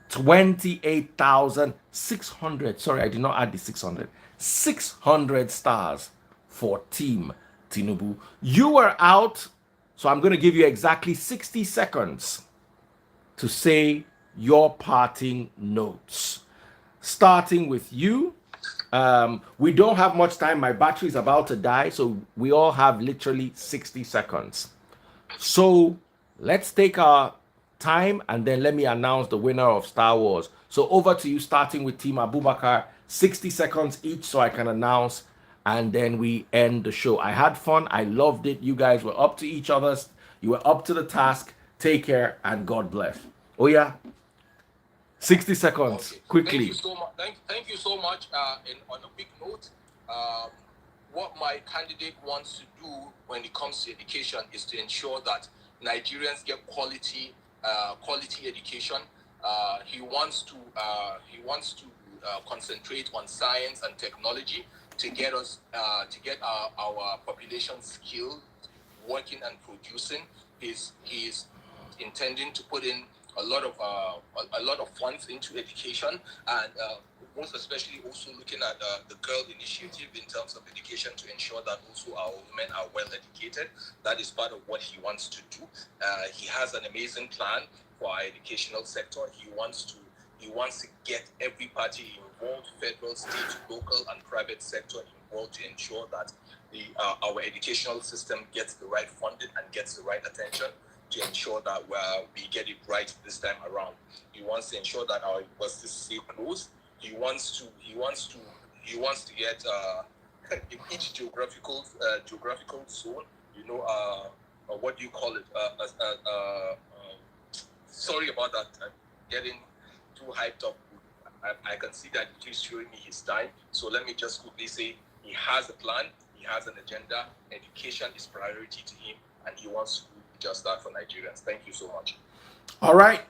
Speaker 1: 28,600. Sorry, I did not add the 600. 600 stars for Team Tinubu. You were out, so I'm going to give you exactly 60 seconds to say your parting notes. Starting with you. We don't have much time. My battery is about to die, so we all have literally 60 seconds. So let's take our time and then let me announce the winner of Star Wars. So over to you, starting with Team Abubakar. 60 seconds each so I can announce, and then we end the show. I had fun. I loved it. You guys were up to each other's. You were up to the task. Take care and God bless. Oh yeah. 60 seconds,
Speaker 2: Okay.
Speaker 1: quickly.
Speaker 2: Thank you so much. Thank you so much. On a quick note, what my candidate wants to do when it comes to education is to ensure that Nigerians get quality education. He wants to concentrate on science and technology to get our population skilled, working and producing. He's intending to put in a lot of funds into education, and most especially also looking at the girl initiative in terms of education to ensure that also our women are well educated. That is part of what he wants to do. He has an amazing plan for our educational sector. He wants to get every party involved, federal, state, local, and private sector involved to ensure that our educational system gets the right funding and gets the right attention, to ensure that we get it right this time around. He wants to ensure that our universities stay closed. He wants to get in each geographical zone. What do you call it? Sorry about that. I'm getting too hyped up. I can see that it is showing me his time. So let me just quickly say he has a plan. He has an agenda. Education is priority to him, and he wants to just that for Nigerians. Thank you so much.
Speaker 1: All right.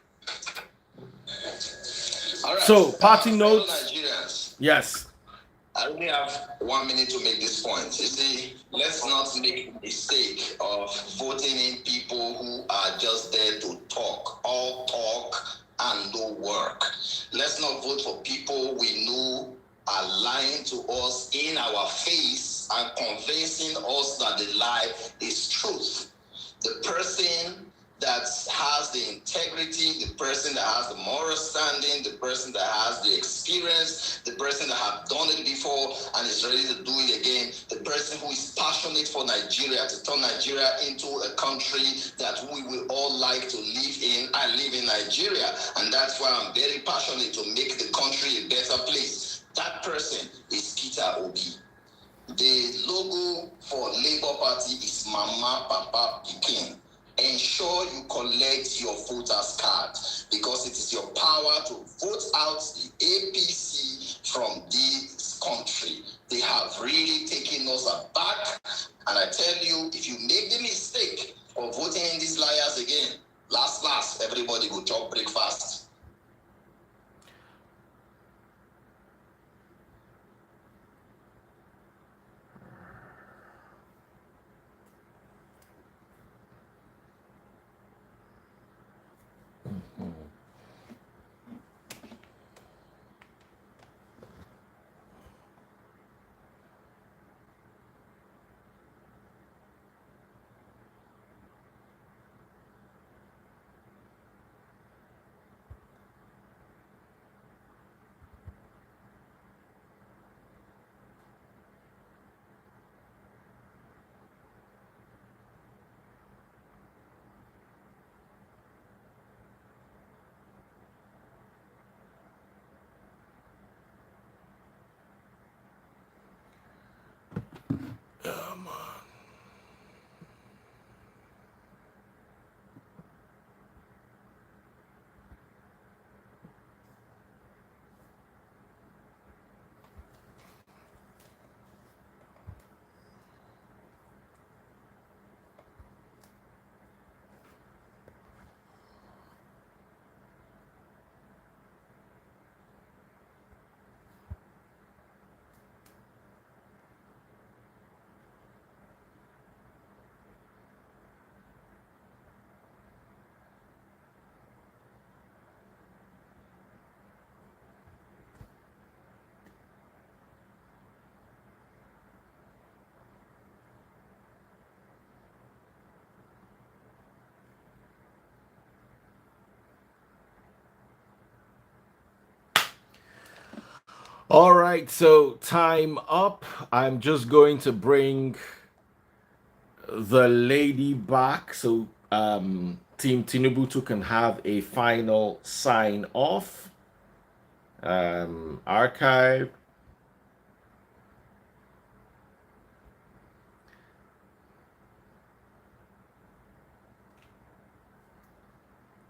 Speaker 1: So, parting notes.
Speaker 5: Nigerians.
Speaker 1: Yes.
Speaker 5: I only have 1 minute to make this point. You see, let's not make the mistake of voting in people who are just there to talk, all talk and no work. Let's not vote for people we know are lying to us in our face and convincing us that the lie is truth. The person that has the integrity, the person that has the moral standing, the person that has the experience, the person that have done it before and is ready to do it again, the person who is passionate for Nigeria, to turn Nigeria into a country that we will all like to live in. I live in Nigeria, and that's why I'm very passionate to make the country a better place. That person is Peter Obi. The logo for Labour Party is Mama, Papa, Pikin. Ensure you collect your voter's card, because it is your power to vote out the APC from this country. They have really taken us aback, And I tell you, if you make the mistake of voting in these liars again, last, everybody will chop breakfast.
Speaker 1: Come on. All right, so time up. I'm just going to bring the lady back so Team Tinubutu can have a final sign off. Archive.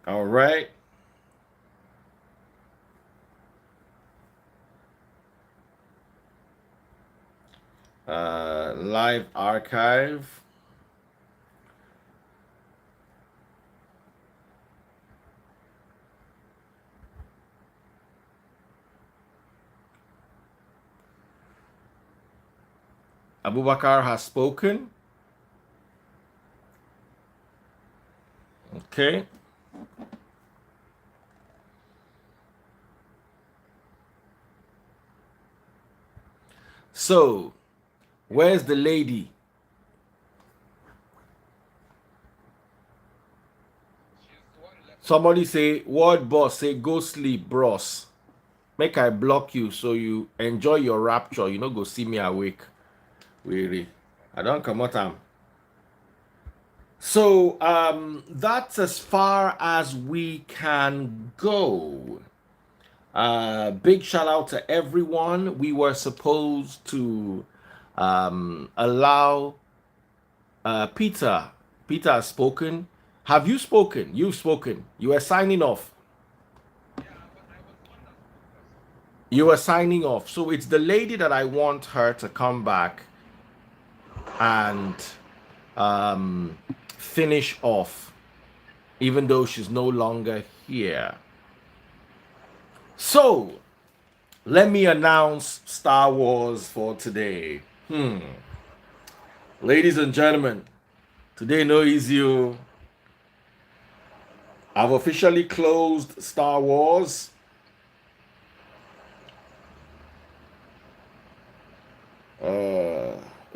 Speaker 1: All right. Live archive. Abubakar has spoken. Okay. So, where's the lady? Somebody say, word boss, say, go sleep, bros. Make I block you so you enjoy your rapture. You know, go see me awake. Really. I don't come out. So, that's as far as we can go. Big shout out to everyone. We were supposed to allow Peter. Peter has spoken. Have you spoken? You've spoken. You are signing off. You are signing off. So it's the lady that I want her to come back and finish off, even though she's no longer here. So let me announce Star Wars for today. Ladies and gentlemen, today no easy. I've officially closed Star Wars.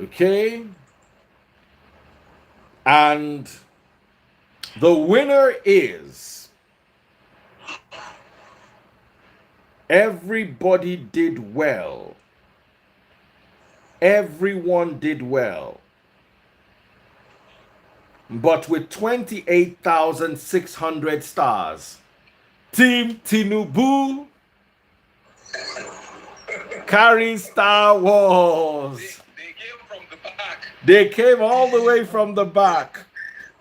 Speaker 1: Okay. And the winner is everybody did well. Everyone did well. But with 28,600 stars, Team Tinubu carries Star Wars.
Speaker 2: They came from the back.
Speaker 1: They came all the way from the back.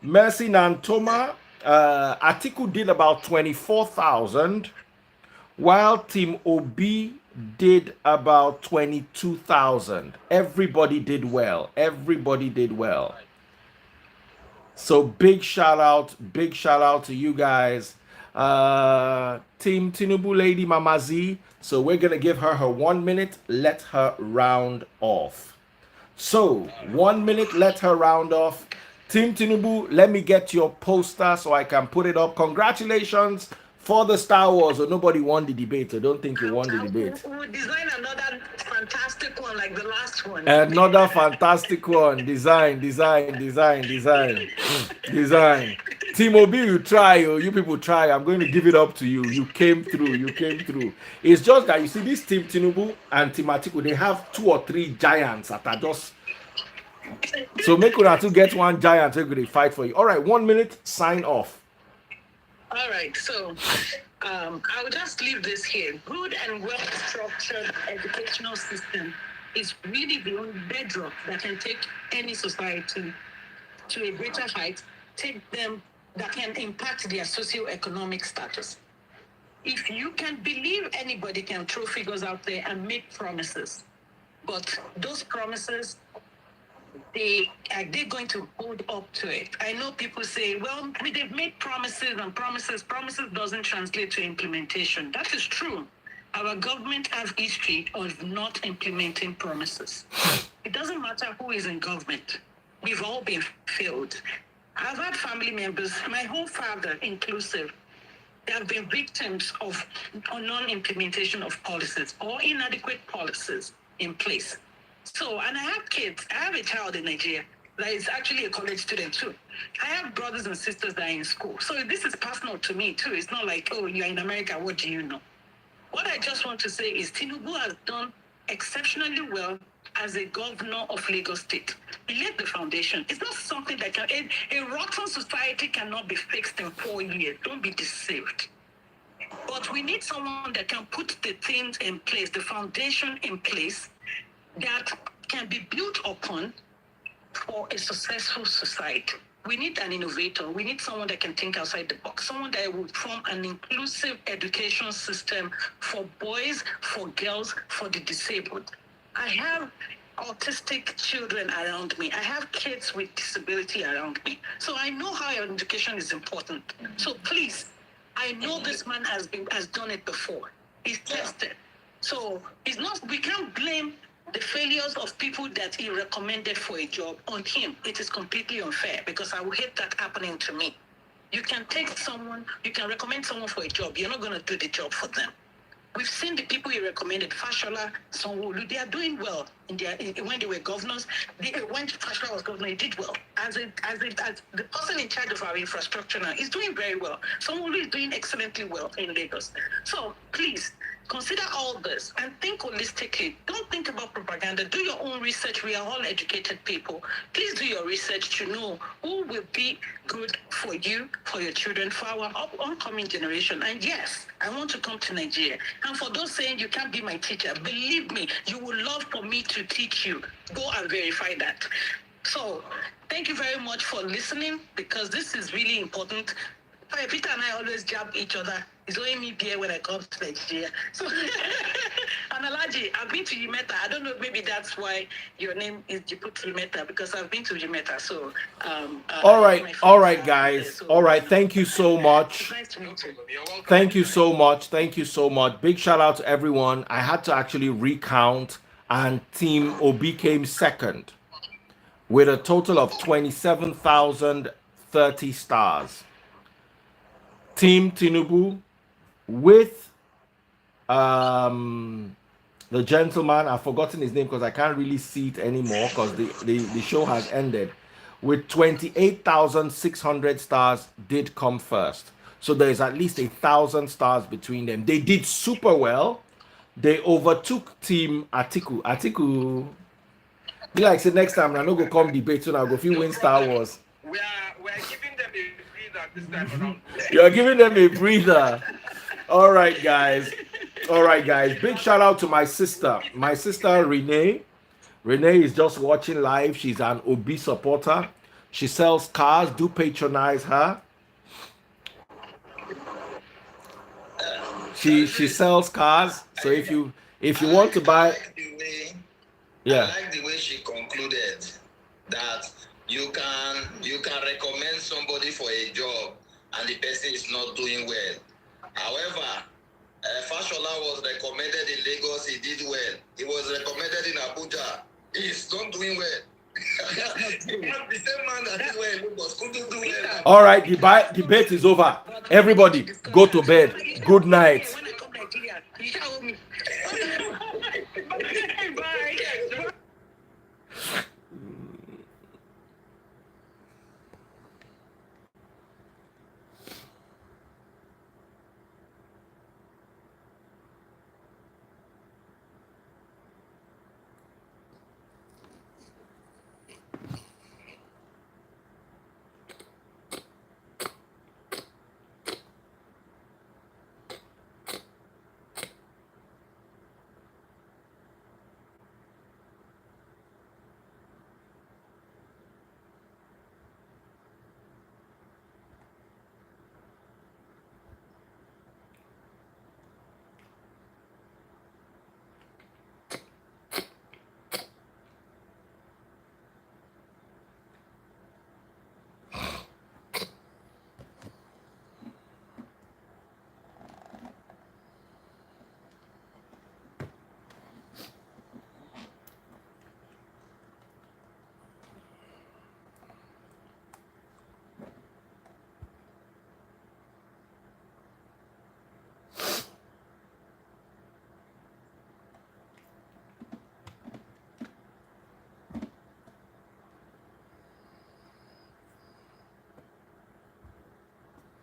Speaker 1: Mercy Nantoma, Atiku did about 24,000, while Team Obi did about 22,000. Everybody did well. Everybody did well. So big shout out to you guys. Team Tinubu Lady Mama Z. So we're gonna give her her 1 minute. Let her round off. So 1 minute, let her round off. Team Tinubu, let me get your poster so I can put it up. Congratulations for the Star Wars. So nobody won the debate. So don't think you won the debate.
Speaker 3: We'll design another fantastic one like the last one.
Speaker 1: Another fantastic one. Design. Team Obi, you try. You people try. I'm going to give it up to you. You came through. It's just that you see this Team Tinubu and Team Atiku, they have 2 or 3 giants that are just. So make sure to get one giant to go fight for you. All right, 1 minute. Sign off.
Speaker 3: All right, so I will just leave this here. Good and well-structured educational system is really the only bedrock that can take any society to a greater height, take them, that can impact their socio-economic status. If you can believe anybody can throw figures out there and make promises, but those promises, are they going to hold up to it? I know people say, well, they've made promises and promises doesn't translate to implementation. That is true. Our government has history of not implementing promises. It doesn't matter who is in government. We've all been failed. I've had family members, my whole father inclusive, they have been victims of non-implementation of policies or inadequate policies in place. So, and I have kids. I have a child in Nigeria that is actually a college student too. I have brothers and sisters that are in school. So this is personal to me too. It's not like, oh, you're in America, what do you know? What I just want to say is Tinubu has done exceptionally well as a governor of Lagos State. He laid the foundation. It's not something that can, a rotten society cannot be fixed in 4 years. Don't be deceived. But we need someone that can put the things in place, the foundation in place, that can be built upon for a successful society. We need an innovator. We need someone that can think outside the box, someone that will form an inclusive education system for boys, for girls, for the disabled. I have autistic children around me. I have kids with disability around me. So I know how education is important. So please, I know this man has done it before. He's tested. So it's not, we can't blame the failures of people that he recommended for a job on him. It is completely unfair because I would hate that happening to me. You can recommend someone for a job. You're not going to do the job for them. We've seen the people he recommended, Fashola, Sanwo-Olu, they are doing well when they were governors. When Fashola was governor, he did well. As the person in charge of our infrastructure now, he's doing very well. Sanwo-Olu is doing excellently well in Lagos. So please, consider all this and think holistically. Don't think about propaganda. Do your own research. We are all educated people. Please do your research to know who will be good for you, for your children, for our oncoming generation. And yes, I want to come to Nigeria. And for those saying you can't be my teacher, believe me, you would love for me to teach you. Go and verify that. So thank you very much for listening because this is really important. Peter and I always jab each other. It's only me beer when I come to Nigeria. So, Analaji, I've been to Yimeta. I don't know, maybe that's why your name is Jiput Yimeta, because I've been to Yimeta. So,
Speaker 1: all right, guys. All right, thank you so much.
Speaker 3: Nice to meet you.
Speaker 1: Thank you so much. Big shout out to everyone. I had to actually recount, and Team Obi came second with a total of 27,030 stars. Team Tinubu with the gentleman, I've forgotten his name because I can't really see it anymore because the show has ended, with 28,600 stars did come first. So there is at least 1,000 stars between them. They did super well. They overtook Team Atiku. Be like, say next time, I'm not going to come debate, so I'll go feel win Star Wars.
Speaker 6: We're giving them a breather this time around.
Speaker 1: You're giving them a breather. All right, guys. Big shout out to my sister. My sister, Renee. Renee is just watching live. She's an OB supporter. She sells cars. Do patronize her. She sells cars. So if If you want to buy,
Speaker 5: I
Speaker 1: yeah.
Speaker 5: like the way she concluded that you can recommend somebody for a job and the person is not doing well. However, Fashola was recommended in Lagos, he did well. He was recommended in Abuja, he's not doing well. The same man that did well in Lagos couldn't do well.
Speaker 1: All right, debate is over. Everybody, go to bed. Good night.
Speaker 3: When I come Nigeria, you shall owe me.